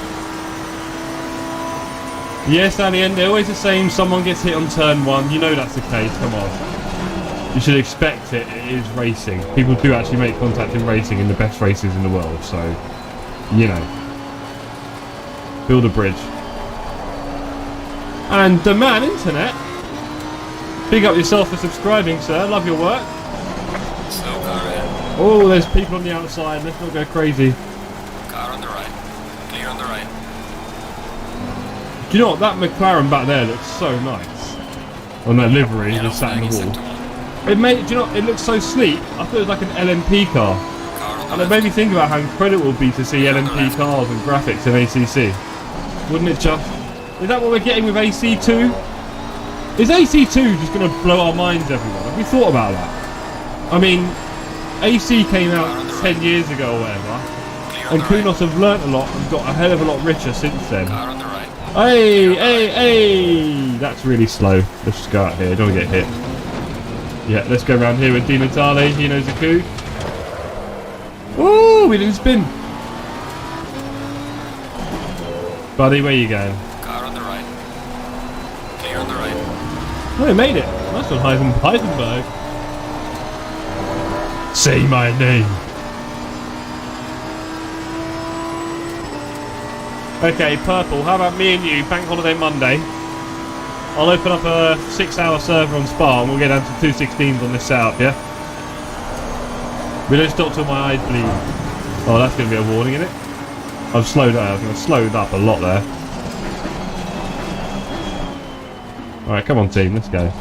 Yes, at the end, they're always the same. Someone gets hit on turn 1. You know that's the case. Come on. You should expect it. It is racing. People do actually make contact in racing in the best races in the world. So, you know. Build a bridge. And demand internet. Big up yourself for subscribing, sir. Love your work. Slow car in. Oh, there's people on the outside. Let's not go crazy. Car on the right. Clear on the right. Do you know what? That McLaren back there looks so nice. On that livery, just sat in the wall. Do you know what? It looks so sleek. I thought it was like an LMP car. And it made me think about how incredible it would be to see LMP cars and graphics in ACC. Wouldn't it just? Is that what we're getting with AC2? Is AC2 just going to blow our minds, everyone? Have we thought about that? I mean, AC came out 10 years ago or whatever, and Kunos have learnt a lot and got a hell of a lot richer since then. Hey! That's really slow. Let's just go out here, don't want to get hit. Yeah, let's go around here with Di Natale, he knows the coup. Ooh, we didn't spin. Buddy, where you going? Car on the right. Clear on the right. Oh, he made it. Nice one, Heisenberg. Say my name. Okay, Purple, how about me and you, Bank Holiday Monday? I'll open up a 6-hour server on Spa and we'll get down to 216s on this setup, yeah? We don't stop till my eyes bleed. Oh, that's going to be a warning, isn't it? I've slowed up a lot there. Alright, come on team, let's go.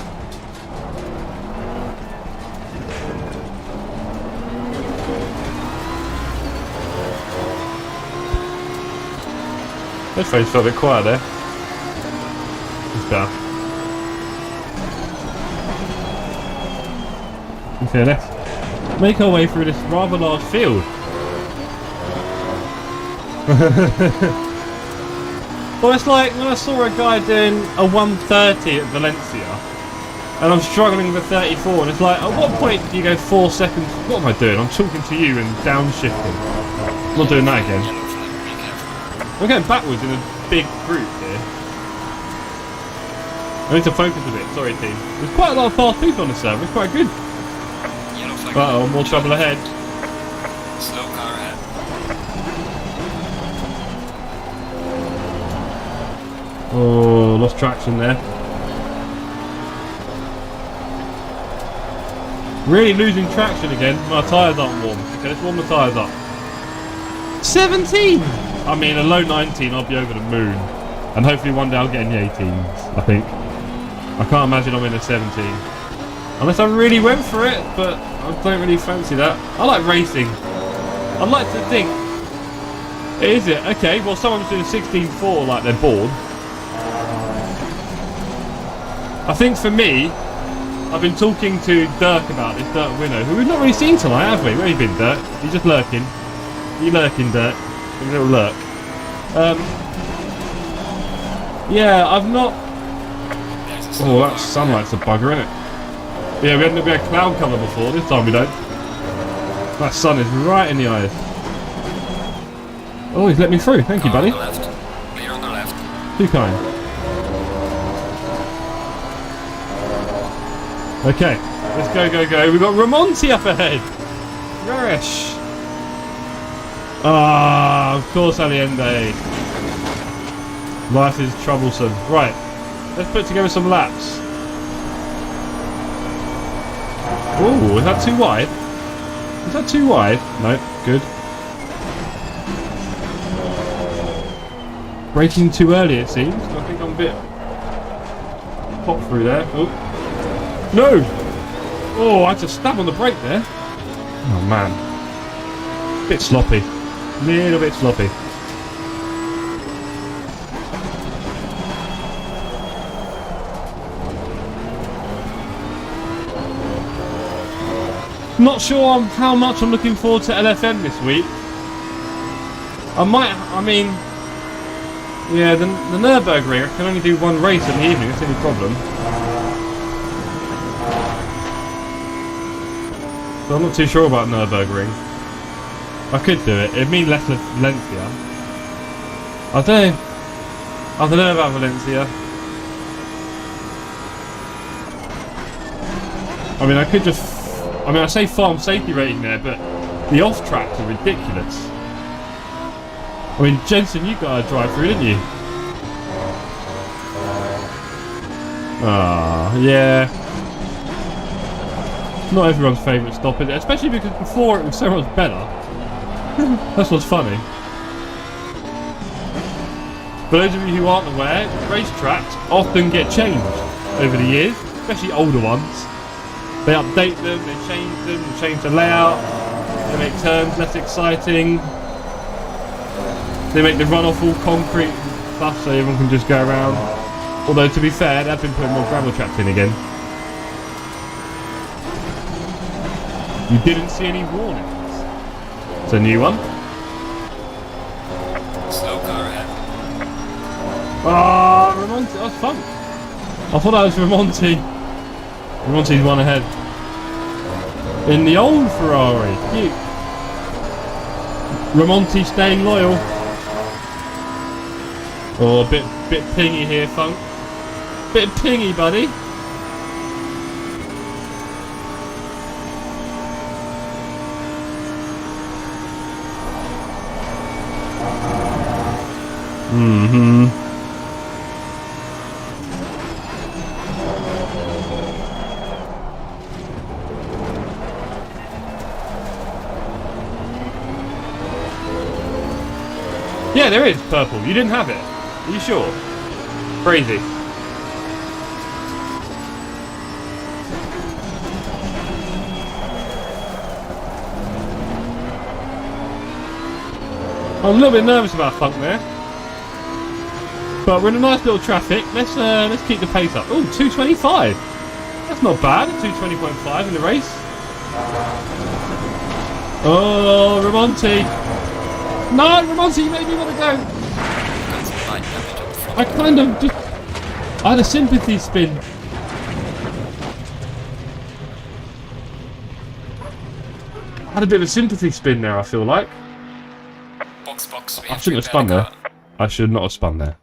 This phone's felt a bit quiet there. It's better. Okay, let's make our way through this rather large field. Well, it's like when I saw a guy doing a 130 at Valencia, and I'm struggling with 34, and it's like, at what point do you go 4 seconds? What am I doing? I'm talking to you and downshifting. I'm not doing that again. We're going backwards in a big group here. I need to focus a bit, sorry team. There's quite a lot of fast people on the server, it's quite good. Uh-oh, more trouble ahead. Slow car ahead. Oh, lost traction there. Really losing traction again. My tyres aren't warm. Okay, let's warm the tyres up. 17! I mean, a low 19, I'll be over the moon. And hopefully one day I'll get in the 18s, I think. I can't imagine I'm in a 17. Unless I really went for it, but I don't really fancy that. I like racing. I'd like to think. Is it? Okay, well someone's doing 16.4 like they're bored. I think for me, I've been talking to Dirk about this, Dirk Winnow, who we've not really seen tonight, have we? Where have you been, Dirk? You just lurking. You lurking, Dirk. A little lurk. Yeah, I've not... Oh, that sunlight's a bugger, isn't it? Yeah, we had cloud cover before, this time we don't. That sun is right in the eyes. Oh, he's let me through, thank you, buddy. On the left. Clear on the left. Too kind. Okay, let's go, go, go. We've got Ramonti up ahead. Raresh. Ah, of course, Allende. Life is troublesome. Right, let's put together some laps. Oh, is that too wide? Is that too wide? No, good. Braking too early, it seems. I think I'm a bit pop through there. Oh. No! Oh, I had to stab on the brake there. Oh man. Bit sloppy. Little bit sloppy. Not sure how much I'm looking forward to LFM this week. I mean, yeah, the Nürburgring, I can only do one race in the evening, that's the only problem. So I'm not too sure about Nürburgring. I could do it, it'd mean less Valencia. I don't know about Valencia. I mean, I could just... I mean, I say farm safety rating there, but the off tracks are ridiculous. I mean, Jensen, you got a drive through, didn't you? Ah, yeah. Not everyone's favourite stop, is it? Especially because before it was so much better. That's what's funny. For those of you who aren't aware, racetracks often get changed over the years, especially older ones. They update them, they change the layout, they make turns less exciting, they make the runoff all concrete and stuff so everyone can just go around. Although to be fair, they've been putting more gravel tracks in again. You didn't see any warnings. It's a new one. Slow car ahead. Ah, Ramonti, that was fun. I thought that was Ramonti. Ramonti's one ahead. In the old Ferrari. Cute. Ramonti staying loyal. Oh, a bit pingy here, Funk. Bit pingy, buddy. Mm-hmm. Yeah, there is purple. You didn't have it. Are you sure? Crazy. I was a little bit nervous about Funk there. But we're in a nice little traffic. Let's keep the pace up. Oh, 225. That's not bad. 220.5 in the race. Oh, Ramonti. No, Ramonti, you made me want to go. I kind of just... I had a sympathy spin. I had a bit of a sympathy spin there, I feel like. Box. I shouldn't have spun there. I should not have spun there.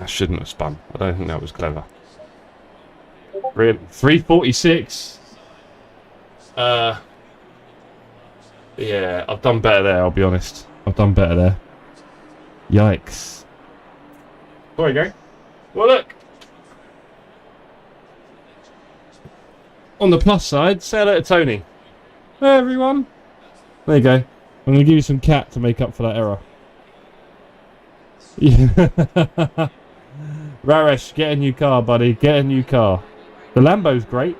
I shouldn't have spun. I don't think that was clever. 346. Yeah, I've done better there, I'll be honest. I've done better there. Yikes. Sorry, Gary. Well, look. On the plus side, say hello to Tony. Hey, everyone. There you go. I'm going to give you some cat to make up for that error. Yeah. Raresh, get a new car, buddy. Get a new car. The Lambo's great.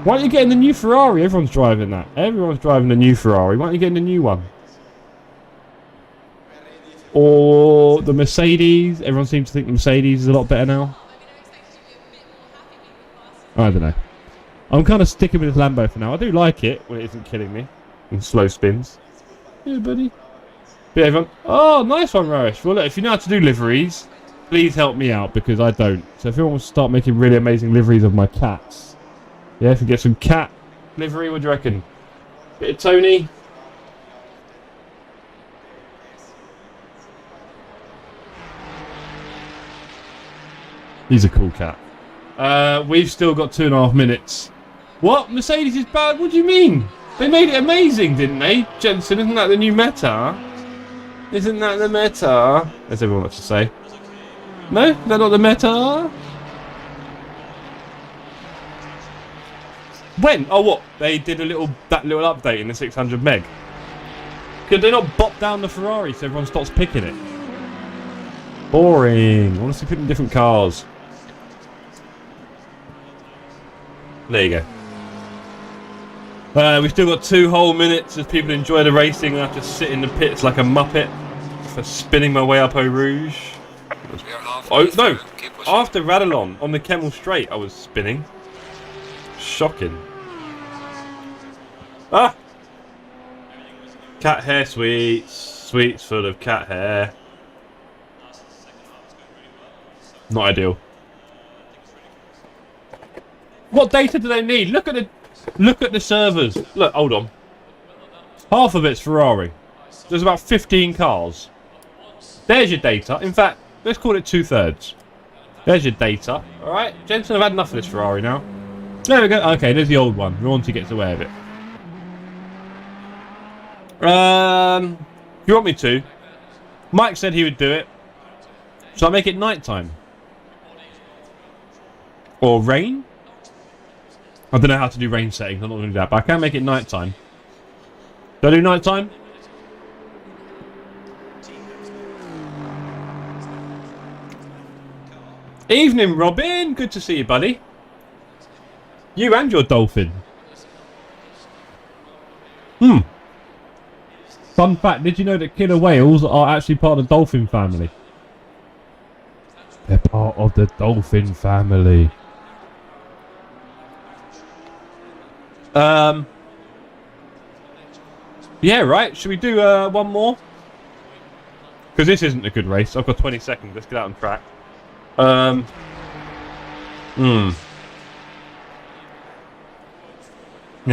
Why aren't you getting the new Ferrari? Everyone's driving that. Everyone's driving the new Ferrari. Why aren't you getting the new one? Or the Mercedes. Everyone seems to think the Mercedes is a lot better now. I don't know. I'm kind of sticking with this Lambo for now. I do like it when it isn't killing me in slow spins. Yeah, buddy. Yeah, everyone. Oh, nice one, Raresh. Well, look, if you know how to do liveries, please help me out because I don't. So if anyone wants to start making really amazing liveries of my cats, yeah, if you get some cat livery, what do you reckon? Bit of Tony. He's a cool cat. We've still got 2.5 minutes. What? Mercedes is bad? What do you mean? They made it amazing, didn't they? Jensen, isn't that the new meta? Isn't that the meta? As everyone wants to say. No? They're not the meta? When? Oh, what? They did that little update in the 600 meg. Could they not bop down the Ferrari so everyone stops picking it? Boring. I want to see people in different cars. There you go. We've still got 2 whole minutes as people enjoy the racing. I have to sit in the pits like a muppet for spinning my way up Eau Rouge. Oh no! After Radalon on the Kemmel Straight, I was spinning. Shocking. Ah! Cat hair sweets. Sweets full of cat hair. Not ideal. What data do they need? Look at the servers. Look, hold on. Half of it's Ferrari. There's about 15 cars. There's your data. In fact, let's call it 2/3. There's your data. Alright, Jensen, I've had enough of this Ferrari now. There we go. Okay, there's the old one. Raunty gets away with it. If you want me to. Mike said he would do it. Shall I make it nighttime? Or rain? I don't know how to do rain settings. I'm not going to do that, but I can make it nighttime. Do I do nighttime? Evening, Robin. Good to see you, buddy. You and your dolphin. Fun fact, did you know that killer whales are actually part of the dolphin family? They're part of the dolphin family. Yeah, right. Should we do one more? Because this isn't a good race. I've got 20 seconds. Let's get out on track. Yeah,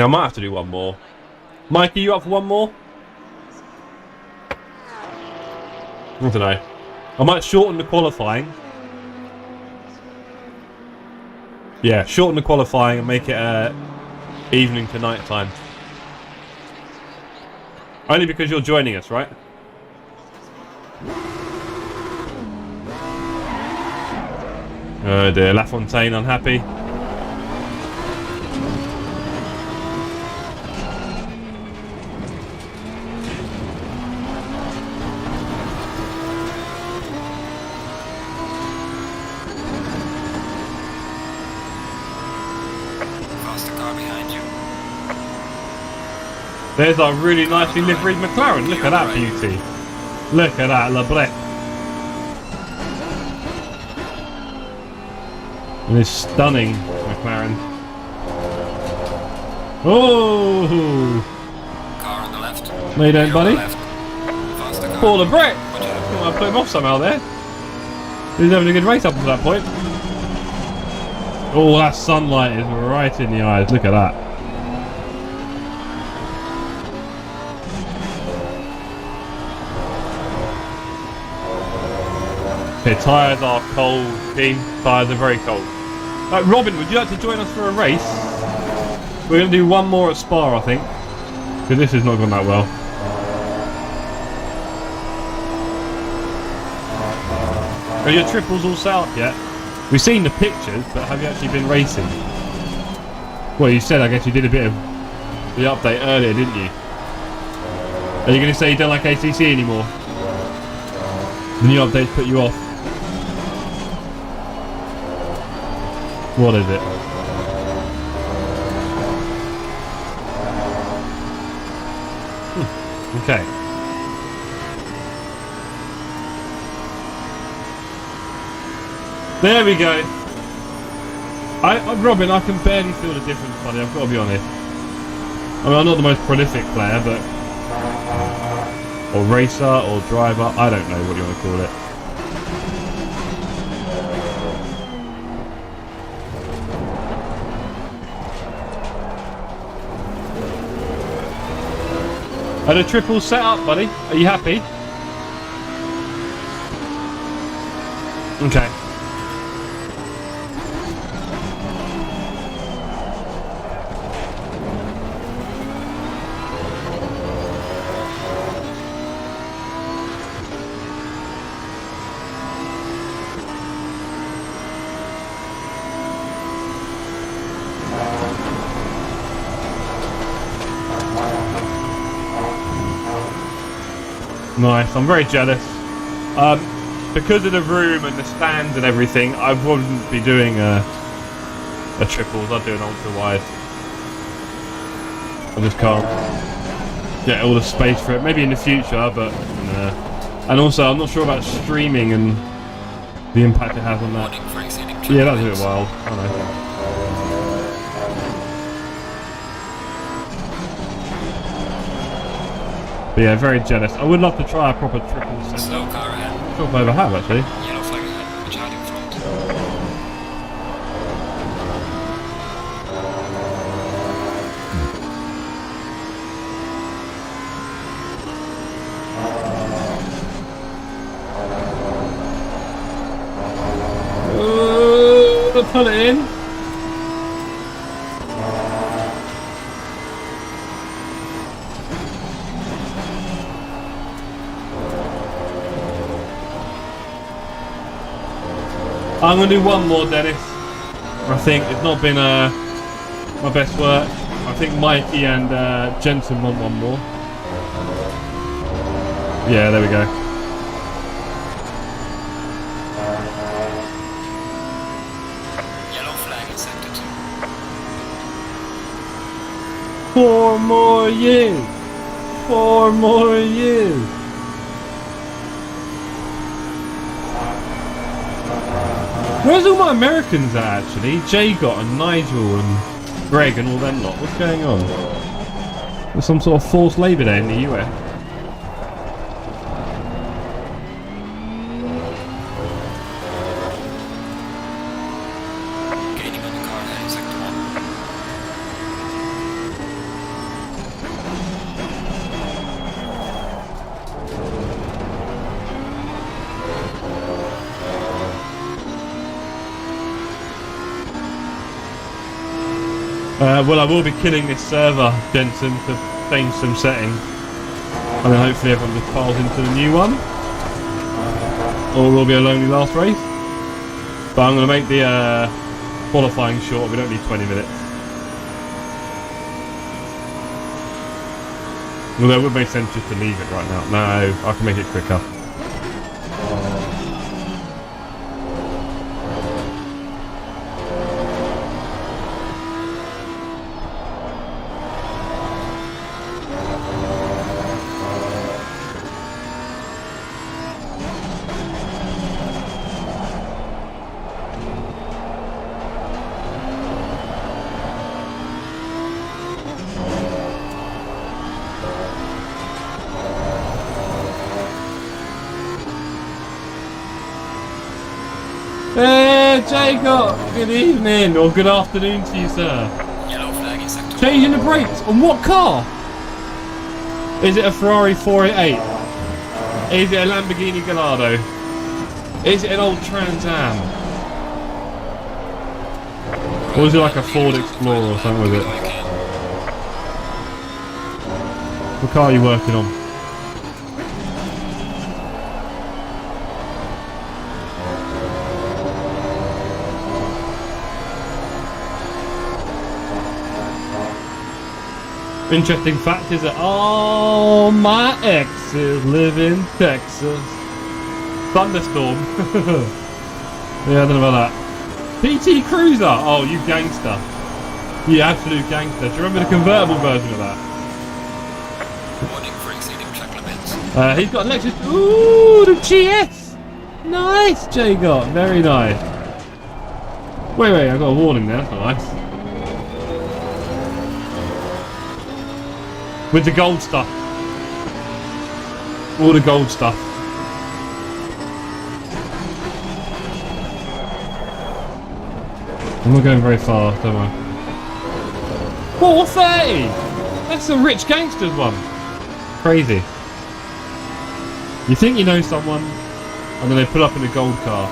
I might have to do one more. Mike, are you up for one more? I don't know. I might shorten the qualifying. Yeah, shorten the qualifying and make it evening to night time. Only because you're joining us, right? Oh dear, LaFontaine unhappy. There's our really nicely liveried McLaren. Look at that beauty. Look at that, Lebrec. And this stunning McLaren. Oh! Car on the left. No you don't, buddy. Paul Lebrec. I put him off somehow there. He's having a good race up to that point. Oh, that sunlight is right in the eyes. Look at that. Okay, tyres are cold, team. Tyres are very cold. Robin, would you like to join us for a race? We're going to do one more at Spa, I think. Because this has not gone that well. Are your triples all set up yet? We've seen the pictures, but have you actually been racing? Well, you said, I guess you did a bit of the update earlier, didn't you? Are you going to say you don't like ACC anymore? The new updates put you off. What is it? Okay. There we go. Robin, I can barely feel the difference, buddy. I've got to be honest. I mean, I'm not the most prolific player, but or racer or driver. I don't know what you want to call it. Are the triples set up, buddy? Are you happy? Okay. Nice, I'm very jealous. Because of the room and the stands and everything, I wouldn't be doing a triples, I'd do an ultra wide. I just can't get all the space for it. Maybe in the future, but and also I'm not sure about streaming and the impact it has on that. Yeah, that's a bit wild, I don't know. But yeah, very jealous. I would love to try a proper triple set. Slow car ahead. I'm sure if I ever have, actually. Yellow flag ahead. Watch out in front. Pull it in. I'm going to do one more, Dennis. I think it's not been my best work. I think Mikey and Jensen want one more. Yeah, there we go. Yellow flag in sector 2. 4 more years. 4 more years. Where's all my Americans at, actually? Jay got and Nigel and Greg and all them lot. What's going on? There's some sort of forced Labour Day in the US. Gaining on the car ahead in sector 1. Well, I will be killing this server, Jensen, to change some settings. And then hopefully everyone just piles into the new one. Or it will be a lonely last race. But I'm going to make the qualifying short. We don't need 20 minutes. Although it would make sense just to leave it right now. No, I can make it quicker. Hey, Jacob! Good evening, or good afternoon to you, sir. Yellow flag in sector. Changing the brakes? On what car? Is it a Ferrari 488? Is it a Lamborghini Gallardo? Is it an old Trans Am? Or is it like a Ford Explorer or something with it? What car are you working on? Interesting fact is that all my exes live in Texas. Thunderstorm. Yeah, I don't know about that. PT Cruiser. Oh, you gangster. You absolute gangster. Do you remember the convertible version of that? Warning for exceeding track limits. He's got an Lexus. Ooh, the GS. Nice, Jacob. Very nice. Wait, I got a warning there. That's not nice. With the gold stuff. All the gold stuff. I'm not going very far, don't I? 430! That's a rich gangsters one. Crazy. You think you know someone, and then they pull up in a gold car.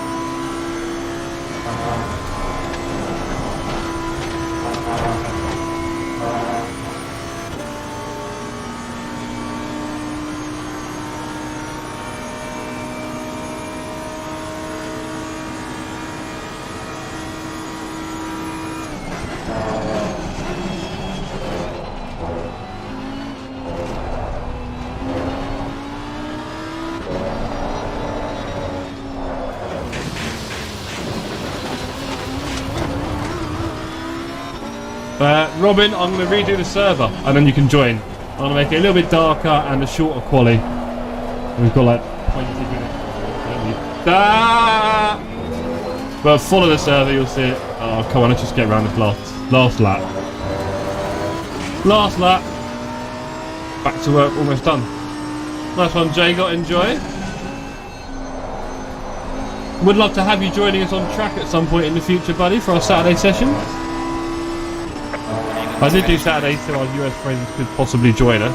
Robin, I'm going to redo the server and then you can join. I'm going to make it a little bit darker and a shorter quali. We've got like 20 minutes. But follow the server, you'll see it. Oh, come on, let's just get around this last lap. Last lap. Back to work, almost done. Nice one, Jay, got enjoy. Would love to have you joining us on track at some point in the future, buddy, for our Saturday sessions. I did do Saturdays so our US friends could possibly join us.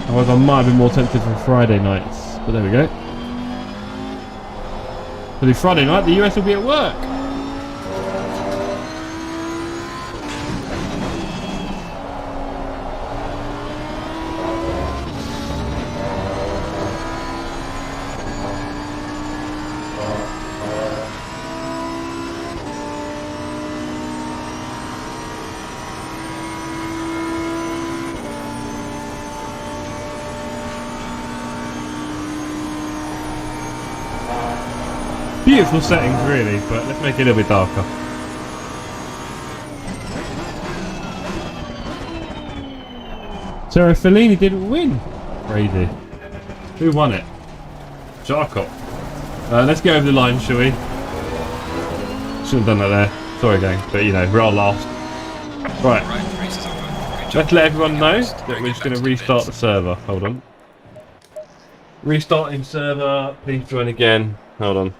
However, I might have been more tempted for Friday nights. But there we go. For the Friday night, the US will be at work. Beautiful settings really, but let's make it a little bit darker. Sarah Fellini didn't win. Crazy. Who won it? Jacob. Let's get over the line, shall we? Shouldn't have done that there. Sorry gang, but you know, we're all last. Right. Let's let everyone know that we're just going to restart the server. Hold on. Restarting server. Please join again. Hold on.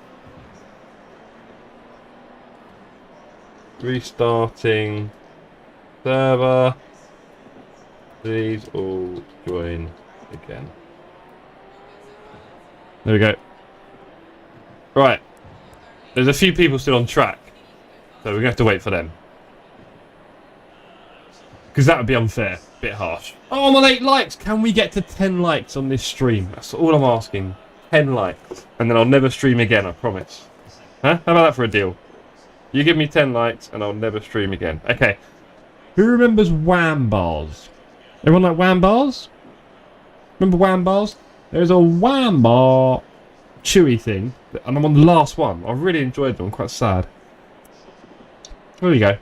Restarting server. Please all join again. There we go. Right. There's a few people still on track, so we're going to have to wait for them. Because that would be unfair. Bit harsh. Oh, I'm on 8 likes. Can we get to 10 likes on this stream? That's all I'm asking. 10 likes. And then I'll never stream again, I promise. Huh? How about that for a deal? You give me 10 likes and I'll never stream again. Okay. Who remembers Wham Bars? Everyone like Wham Bars? Remember Wham Bars? There's a Wham Bar chewy thing. And I'm on the last one. I really enjoyed them. I'm quite sad. There we go.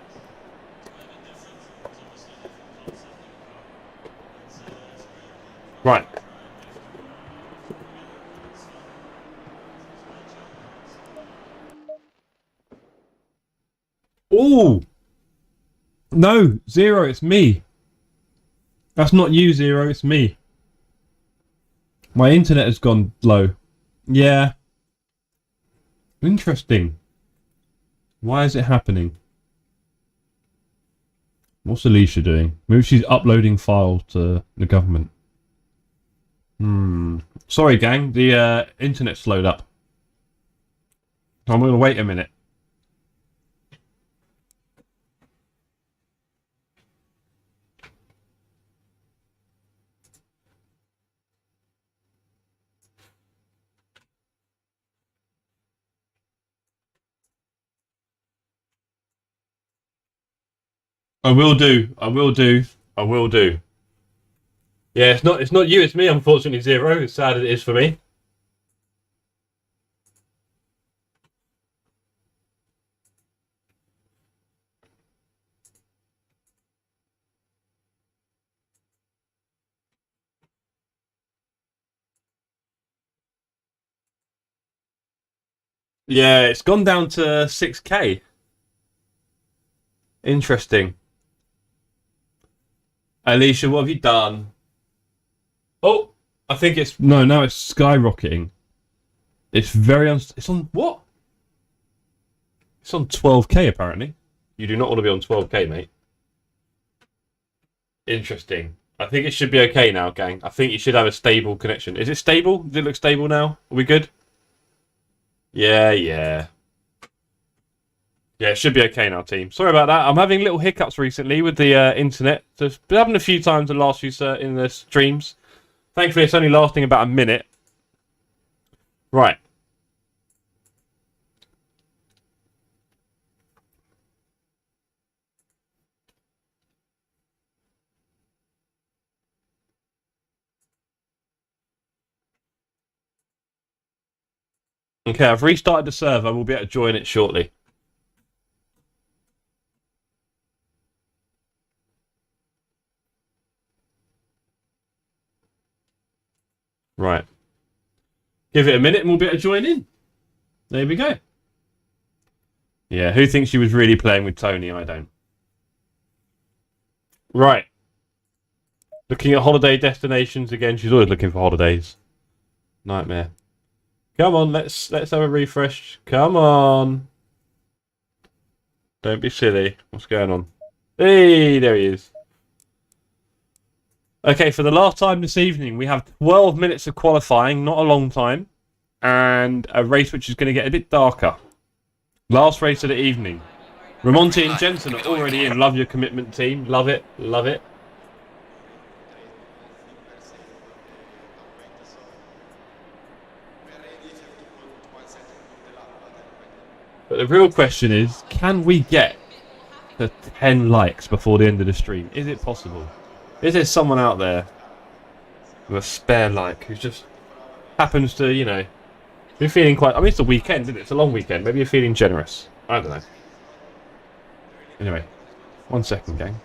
Right. Oh! No, Zero, it's me. That's not you, Zero, it's me. My internet has gone low. Yeah. Interesting. Why is it happening? What's Alicia doing? Maybe she's uploading files to the government. Sorry, gang. The internet slowed up. I'm going to wait a minute. I will do. I will do. I will do. Yeah, it's not you, it's me, unfortunately, Zero. As sad as it is for me. Yeah, it's gone down to 6K. Interesting. Alicia, what have you done? Oh, I think it's... No, now it's skyrocketing. It's very... It's on... What? It's on 12K, apparently. You do not want to be on 12K, mate. Interesting. I think it should be okay now, gang. I think you should have a stable connection. Is it stable? Does it look stable now? Are we good? Yeah. Yeah, it should be okay now, team. Sorry about that. I'm having little hiccups recently with the internet. So it's been happening a few times in the last few in the streams. Thankfully, it's only lasting about a minute. Right. Okay, I've restarted the server. We'll be able to join it shortly. Right. Give it a minute and we'll be able to join in. There we go. Yeah, who thinks she was really playing with Tony? I don't. Right. Looking at holiday destinations again. She's always looking for holidays. Nightmare. Come on, let's have a refresh. Come on. Don't be silly. What's going on? Hey, there he is. Okay, for the last time this evening, we have 12 minutes of qualifying, not a long time, and a race which is going to get a bit darker. Last race of the evening. Ramonti and Jensen are already in. Love your commitment, team. Love it. Love it. But the real question is, can we get to 10 likes before the end of the stream? Is it possible? Is there someone out there with a spare like who just happens to, you know, be feeling quite... I mean, it's a weekend, isn't it? It's a long weekend. Maybe you're feeling generous. I don't know. Anyway, 1 second, gang.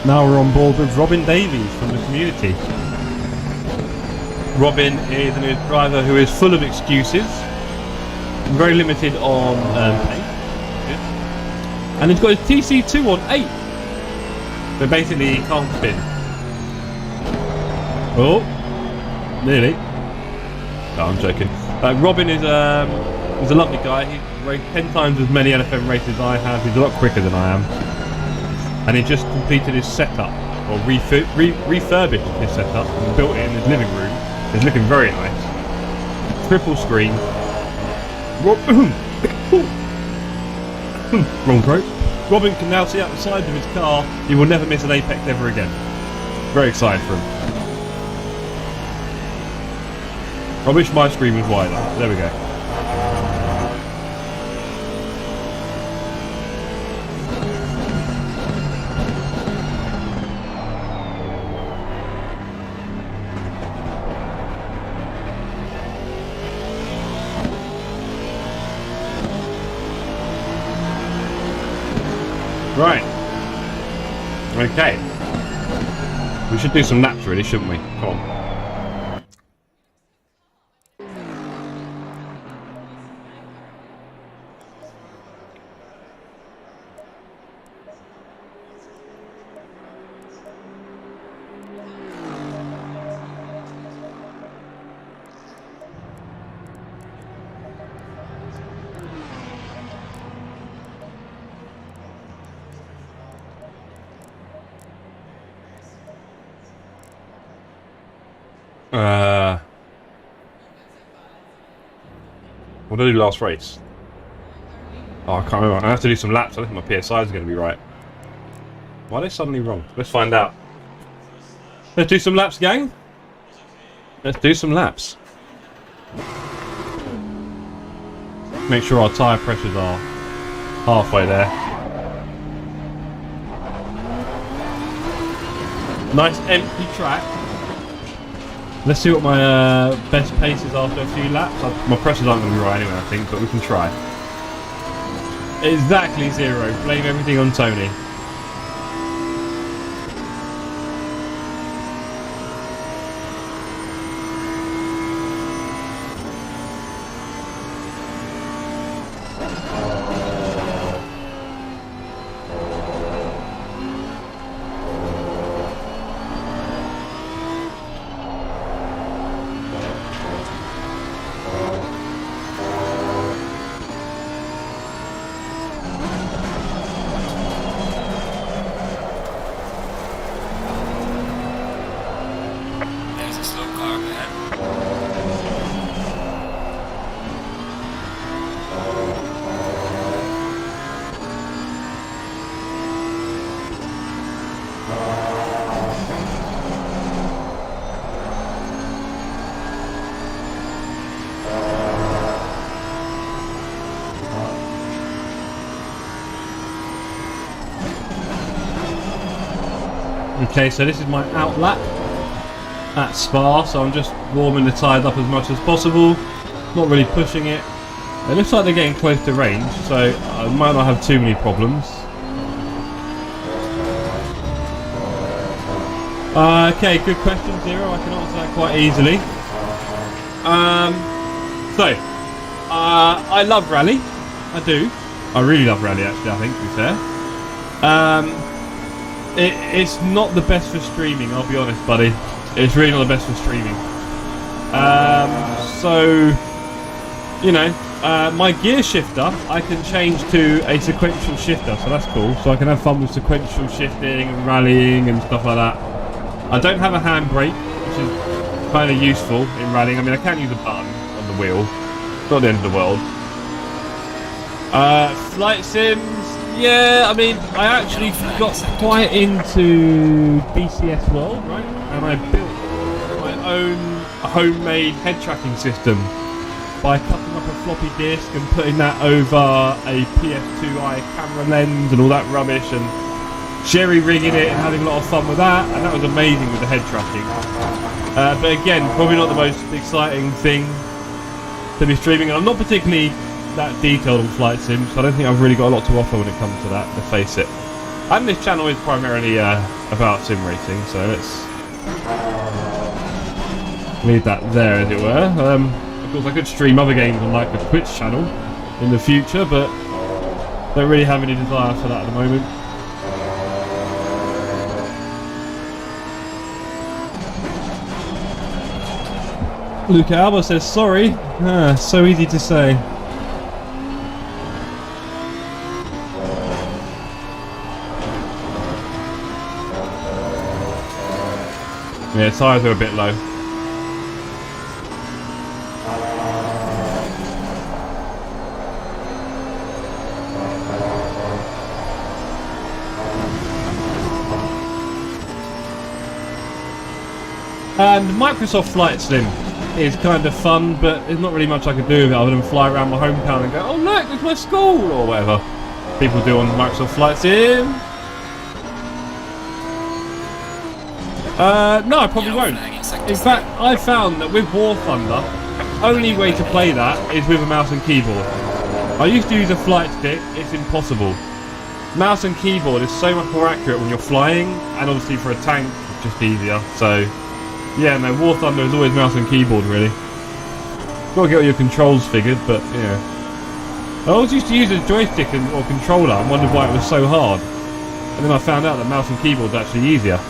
Now we're on board with Robin Davies from the community. Robin is a new driver who is full of excuses, very limited on pace, and he's got his TC2 on 8. So basically he can't spin. Oh, nearly. No, I'm joking. Robin is a lovely guy. He's raced 10 times as many LFM races as I have. He's a lot quicker than I am. And he just completed his setup, or refurbished his setup and built it in his living room. It's looking very nice. Triple screen. Wrong throat. Robin can now see out the sides of his car. He will never miss an apex ever again. Very excited for him. I wish my screen was wider. There we go. Right. Okay. We should do some laps really, shouldn't we? Come on. What did I do last race? Oh, I can't remember. I have to do some laps. I think my PSI is going to be right. Why are they suddenly wrong? Let's find out. Let's do some laps, gang. Let's do some laps. Make sure our tyre pressures are halfway there. Nice empty track. Let's see what my best pace is after a few laps. My pressures aren't going to be right anyway, I think, but we can try. Exactly 0. Blame everything on Tony. Okay, so this is my out lap at Spa, so I'm just warming the tyres up as much as possible, not really pushing it. It looks like they're getting close to range, so I might not have too many problems. Okay, good question, Zero. I can answer that quite easily. I love Rally. I do. I really love Rally, actually, I think, to be fair. It's not the best for streaming, I'll be honest, buddy. It's really not the best for streaming. My gear shifter, I can change to a sequential shifter, so that's cool. So I can have fun with sequential shifting and rallying and stuff like that. I don't have a handbrake, which is kind of useful in rallying. I mean, I can use a button on the wheel. It's not the end of the world. Flight sims, yeah, I mean, I actually got quite into BCS World, right? And I built my own homemade head tracking system by cutting up a floppy disk and putting that over a PS2i camera lens and all that rubbish, and jerry rigging it and having a lot of fun with that, and that was amazing with the head tracking. But again, probably not the most exciting thing to be streaming, and I'm not particularly that detailed on flight sims, so I don't think I've really got a lot to offer when it comes to that, to face it. And this channel is primarily about sim racing, so let's leave that there, as it were. Of course, I could stream other games on like the Twitch channel in the future, but don't really have any desire for that at the moment. Luke Alba says sorry. So easy to say. Yeah, tyres are a bit low. And Microsoft Flight Sim is kind of fun, but there's not really much I can do with it other than fly around my hometown and go, oh look, there's my school, or whatever people do on Microsoft Flight Sim. No, I probably won't. In fact, I found that with War Thunder, only way to play that is with a mouse and keyboard. I used to use a flight stick, it's impossible. Mouse and keyboard is so much more accurate when you're flying, and obviously for a tank, it's just easier. So, yeah, no, War Thunder is always mouse and keyboard, really. Gotta get all your controls figured, but, yeah. I always used to use a joystick or controller and wondered why it was so hard. And then I found out that mouse and keyboard's actually easier.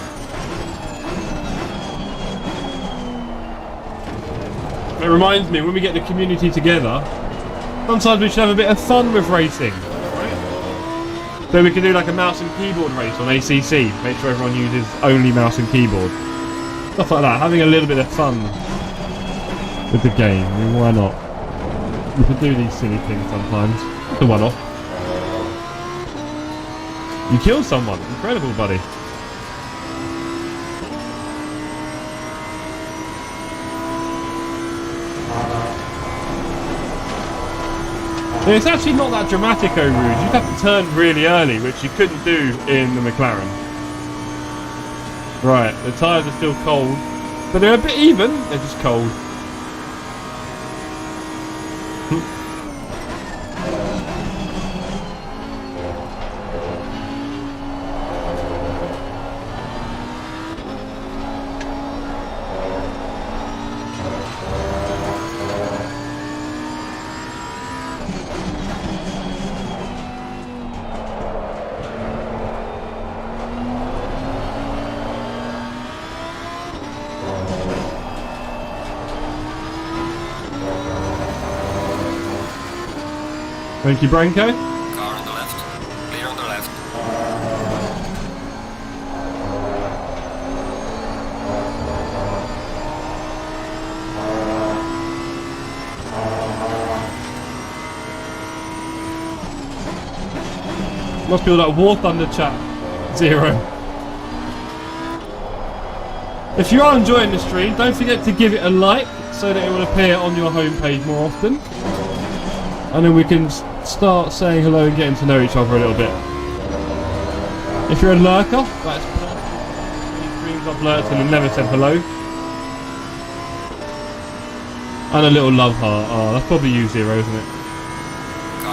It reminds me, when we get the community together, sometimes we should have a bit of fun with racing. Right? So we can do like a mouse and keyboard race on ACC. Make sure everyone uses only mouse and keyboard. Stuff like that, having a little bit of fun with the game. I mean, why not? We can do these silly things sometimes. It's a one-off. You killed someone. Incredible, buddy. It's actually not that dramatic, Rouge. You'd have to turn really early, which you couldn't do in the McLaren. Right, the tyres are still cold, but they're a bit even, they're just cold. Thank you, Branko. Car on the left. Clear on the left. Must be all that War Thunder chat. 0. If you are enjoying the stream, don't forget to give it a like so that it will appear on your homepage more often. And then we can start saying hello and getting to know each other a little bit. If you're a lurker, that's perfect. Streams I've lurked and never said hello. And a little love heart. Oh, that's probably you, 0, isn't it?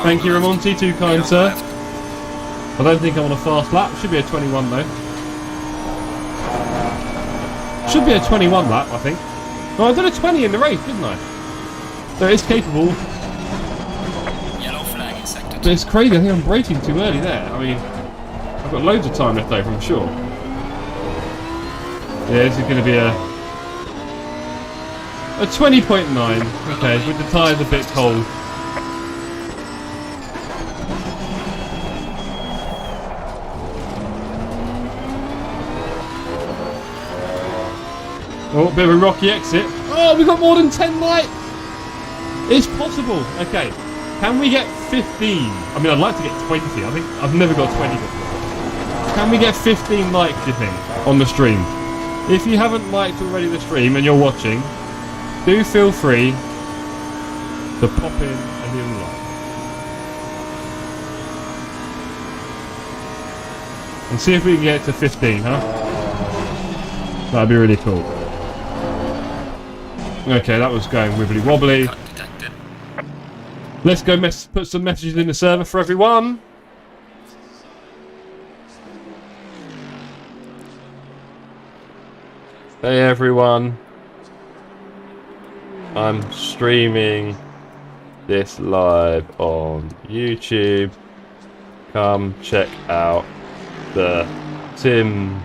Thank you, Ramonti. Too kind, sir. I don't think I'm on a fast lap. Should be a 21 though. Should be a 21 lap, I think. No, I did a 20 in the race, didn't I? So it's capable. But it's crazy, I think I'm braking too early there. I mean, I've got loads of time left over, I'm sure. Yeah, this is going to be a 20.9. Okay, with the tyres a bit cold. Oh, a bit of a rocky exit. Oh, we got more than 10 likes! It's possible. Okay. Can we get 15? I mean, I'd like to get 20. I think I've never got 20 before. Can we get 15 likes, do you think, on the stream? If you haven't liked already the stream and you're watching, do feel free to pop in a little like. And see if we can get to 15, huh? That'd be really cool. Okay, that was going wibbly wobbly. Let's go put some messages in the server for everyone. Hey everyone. I'm streaming this live on YouTube. Come check out the Sim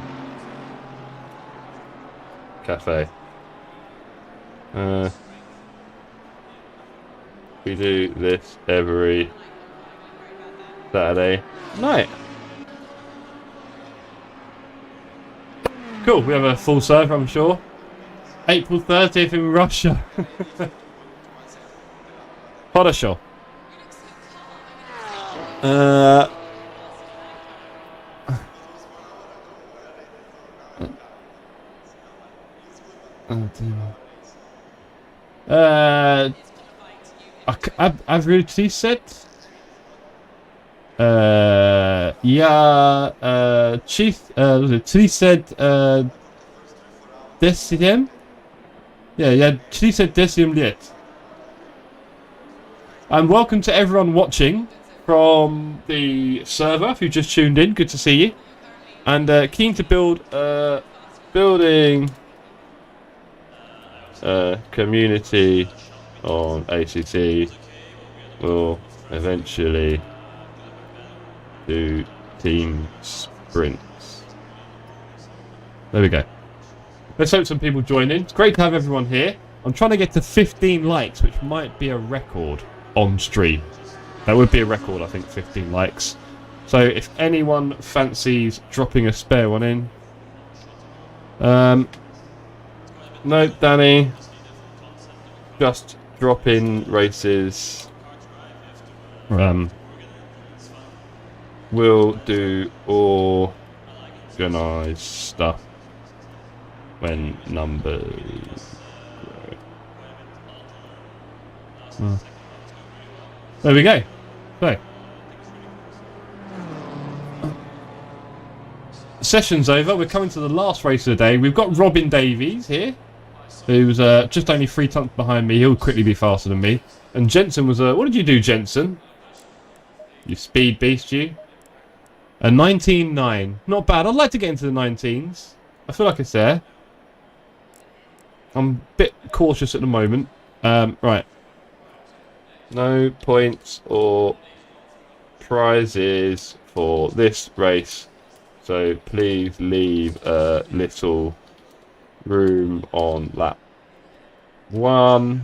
Cafe. We do this every Saturday night. Cool, we have a full server, I'm sure. April 30th in Russia. Хорошо. I've really said. Yeah, Chief, she said, DCM? Yeah, she said DCM yet. And welcome to everyone watching from the server, if you just tuned in, good to see you. And keen to build building community on ACT will eventually do team sprints. There we go. Let's hope some people join in. It's great to have everyone here. I'm trying to get to 15 likes, which might be a record on stream. That would be a record, I think, 15 likes. So if anyone fancies dropping a spare one in. No, Danny. Just drop in races. We'll do organised stuff when numbers grow. There we go. So session's over. We're coming to the last race of the day. We've got Robin Davies here, who's just only 3 tenths behind me. He'll quickly be faster than me. And Jensen was what did you do, Jensen? You speed beast, you. A 19.9. Not bad. I'd like to get into the 19s. I feel like it's there. I'm a bit cautious at the moment. Right. No points or prizes for this race. So please leave a little room on lap 1.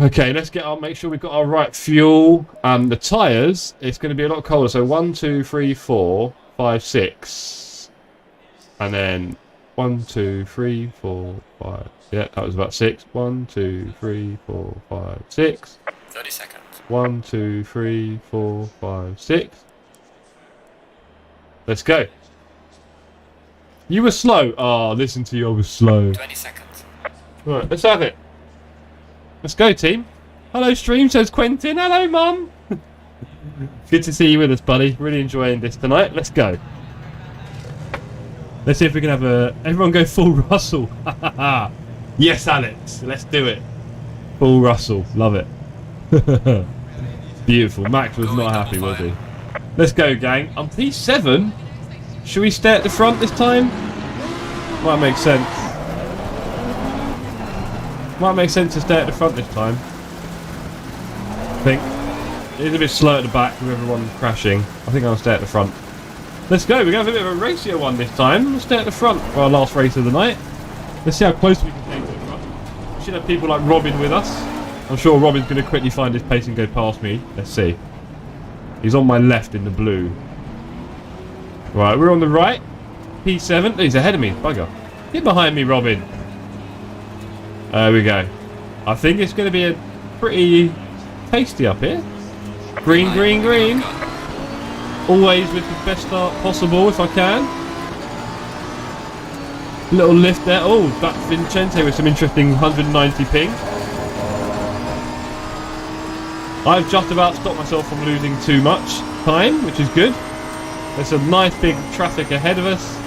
Okay, let's make sure we've got our right fuel and the tyres. It's going to be a lot colder. So 1, 2, 3, 4, 5, 6. And then 1, 2, 3, 4, 5. Yeah, that was about 6. 1, 2, 3, 4, 5, 6. 30 seconds. 1, 2, 3, 4, 5, 6. Let's go. You were slow. Oh, listen to you, I was slow. 20 seconds. Right, let's have it. Let's go, team. Hello, stream, says Quentin. Hello, Mum. Good to see you with us, buddy. Really enjoying this tonight. Let's go. Let's see if we can have everyone go full Russell. Yes, Alex. Let's do it. Full Russell. Love it. Beautiful. Max was not happy, was he? Let's go, gang. I'm P7. Should we stay at the front this time? Might make sense. Might make sense to stay at the front this time. I think. It is a bit slow at the back with everyone crashing. I think I'll stay at the front. Let's go. We're going to have a bit of a racier one this time. Let's stay at the front for our last race of the night. Let's see how close we can stay to the front. We should have people like Robin with us. I'm sure Robin's going to quickly find his pace and go past me. Let's see. He's on my left in the blue. Right, we're on the right. P7. Oh, he's ahead of me. Bugger. Get behind me, Robin. There we go. I think it's going to be a pretty tasty up here. Green, green, green. Always with the best start possible if I can. Little lift there. Oh, that's Vincente with some interesting 190 ping. I've just about stopped myself from losing too much time, which is good. There's some nice big traffic ahead of us.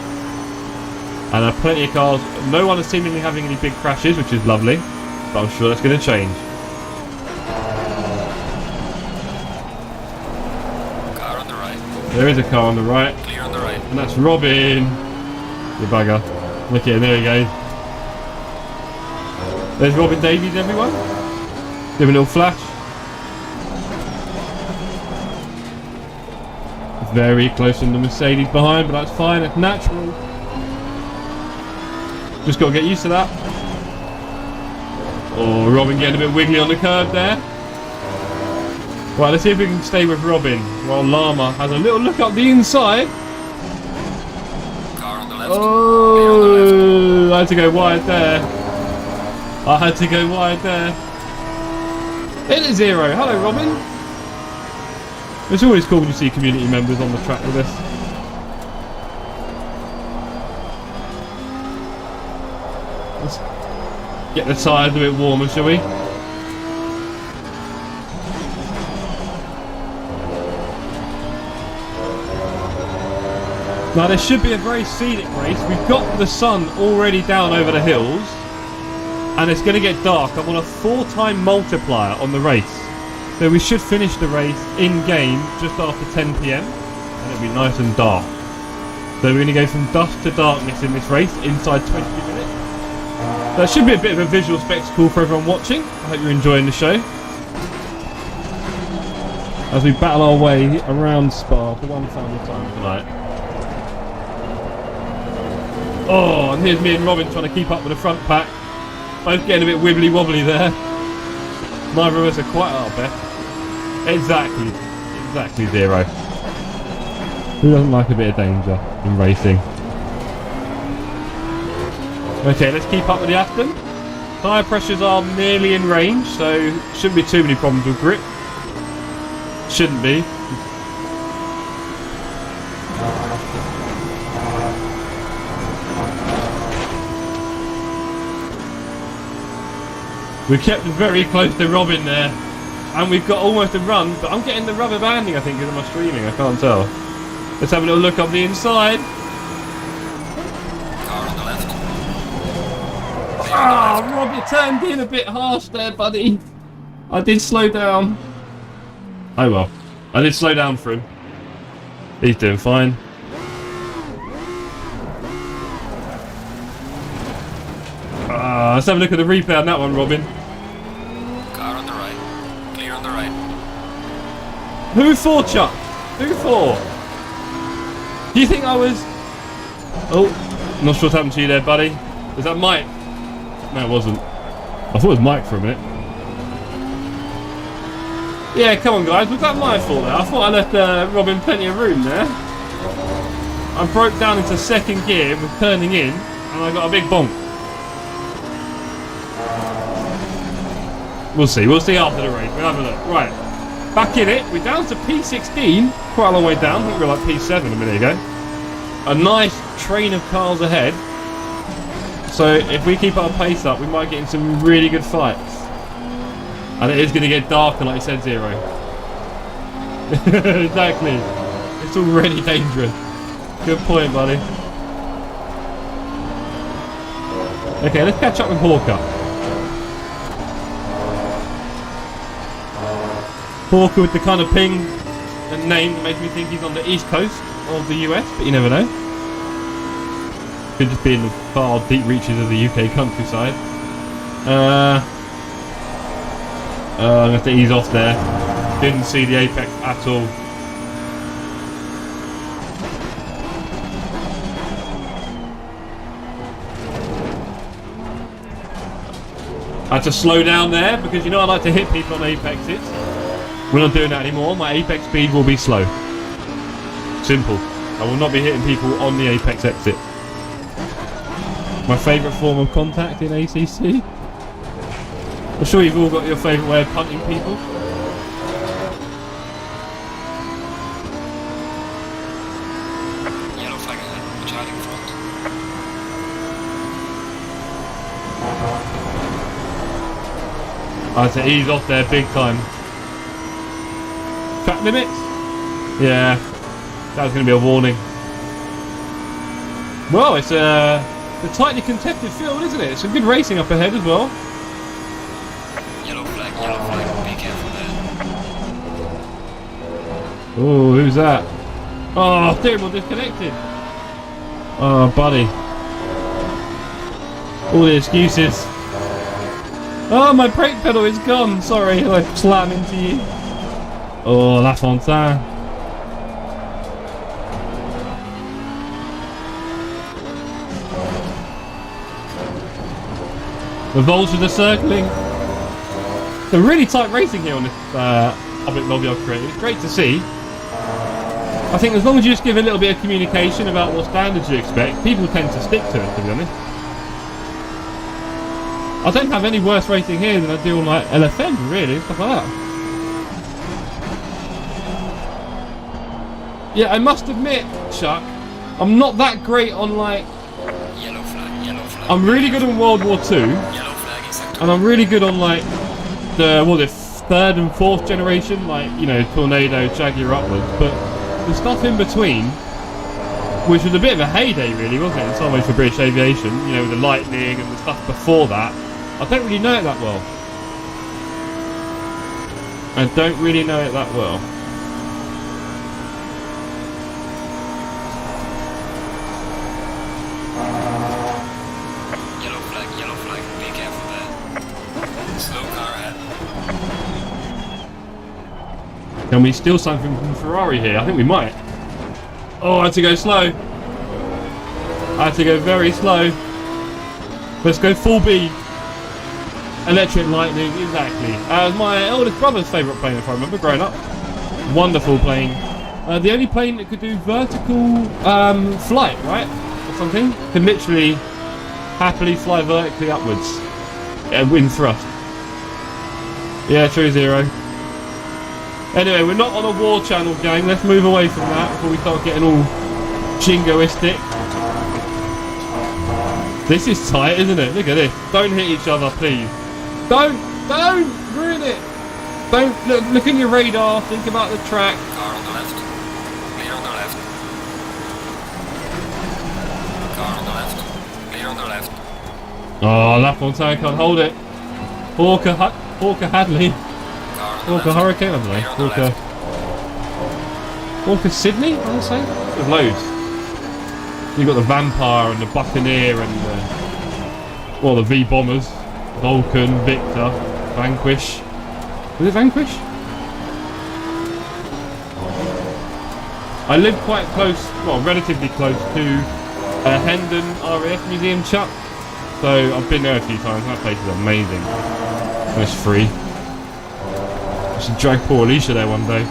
And plenty of cars. No one is seemingly having any big crashes, which is lovely. But I'm sure that's going to change. Car on the right. There is a car on the right. Clear on the right. And that's Robin. You bugger. Look at him, there he goes. There's Robin Davies, everyone. Give him a little flash. Very close on the Mercedes behind, but that's fine, it's natural. Just got to get used to that. Oh, Robin getting a bit wiggly on the curb there. Right, let's see if we can stay with Robin while Llama has a little look up the inside. Car on the left. Oh, I had to go wide there. I had to go wide there. It is 0. Hello, Robin. It's always cool when you see community members on the track with us. Let's get the tyres a bit warmer, shall we? Now this should be a very scenic race. We've got the sun already down over the hills and it's going to get dark. I'm on a 4-time multiplier on the race. So we should finish the race in game just after 10 PM and it'll be nice and dark. So we're going to go from dusk to darkness in this race inside 20 minutes. That should be a bit of a visual spectacle for everyone watching. I hope you're enjoying the show. As we battle our way around Spa for one final time tonight. Oh, and here's me and Robin trying to keep up with the front pack. Both getting a bit wibbly wobbly there. Neither of us are quite our best. Exactly 0. Who doesn't like a bit of danger in racing? Okay, let's keep up with the Aston. Tyre pressures are nearly in range, so shouldn't be too many problems with grip. Shouldn't be. We kept very close to Robin there, and we've got almost a run, but I'm getting the rubber banding I think because of my streaming, I can't tell. Let's have a little look up the inside. Car on the left. Ah, Rob, you turned in a bit harsh there, buddy. I did slow down. Oh well, I did slow down for him. He's doing fine. Let's have a look at the replay on that one, Robin. Car on the right. Clear on the right. Who for, Chuck? Who for? Do you think I was... Oh, not sure what happened to you there, buddy. Was that Mike? No, it wasn't. I thought it was Mike for a minute. Yeah, come on, guys. Was that my fault there? I thought I left Robin plenty of room there. I broke down into second gear with turning in, and I got a big bonk. We'll see after the race. We'll have a look. Right, back in it. We're down to P16, quite a long way down. I think we were like P7 a minute ago. A nice train of cars ahead. So if we keep our pace up, we might get in some really good fights. And it is going to get darker, like you said, 0. Exactly. It's already dangerous. Good point, buddy. Okay, let's catch up with Hawker. Hawker with the kind of ping and name that makes me think he's on the east coast of the US, but you never know. Could just be in the far deep reaches of the UK countryside. I'm going to have to ease off there. Didn't see the apex at all. I had to slow down there because you know I like to hit people on apexes. We're not doing that anymore. My apex speed will be slow. Simple. I will not be hitting people on the apex exit. My favourite form of contact in ACC. I'm sure you've all got your favourite way of punting people. Yellow flag ahead. Watch out in front. I had to ease off there big time. Track limits? Yeah, that was going to be a warning. Well, it's a tightly contested field, isn't it? Some good racing up ahead as well. Yellow flag, be careful there. Oh, who's that? Oh, steering wheel disconnected. Oh, buddy. All the excuses. Oh, my brake pedal is gone. Sorry, I slammed into you. Oh, La Fontaine. The vultures are circling. It's a really tight racing here on this public lobby I've created. It's great to see. I think as long as you just give a little bit of communication about what standards you expect, people tend to stick to it, to be honest. I don't have any worse racing here than I do on like LFM, really, stuff like that. Yeah, I must admit, Chuck, I'm not that great on like... Yellow flag. I'm really good on World War II, Yellow flag is active. and I'm really good on like the, what is it, 3rd and 4th generation, like, you know, Tornado, Jaguar upwards, but the stuff in between, which was a bit of a heyday really, wasn't it, in some ways for British aviation, you know, with the Lightning and the stuff before that, I don't really know it that well. I don't really know it that well. Yellow flag, be careful there. Slow car ahead. Can we steal something from Ferrari here? I think we might. Oh, I had to go slow. I had to go very slow. Let's go full B. Electric Lightning, exactly. My eldest brother's favourite plane, if I remember, growing up. Wonderful plane. The only plane that could do vertical flight, right? Or something. Could literally happily fly vertically upwards. Wind thrust. Yeah, true zero. Anyway, we're not on a war channel, gang. Let's move away from that before we start getting all jingoistic. This is tight, isn't it? Look at this. Don't hit each other, please. Don't ruin it. Don't look at your radar. Think about the track. Car on the left. Clear on the left. Car on the left. Clear on the left. Oh, La Fontaine can't hold it. Hawker Hadley. Hawker Hurricane, I don't know. Hawker Sydney, I would say. There's loads. You've got the Vampire and the Buccaneer and the V Bombers. Vulcan, Victor, Vanquish. Was it Vanquish? I live quite close, well, relatively close to Hendon RAF Museum, Chuck. So I've been there a few times. That place is amazing. And it's free. I should drag poor Alicia there one day.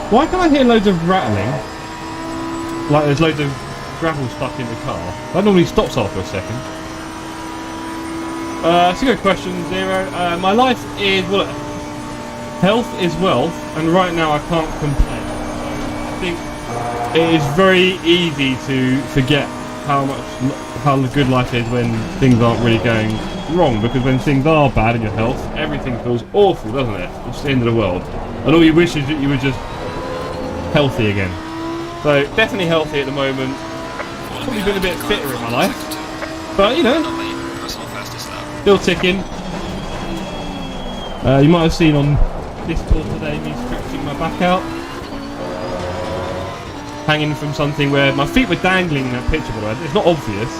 Why can I hear loads of rattling? Like there's loads of gravel stuck in the car. That normally stops after a second. It's a good question, Zero. My life is, well, health is wealth, and right now I can't complain. I think it is very easy to forget how good life is when things aren't really going wrong, because when things are bad in your health, everything feels awful, doesn't it? It's the end of the world. And all you wish is that you were just healthy again. So definitely healthy at the moment. Probably been a bit fitter in my life, but you know, still ticking. You might have seen on this tour today me stretching my back out, hanging from something where my feet were dangling in that picture. By the way, it's not obvious,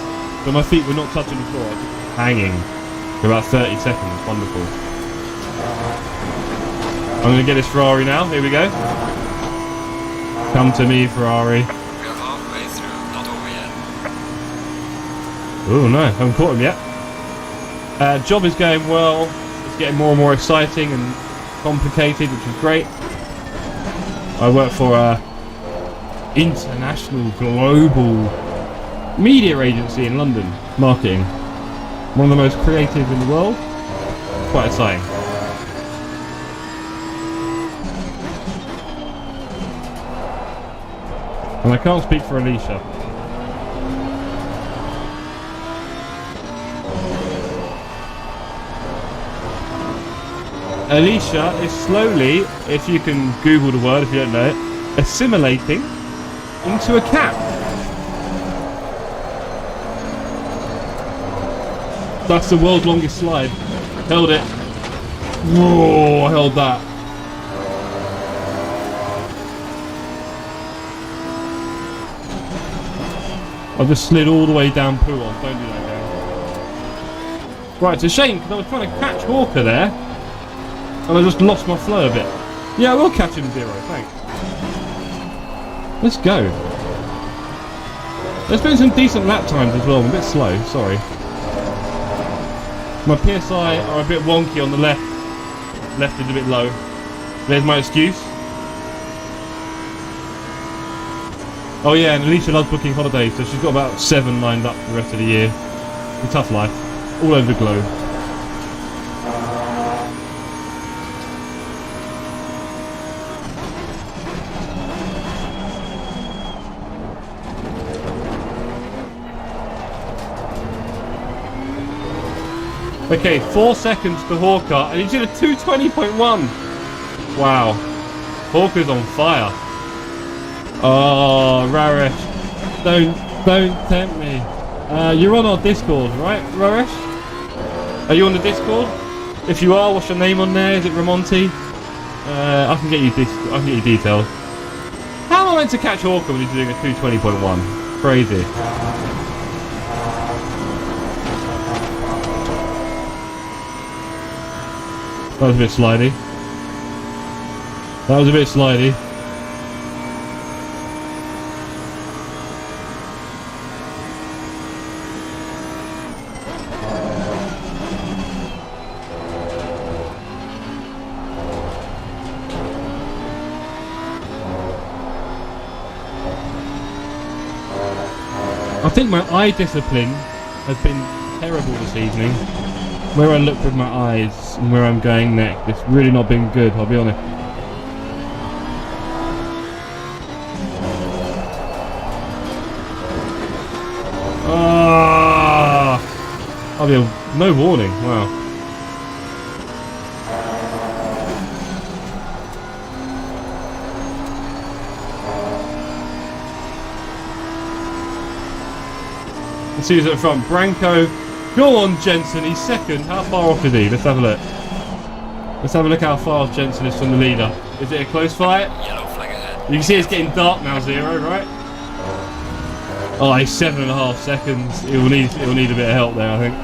but my feet were not touching the floor, just hanging for about 30 seconds. Wonderful. I'm going to get this Ferrari now. Here we go. Come to me, Ferrari. We're halfway through, not over yet. Oh no, haven't caught him yet. Job is going well. It's getting more and more exciting and complicated, which is great. I work for a international, global media agency in London, marketing. One of the most creative in the world. Quite exciting. And I can't speak for Alicia. Alicia is slowly, if you can Google the word if you don't know it, assimilating into a cat. That's the world's longest slide. Held it. Whoa, I held that. I've just slid all the way down Poo on. Don't do that again. Right, it's a shame because I was trying to catch Hawker there and I just lost my flow a bit. Yeah, I will catch him 0, thanks. Let's go. There's been some decent lap times as well. I'm a bit slow, sorry. My PSI are a bit wonky on the left. Left is a bit low. There's my excuse. Oh yeah, and Alicia loves booking holidays, so she's got about 7 lined up for the rest of the year. It's a tough life. All over the globe. Okay, 4 seconds to Hawker, and he's in a 220.1. Wow. Hawker's on fire. Oh, Raresh. Don't tempt me. You're on our Discord, right, Raresh? Are you on the Discord? If you are, what's your name on there? Is it Ramonti? I can get you details. How am I meant to catch Hawker when he's doing a 220.1? Crazy. That was a bit slidey. That was a bit slidey. I think my eye discipline has been terrible this evening. Where I look with my eyes and where I'm going next, it's really not been good, I'll be honest. Ah! I'll be no warning, wow. Let's see who's at the front. Branko. Go on, Jensen. He's second. How far off is he? Let's have a look. Let's have a look how far Jensen is from the leader. Is it a close fight? Yellow flag ahead. You can see it's getting dark now, 0, right? Oh, he's 7.5 seconds. He'll need a bit of help there, I think.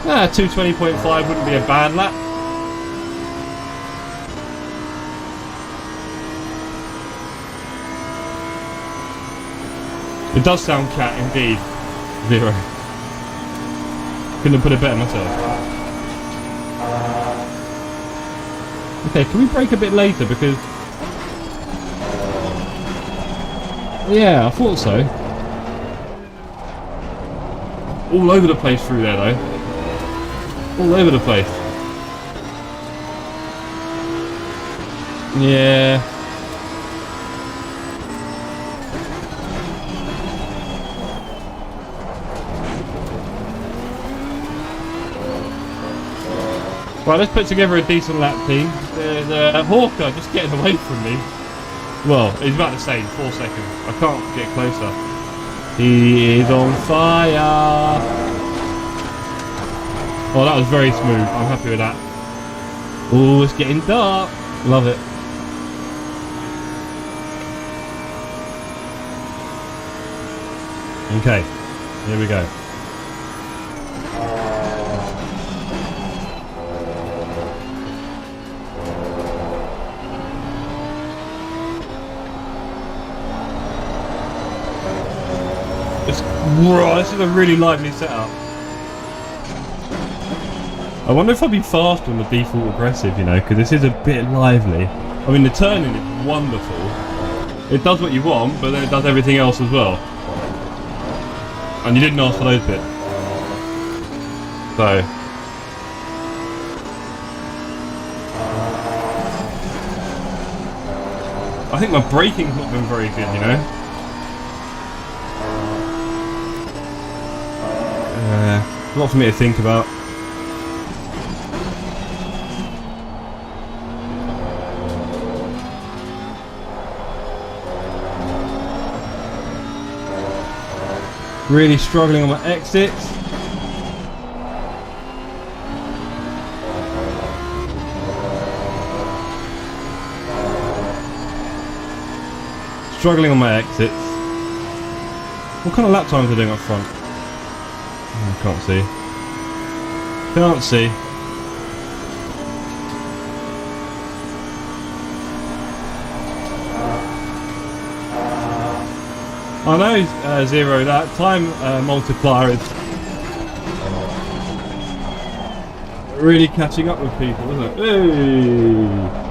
Ah, 220.5 wouldn't be a bad lap. It does sound cat, indeed. 0. Couldn't have put it better myself. Okay, can we break a bit later because... Yeah, I thought so. All over the place through there though. All over the place. Yeah. Right, let's put together a decent lap team. There's a Hawker just getting away from me. Well, he's about the same, 4 seconds. I can't get closer. He is on fire. Oh, that was very smooth. I'm happy with that. Oh, it's getting dark. Love it. Okay, here we go. Whoa, this is a really lively setup. I wonder if I'd be faster on the default aggressive, you know, because this is a bit lively. I mean, the turning is wonderful. It does what you want, but then it does everything else as well. And you didn't ask for those bits. So... I think my braking's not been very good, you know. A lot for me to think about. Really struggling on my exits. Struggling on my exits. What kind of lap times are they doing up front? Oh, I can't see. Can't see. I know Zero, that time multiplier is really catching up with people, isn't it? Hey!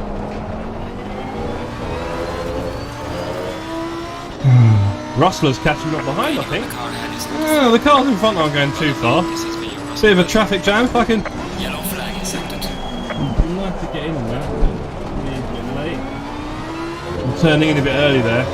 Rustler's catching up behind, I think. Oh, the cars in front aren't going too far. Bit of a traffic jam, fucking. Yellow flag is acted. Nice to get in there. Maybe a bit late. I'm turning in a bit early there.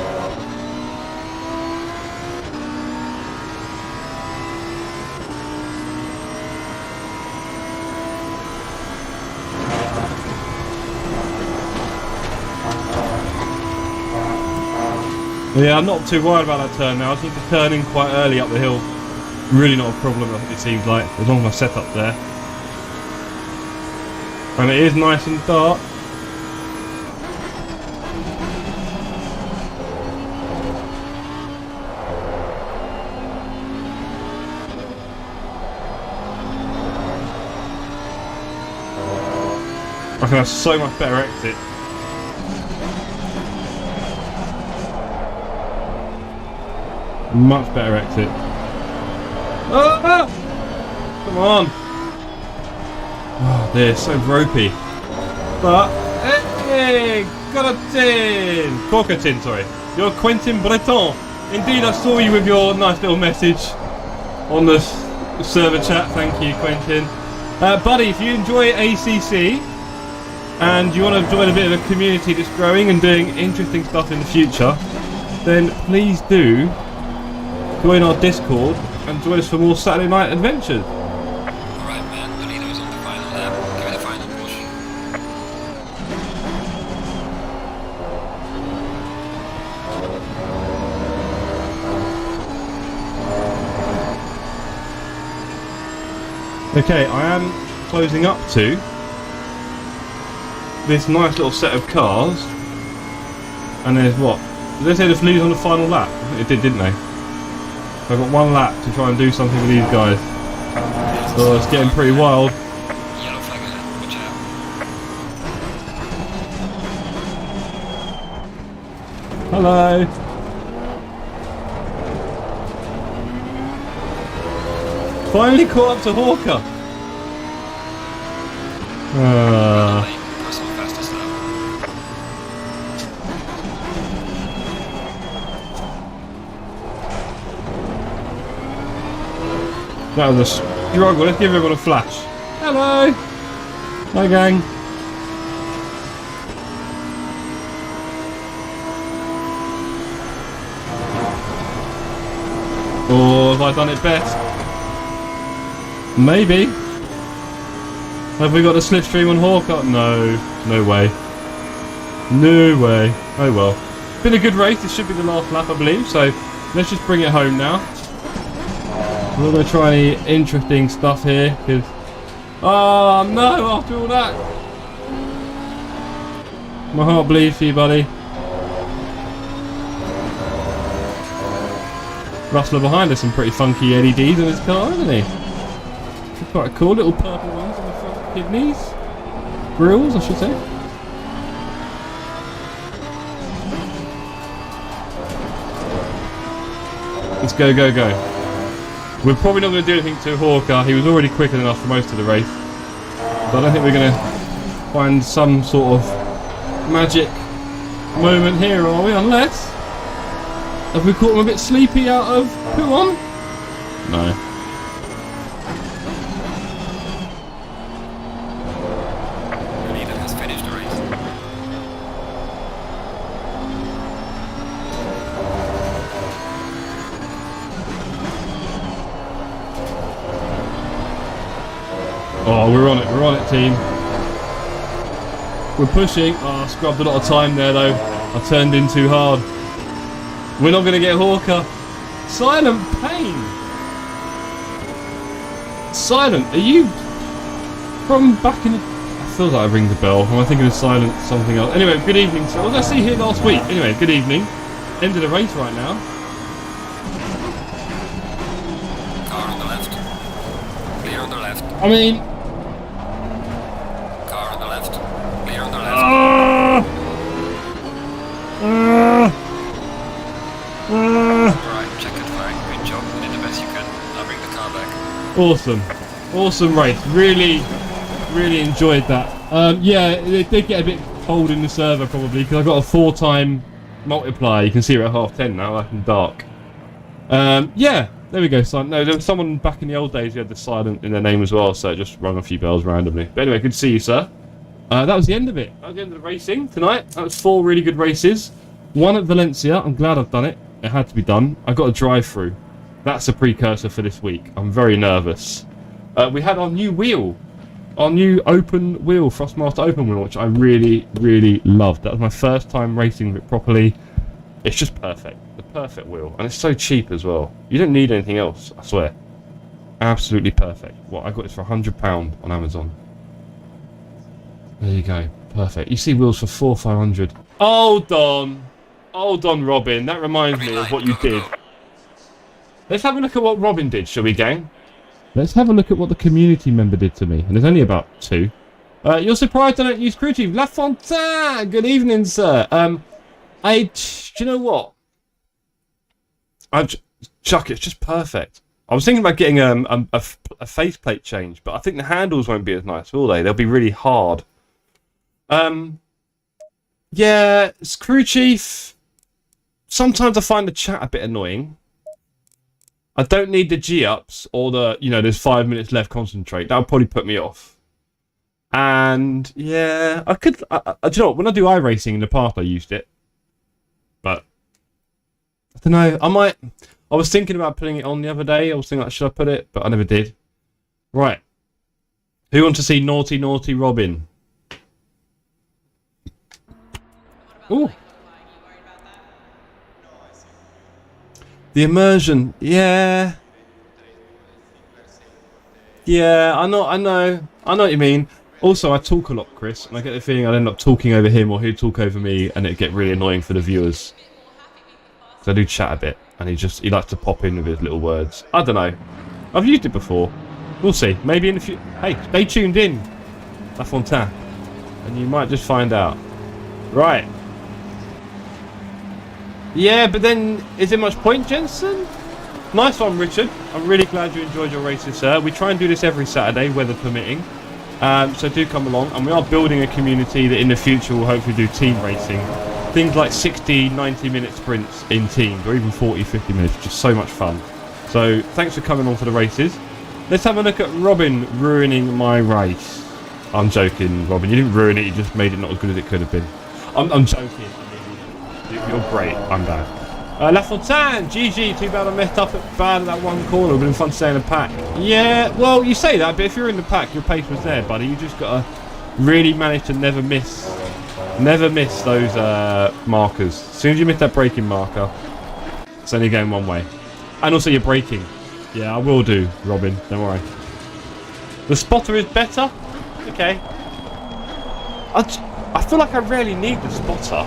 Yeah, I'm not too worried about that turn now. I just need to turn in quite early up the hill. Really not a problem, it seems like, as long as my setup's there. And it is nice and dark. I can have so much better exit. Much better exit. Ah! Come on! Oh, they're so ropey. But, hey! Got a tin! Corker tin, sorry. You're Quentin Breton. Indeed, I saw you with your nice little message on the server chat. Thank you, Quentin. Buddy, if you enjoy ACC and you want to join a bit of a community that's growing and doing interesting stuff in the future, then please do join our Discord and join us for more Saturday night adventures. Alright man, the leader is on the final lap. Give it a final push. Okay, I am closing up to this nice little set of cars. And there's what? Did they say the leader's on the final lap? I think it did, didn't they? I've got one lap to try and do something with these guys. Oh, it's getting pretty wild. Yellow flag ahead, watch out. Hello. Finally caught up to Hawker. Personal fastest lap. That was a struggle. Let's give everyone a flash. Hello. Hi, gang. Or have I done it best? Maybe. Have we got a slipstream on Hawker? No. No way. No way. Oh well. Been a good race. This should be the last lap, I believe. So let's just bring it home now. We're going to try any interesting stuff here, because... Oh no, after all that! My heart bleeds for you, buddy. Rustler behind us, some pretty funky LEDs in his car, isn't he? They're quite cool, little purple ones on the front kidneys. Grills, I should say. Let's go, go, go. We're probably not going to do anything to Hawker. He was already quicker than us for most of the race. But I don't think we're going to find some sort of magic moment here, are we? Unless... Have we caught him a bit sleepy out of P1? No. The leader has finished the race. Oh, we're on it, team. We're pushing. Oh, I scrubbed a lot of time there, though. I turned in too hard. We're not going to get Hawker. Silent Pain. Silent, are you from back in... I feel like I ring the bell. Am I thinking of Silent something else? Anyway, good evening, sir. What did I see here last week? Anyway, good evening. End of the race right now. Car on the left. Clear on the left. I mean... Car on the left. Clear on the left. Alright, check it, flag. Good job. You did the best you could. Now bring the car back. Awesome. Awesome race. Really enjoyed that. Yeah, it did get a bit cold in the server probably because I got a 4-time multiplier. You can see it at 10:30 now, like in dark. Yeah, there we go. No, there was someone back in the old days who had the silent in their name as well, so it just rung a few bells randomly. But anyway, good to see you, sir. That was the end of it. That was the end of the racing tonight. That was 4 really good races. 1 at Valencia. I'm glad I've done it. It had to be done. I got a drive-through. That's a precursor for this week. I'm very nervous. We had our new wheel. Our new open wheel, Thrustmaster open wheel, which I really loved. That was my first time racing it properly. It's just perfect. The perfect wheel. And it's so cheap as well. You don't need anything else, I swear. Absolutely perfect. Well, I got this for £100 on Amazon. There you go. Perfect. You see wheels for 400-500. Hold on, Robin. That reminds me of what you did. Let's have a look at what Robin did, shall we, gang? Let's have a look at what the community member did to me. And there's only about 2. You're surprised I don't use crew chief. La Fontaine! Good evening, sir. Do you know what? Chuck, it's just perfect. I was thinking about getting a faceplate change, but I think the handles won't be as nice, will they? They'll be really hard. Yeah, crew chief. Sometimes I find the chat a bit annoying. I don't need the G-ups or the, there's 5 minutes left, concentrate. That would probably put me off. And, yeah, I could... do you know what? When I do iRacing in the past, I used it. But, I don't know. I was thinking about putting it on the other day. I was thinking, like, should I put it? But I never did. Right. Who wants to see Naughty Naughty Robin? Ooh. The immersion, yeah, I know what you mean. Also, I talk a lot, Chris, and I get the feeling I'd end up talking over him or he'd talk over me, and it'd get really annoying for the viewers. Because I do chat a bit, and he likes to pop in with his little words. I don't know. I've used it before. We'll see. Maybe in the future. Hey, stay tuned in, La Fontaine, and you might just find out. Right. Yeah, but then, is there much point, Jensen? Nice one, Richard. I'm really glad you enjoyed your races, sir. We try and do this every Saturday, weather permitting. So do come along. And we are building a community that in the future will hopefully do team racing. Things like 60, 90-minute sprints in teams, or even 40, 50 minutes. Just so much fun. So, thanks for coming on for the races. Let's have a look at Robin ruining my race. I'm joking, Robin. You didn't ruin it, you just made it not as good as it could have been. I'm joking. You're great. I'm bad. La Fontaine, GG. Too bad I messed up bad at that one corner. It would have been fun to stay in the pack. Yeah, well, you say that, but if you're in the pack, your pace was there, buddy. You just got to really manage to never miss those markers. As soon as you miss that braking marker, it's only going one way. And also you're braking. Yeah, I will do, Robin. Don't worry. The spotter is better? Okay. I feel like I rarely need the spotter.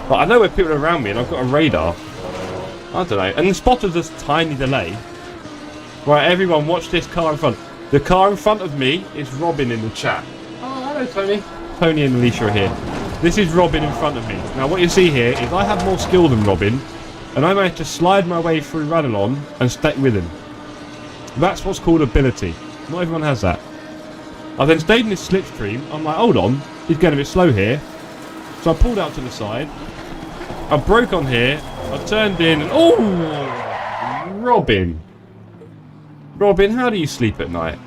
But I know where people are around me and I've got a radar. I don't know. And the spotter's a tiny delay. Right, everyone, watch this car in front. The car in front of me is Robin in the chat. Oh, hello, Tony. Tony and Alicia are here. This is Robin in front of me. Now, what you see here is I have more skill than Robin. And I managed to slide my way through Radalon and stay with him. That's what's called ability. Not everyone has that. I then stayed in this slipstream. I'm like, hold on. He's getting a bit slow here. So I pulled out to the side. I broke on here. I turned in and... Oh! Robin. Robin, how do you sleep at night?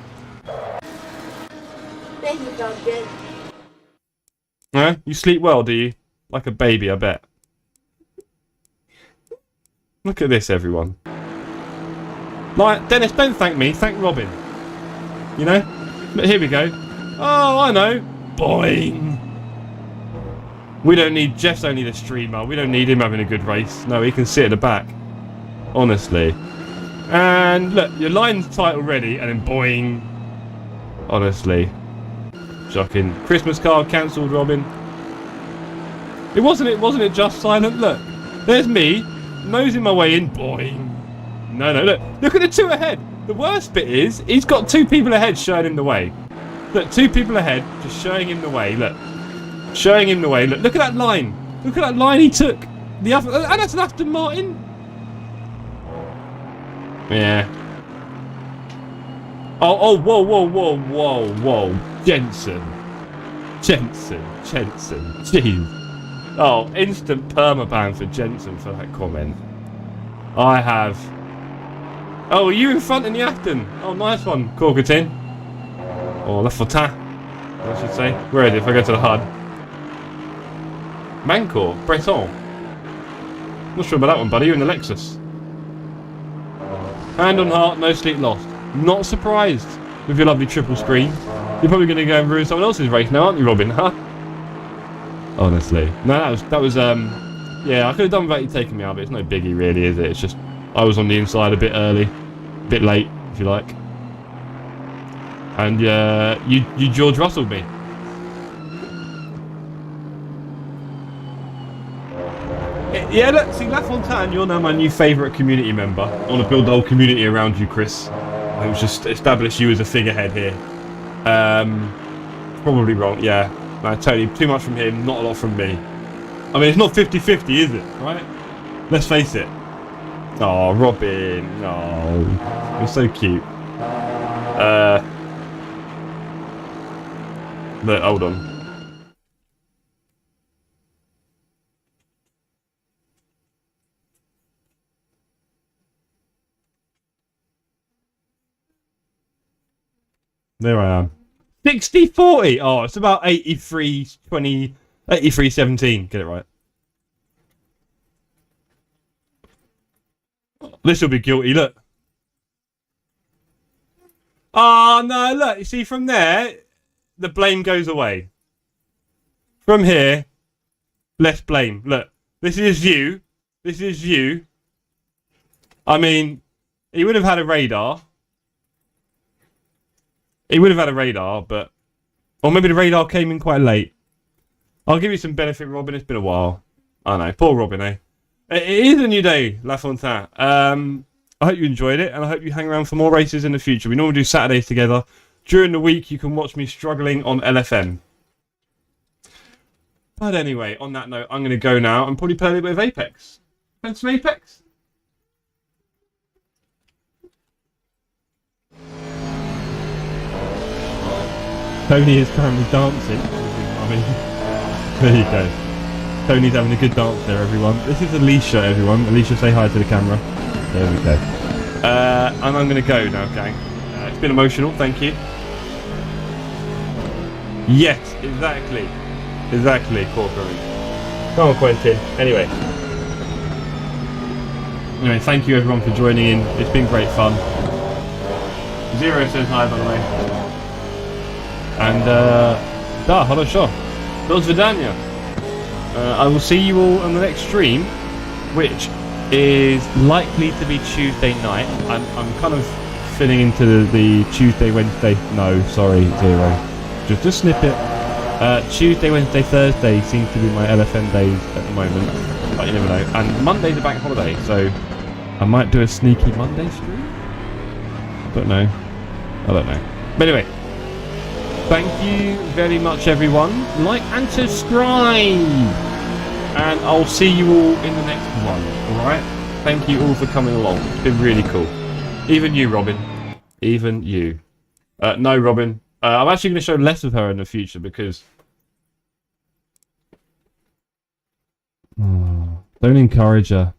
Huh? You sleep well, do you? Like a baby, I bet. Look at this, everyone. Like, Dennis, don't thank me. Thank Robin. You know? But here we go. Oh, I know. Boing. We don't need... Jeff's only the streamer. We don't need him having a good race. No, he can sit at the back. Honestly. And look, your line's tight already, and then boing. Honestly. Shocking. Christmas card cancelled, Robin. Wasn't it just silent? Look. There's me, nosing my way in. Boing. No, look. Look at the two ahead. The worst bit is, he's got two people ahead showing him the way. Look, two people ahead, just showing him the way. Look. Showing him the way. Look at that line. Look at that line he took. The other, and that's an Aston Martin. Yeah. Oh, whoa. Jensen. Jeez. Oh, instant permaban for Jensen for that comment. I have... Oh, are you in front in the Aston? Oh, nice one, Corgatin. Or La Fontaine, I should say. Where is it if I go to the HUD? Mancourt, Breton. Not sure about that one, buddy. You're in the Lexus. Hand on heart, no sleep lost. Not surprised with your lovely triple screen. You're probably going to go and ruin someone else's race now, aren't you, Robin? Huh? Honestly. No, that was yeah, I could have done without you taking me out, but it's no biggie really, is it? It's just, I was on the inside a bit early. A bit late, if you like. And you George Russelled me. Yeah, look, see, La Fontaine, you're now my new favourite community member. I want to build the whole community around you, Chris. I was just establish you as a figurehead here. Probably wrong, yeah. No, totally, too much from him, not a lot from me. I mean, it's not 50-50, is it? Right? Let's face it. Oh, Robin, no. You're so cute. Look, hold on. There I am. 60-40. Oh, it's about 83-20, 83-17. Get it right. This will be guilty. Look. Oh, no, look. You see, from there, the blame goes away. From here, less blame. Look, this is you. This is you. I mean, he would have had a radar. He would have had a radar, but... Or maybe the radar came in quite late. I'll give you some benefit, Robin. It's been a while. I know. Poor Robin, eh? It is a new day, La Fontaine. I hope you enjoyed it, and I hope you hang around for more races in the future. We normally do Saturdays together. During the week, you can watch me struggling on LFM. But anyway, on that note, I'm going to go now and probably play a little bit of Apex. Play some Apex? Tony is currently dancing. I mean, there you go. Tony's having a good dance there, everyone. This is Alicia, everyone. Alicia, say hi to the camera. There we go. And I'm going to go now, gang. It's been emotional, thank you. Yes, exactly. Exactly, Corcoran. Come on, Quentin. Anyway, thank you, everyone, for joining in. It's been great fun. Zero says hi, by the way. And, hello, sure. Do Vidania. I will see you all on the next stream, which is likely to be Tuesday night. I'm kind of fitting into the Tuesday, Wednesday. No, sorry, zero. Just a snippet. Tuesday, Wednesday, Thursday seem to be my LFM days at the moment. But you never know. And Monday's a bank holiday, so I might do a sneaky Monday stream. I don't know. But anyway. Thank you very much, everyone. Like and subscribe. And I'll see you all in the next one. Alright? Thank you all for coming along. It's been really cool. Even you, Robin. Even you. No, Robin. I'm actually going to show less of her in the future because... don't encourage her.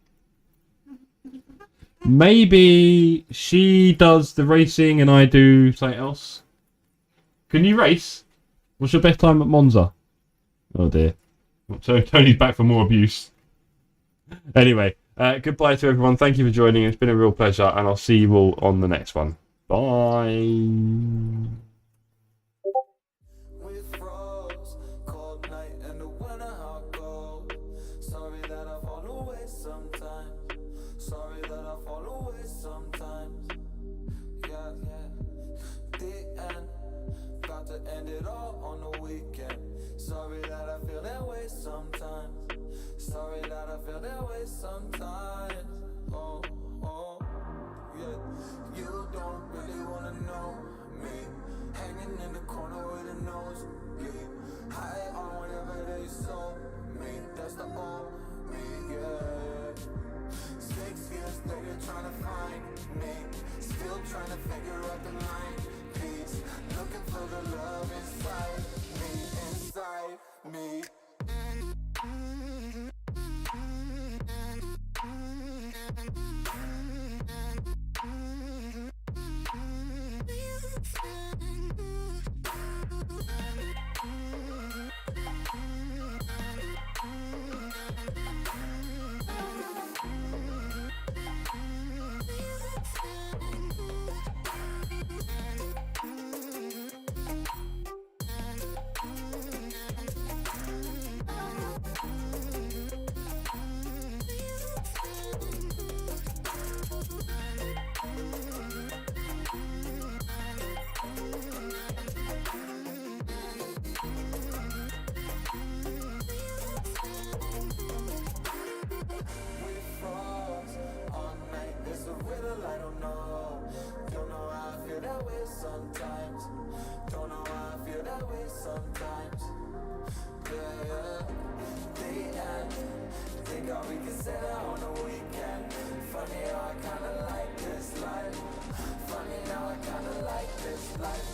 Maybe she does the racing and I do something else. Can you race? What's your best time at Monza? Oh dear. So Tony's back for more abuse. Anyway, goodbye to everyone. Thank you for joining. It's been a real pleasure, and I'll see you all on the next one. Bye. it all on the weekend. Sorry that I feel that way sometimes. Sorry that I feel that way sometimes. Oh, oh, yeah. You don't really wanna know me. Hanging in the corner with a nosebleed. High on whatever they sold me. That's the old me, yeah. 6 years later trying to find me. Still trying to figure out the line piece. Looking for the love inside me. Funny how I kinda like this life.